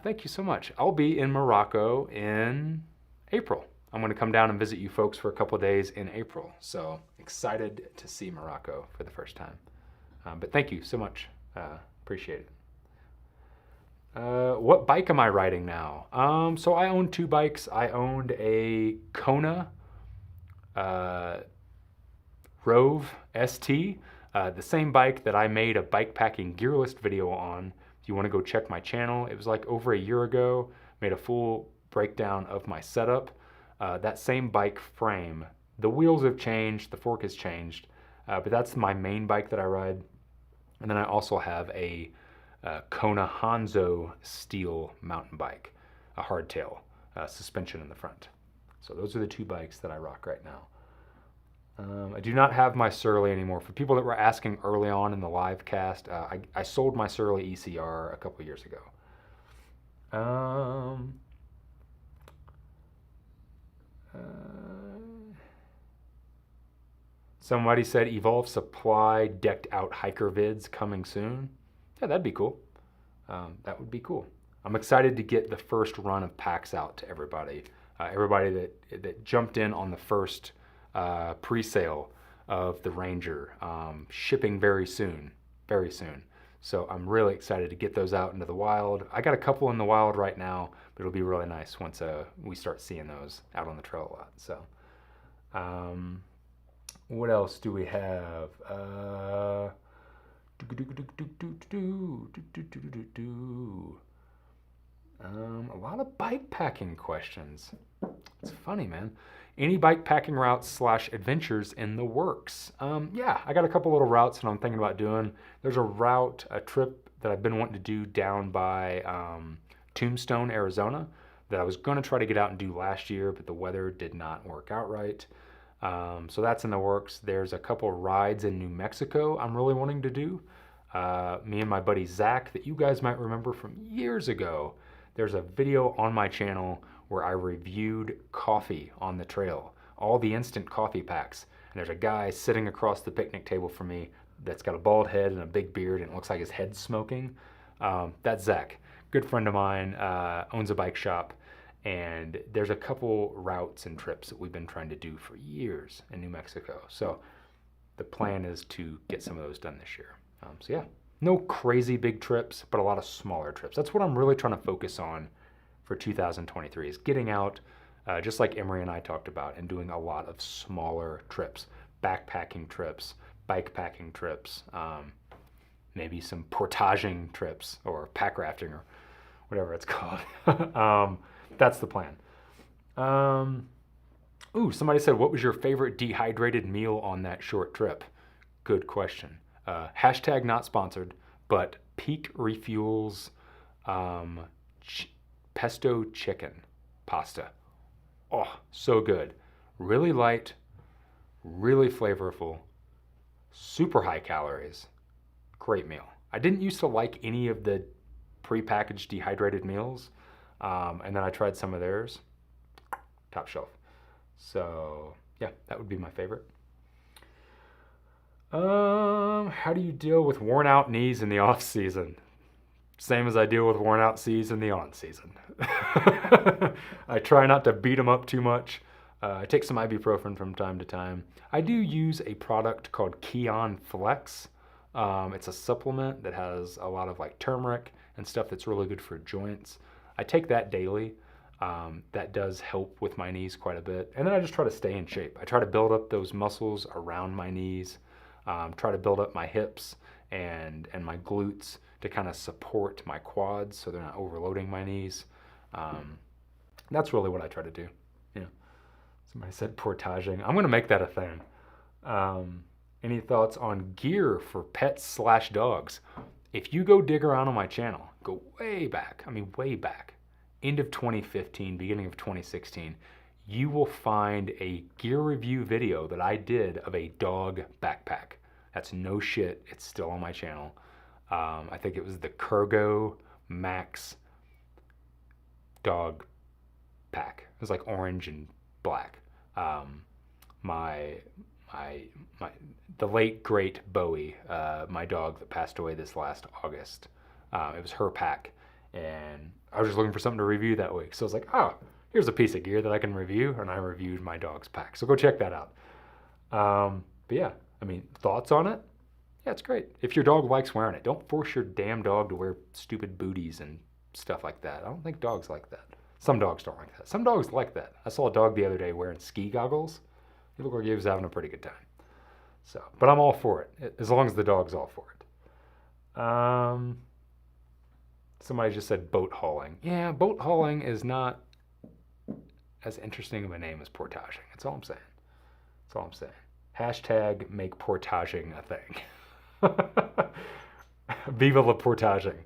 Thank you so much. I'll be in Morocco in April. I'm going to come down and visit you folks for a couple of days in April. So excited to see Morocco for the first time. But thank you so much. Appreciate it. What bike am I riding now? So I own two bikes. I owned a Kona Rove ST, the same bike that I made a bike packing gear list video on. If you want to go check my channel, it was like over a year ago. Made a full breakdown of my setup. That same bike frame, the wheels have changed, the fork has changed, but that's my main bike that I ride. And then I also have a Kona Hanzo steel mountain bike, a hardtail, suspension in the front. So those are the two bikes that I rock right now. I do not have my Surly anymore. For people that were asking early on in the live cast, I sold my Surly ECR a couple years ago. Um, uh, Somebody said Evolve Supply decked out hiker vids coming soon. Yeah, that'd be cool. That would be cool. I'm excited to get the first run of packs out to everybody. Everybody that jumped in on the first pre-sale of the Ranger, shipping very soon, very soon. So I'm really excited to get those out into the wild. I got a couple in the wild right now, but it'll be really nice once we start seeing those out on the trail a lot. So, what else do we have? A lot of bike packing questions. It's funny, man. Any bike packing routes slash adventures in the works? Yeah, I got a couple little routes that I'm thinking about doing. There's a trip that I've been wanting to do down by Tombstone, Arizona, that I was going to try to get out and do last year, but the weather did not work out right. So that's in the works. There's a couple rides in New Mexico I'm really wanting to do. Me and my buddy Zach, that you guys might remember from years ago, there's a video on my channel where I reviewed coffee on the trail, all the instant coffee packs. And there's a guy sitting across the picnic table from me that's got a bald head and a big beard, and it looks like his head's smoking. That's Zach, good friend of mine, owns a bike shop. And there's a couple routes and trips that we've been trying to do for years in New Mexico. So the plan is to get some of those done this year. So yeah, no crazy big trips, but a lot of smaller trips. That's what I'm really trying to focus on for 2023, is getting out, just like Emery and I talked about, and doing a lot of smaller trips, backpacking trips, bike packing trips, maybe some portaging trips or pack rafting or whatever it's called. That's the plan. Somebody said, what was your favorite dehydrated meal on that short trip? Good question. Hashtag not sponsored, but Peak Refuels pesto chicken pasta. Oh, so good. Really light, really flavorful, super high calories. Great meal. I didn't used to like any of the prepackaged dehydrated meals. And then I tried some of theirs. Top shelf. So yeah, that would be my favorite. How do you deal with worn out knees in the off season? Same as I deal with worn out knees in the on season. I try not to beat them up too much. I take some ibuprofen from time to time. I do use a product called Keon Flex. It's a supplement that has a lot of like turmeric and stuff that's really good for joints. I take that daily. That does help with my knees quite a bit. And then I just try to stay in shape. I try to build up those muscles around my knees, try to build up my hips and my glutes to kind of support my quads so they're not overloading my knees. That's really what I try to do. Yeah. Somebody said portaging. I'm going to make that a thing. Any thoughts on gear for pets slash dogs? If you go dig around on my channel, go way back, end of 2015, beginning of 2016, you will find a gear review video that I did of a dog backpack. That's no shit. It's still on my channel. I think it was the Kurgo Max dog pack. It was like orange and black. The late great Bowie, my dog that passed away this last August, it was her pack, and I was just looking for something to review that week. So I was like, oh, here's a piece of gear that I can review, and I reviewed my dog's pack. So go check that out. But yeah, I mean, thoughts on it? Yeah, it's great. If your dog likes wearing it, don't force your damn dog to wear stupid booties and stuff like that. I don't think dogs like that. Some dogs don't like that. Some dogs like that. I saw a dog the other day wearing ski goggles. He looked like he was having a pretty good time. So, but I'm all for it, as long as the dog's all for it. Somebody just said boat hauling. Yeah, boat hauling is not as interesting of a name as portaging. That's all I'm saying. That's all I'm saying. Hashtag make portaging a thing. Viva la portaging.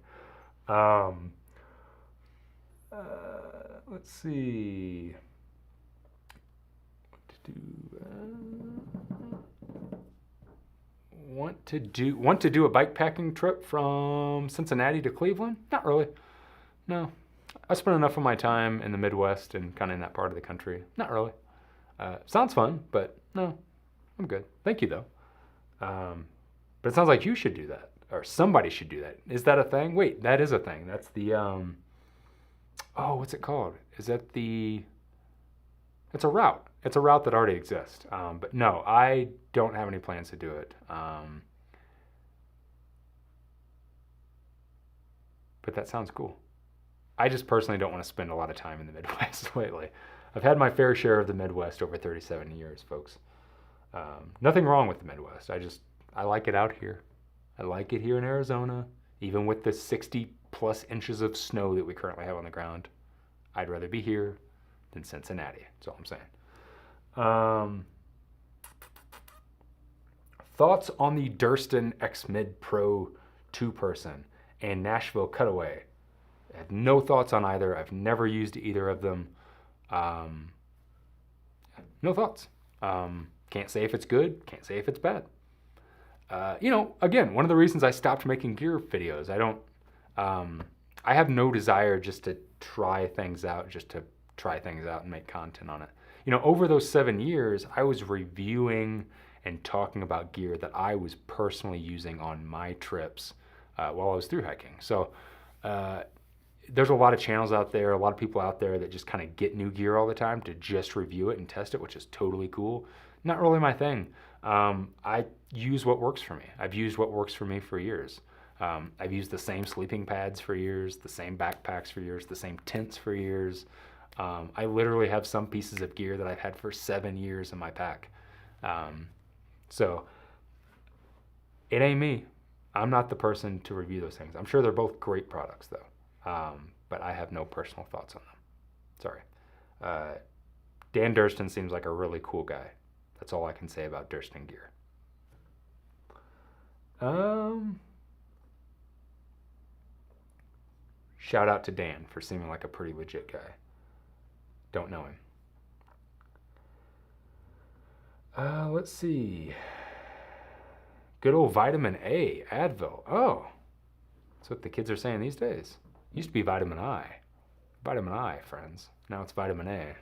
Let's see. Want to do a bike packing trip from Cincinnati to Cleveland? Not really. No, I spend enough of my time in the Midwest and kind of in that part of the country. Not really. Sounds fun, but no, I'm good. Thank you though. But it sounds like you should do that, or somebody should do that. Is that a thing? Wait, that is a thing. That's the oh, what's it called? Is that the? It's a route. It's a route that already exists. But no, I don't have any plans to do it. But that sounds cool. I just personally don't want to spend a lot of time in the Midwest lately. I've had my fair share of the Midwest over 37 years, folks. Nothing wrong with the Midwest. I like it out here. I like it here in Arizona, even with the 60 plus inches of snow that we currently have on the ground. I'd rather be here than Cincinnati. That's all I'm saying. Thoughts on the Durston X-Mid Pro 2-person and Nashville Cutaway? I have no thoughts on either. I've never used either of them. No thoughts. Can't say if it's good. Can't say if it's bad. Again, one of the reasons I stopped making gear videos, I have no desire just to try things out and make content on it. Over those 7 years, I was reviewing and talking about gear that I was personally using on my trips while I was through hiking. So there's a lot of channels out there, a lot of people out there that just kind of get new gear all the time to just review it and test it, which is totally cool. Not really my thing. I use what works for me. I've used what works for me for years. I've used the same sleeping pads for years, the same backpacks for years, the same tents for years. I literally have some pieces of gear that I've had for 7 years in my pack. So it ain't me. I'm not the person to review those things. I'm sure they're both great products though. But I have no personal thoughts on them. Sorry. Dan Durston seems like a really cool guy. That's all I can say about Durston gear. Shout out to Dan for seeming like a pretty legit guy. Don't know him. Let's see. Good old vitamin A, Advil. Oh, that's what the kids are saying these days. Used to be vitamin I. Vitamin I, friends. Now it's vitamin A.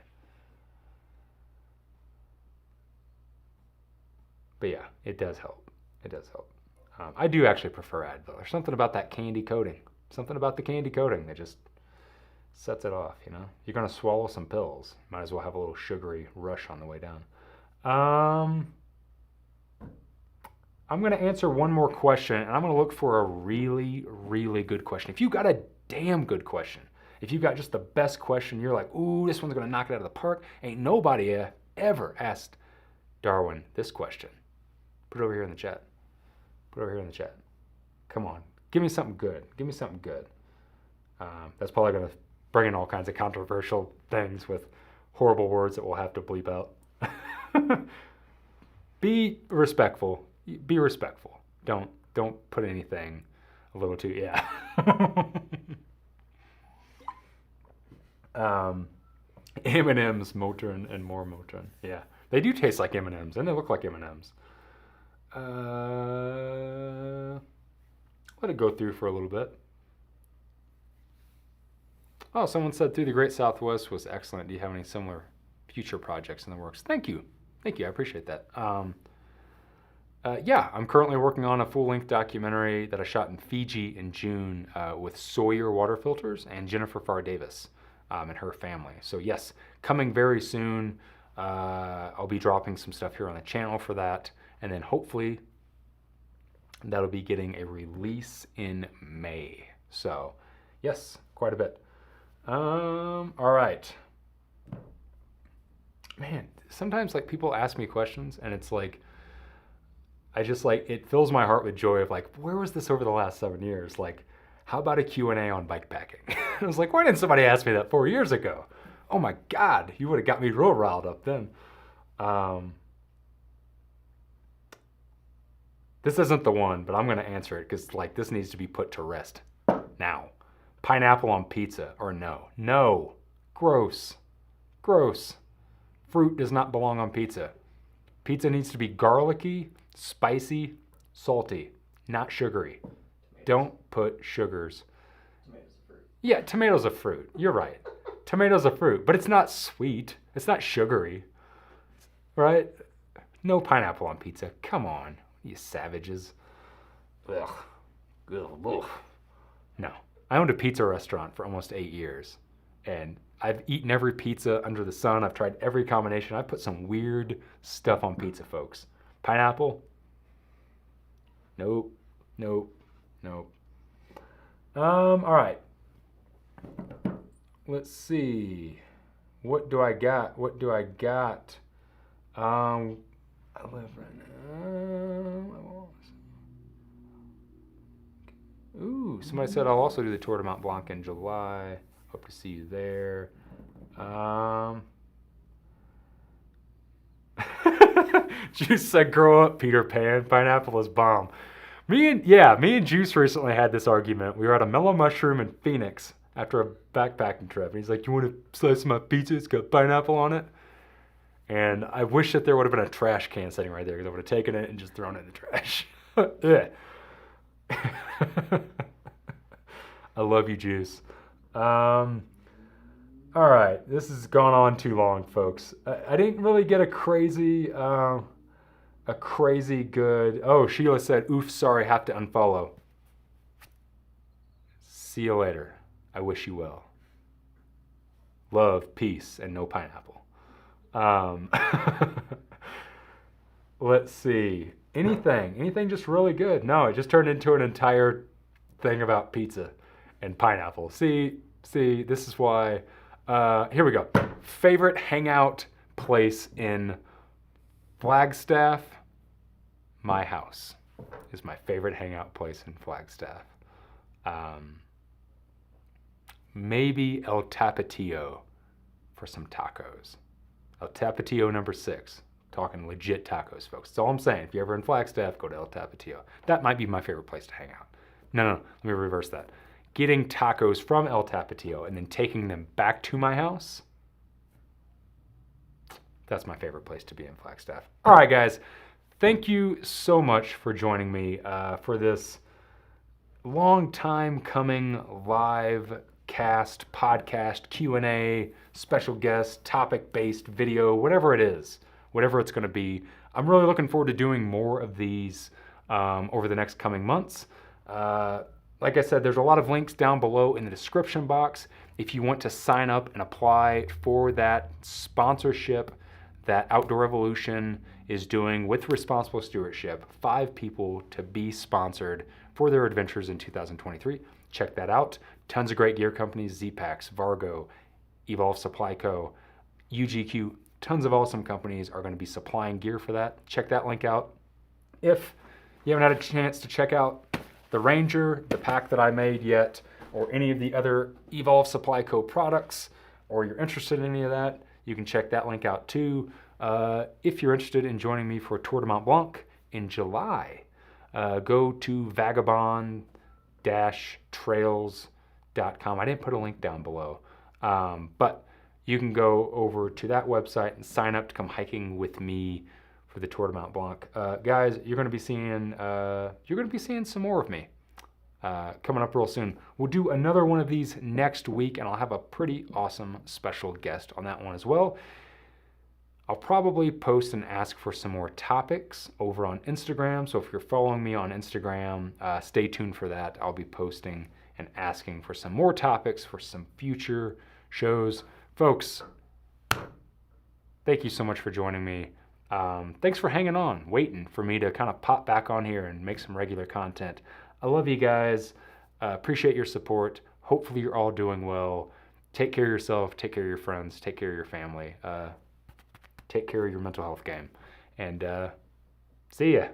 But yeah, it does help. It does help. I do actually prefer Advil. There's something about that candy coating. Something about the candy coating that just sets it off, You're going to swallow some pills. Might as well have a little sugary rush on the way down. I'm going to answer one more question, and I'm going to look for a really, really good question. If you got a damn good question, if you got just the best question, you're like, ooh, this one's going to knock it out of the park. Ain't nobody ever asked Darwin this question. Put it over here in the chat. Put it over here in the chat. Come on. Give me something good. Give me something good. That's probably going to bring in all kinds of controversial things with horrible words that we'll have to bleep out. Be respectful. Be respectful. Don't put anything a little too, yeah. M&M's, Motrin, and more Motrin. Yeah, they do taste like M&M's, and they look like M&M's. Let it go through for a little bit. Oh, someone said Through the Great Southwest was excellent. Do you have any similar future projects in the works? Thank you. Thank you. I appreciate that. Yeah, I'm currently working on a full-length documentary that I shot in Fiji in June with Sawyer Water Filters and Jennifer Farr Davis and her family. So yes, coming very soon. I'll be dropping some stuff here on the channel for that. And then hopefully that'll be getting a release in May. So yes, quite a bit. All right. Man, sometimes like people ask me questions and it's like, I just like, it fills my heart with joy of like, where was this over the last 7 years? Like, how about a Q&A on bike packing? I was like, why didn't somebody ask me that 4 years ago? Oh my God, you would have got me real riled up then. This isn't the one, but I'm going to answer it because like this needs to be put to rest now. Pineapple on pizza or no? No. Gross. Gross. Fruit does not belong on pizza. Pizza needs to be garlicky, spicy, salty, not sugary. Don't put sugars. Tomatoes are fruit. Yeah, tomatoes a fruit. You're right. Tomatoes a fruit, but it's not sweet. It's not sugary, right? No pineapple on pizza. Come on, you savages. Ugh. Ugh. Ugh. No. I owned a pizza restaurant for almost 8 years, and I've eaten every pizza under the sun. I've tried every combination. I've put some weird stuff on pizza, folks. Pineapple? Nope. Nope. Nope. All right. Let's see. What do I got? What do I got? I live right now. Ooh, somebody said I'll also do the Tour de Mont Blanc in July. Hope to see you there. Juice said, "Grow up, Peter Pan. Pineapple is bomb." Me and Juice recently had this argument. We were at a Mellow Mushroom in Phoenix after a backpacking trip, and he's like, "You want to slice my pizza? It's got pineapple on it." And I wish that there would have been a trash can sitting right there because I would have taken it and just thrown it in the trash. I love you, Juice. All right, this has gone on too long, folks. I didn't really get a crazy good. Oh, Sheila said, "Oof, sorry, have to unfollow." See you later. I wish you well. Love, peace, and no pineapple. Let's see. Anything just really good? No, it just turned into an entire thing about pizza and pineapple. See, this is why. Here we go. Favorite hangout place in Flagstaff? My house is my favorite hangout place in Flagstaff. Maybe El Tapatio for some tacos. El Tapatio number 6. Talking legit tacos, folks. That's all I'm saying. If you're ever in Flagstaff, go to El Tapatio. That might be my favorite place to hang out. No, let me reverse that. Getting tacos from El Tapatio and then taking them back to my house, that's my favorite place to be in Flagstaff. All right, guys. Thank you so much for joining me for this long time coming live cast, podcast, Q&A, special guest, topic-based video, whatever it is, whatever it's going to be. I'm really looking forward to doing more of these over the next coming months. Like I said, there's a lot of links down below in the description box if you want to sign up and apply for that sponsorship that Outdoor Revolution is doing with responsible stewardship. 5 people to be sponsored for their adventures in 2023. Check that out. Tons of great gear companies, Z-Packs, Vargo, Evolve Supply Co., UGQ. Tons of awesome companies are going to be supplying gear for that. Check that link out. If you haven't had a chance to check out the Ranger, the pack that I made yet, or any of the other Evolve Supply Co. products, or you're interested in any of that, you can check that link out too. If you're interested in joining me for Tour de Mont Blanc in July, go to vagabond-trails.com. I didn't put a link down below, but you can go over to that website and sign up to come hiking with me for the Tour de Mont Blanc. Guys, you're going to be seeing some more of me coming up real soon. We'll do another one of these next week, and I'll have a pretty awesome special guest on that one as well. I'll probably post and ask for some more topics over on Instagram. So if you're following me on Instagram, stay tuned for that. I'll be posting and asking for some more topics for some future shows. Folks, thank you so much for joining me. Thanks for hanging on, waiting for me to kind of pop back on here and make some regular content. I love you guys. Appreciate your support. Hopefully you're all doing well. Take care of yourself. Take care of your friends. Take care of your family. Take care of your mental health game. And see ya.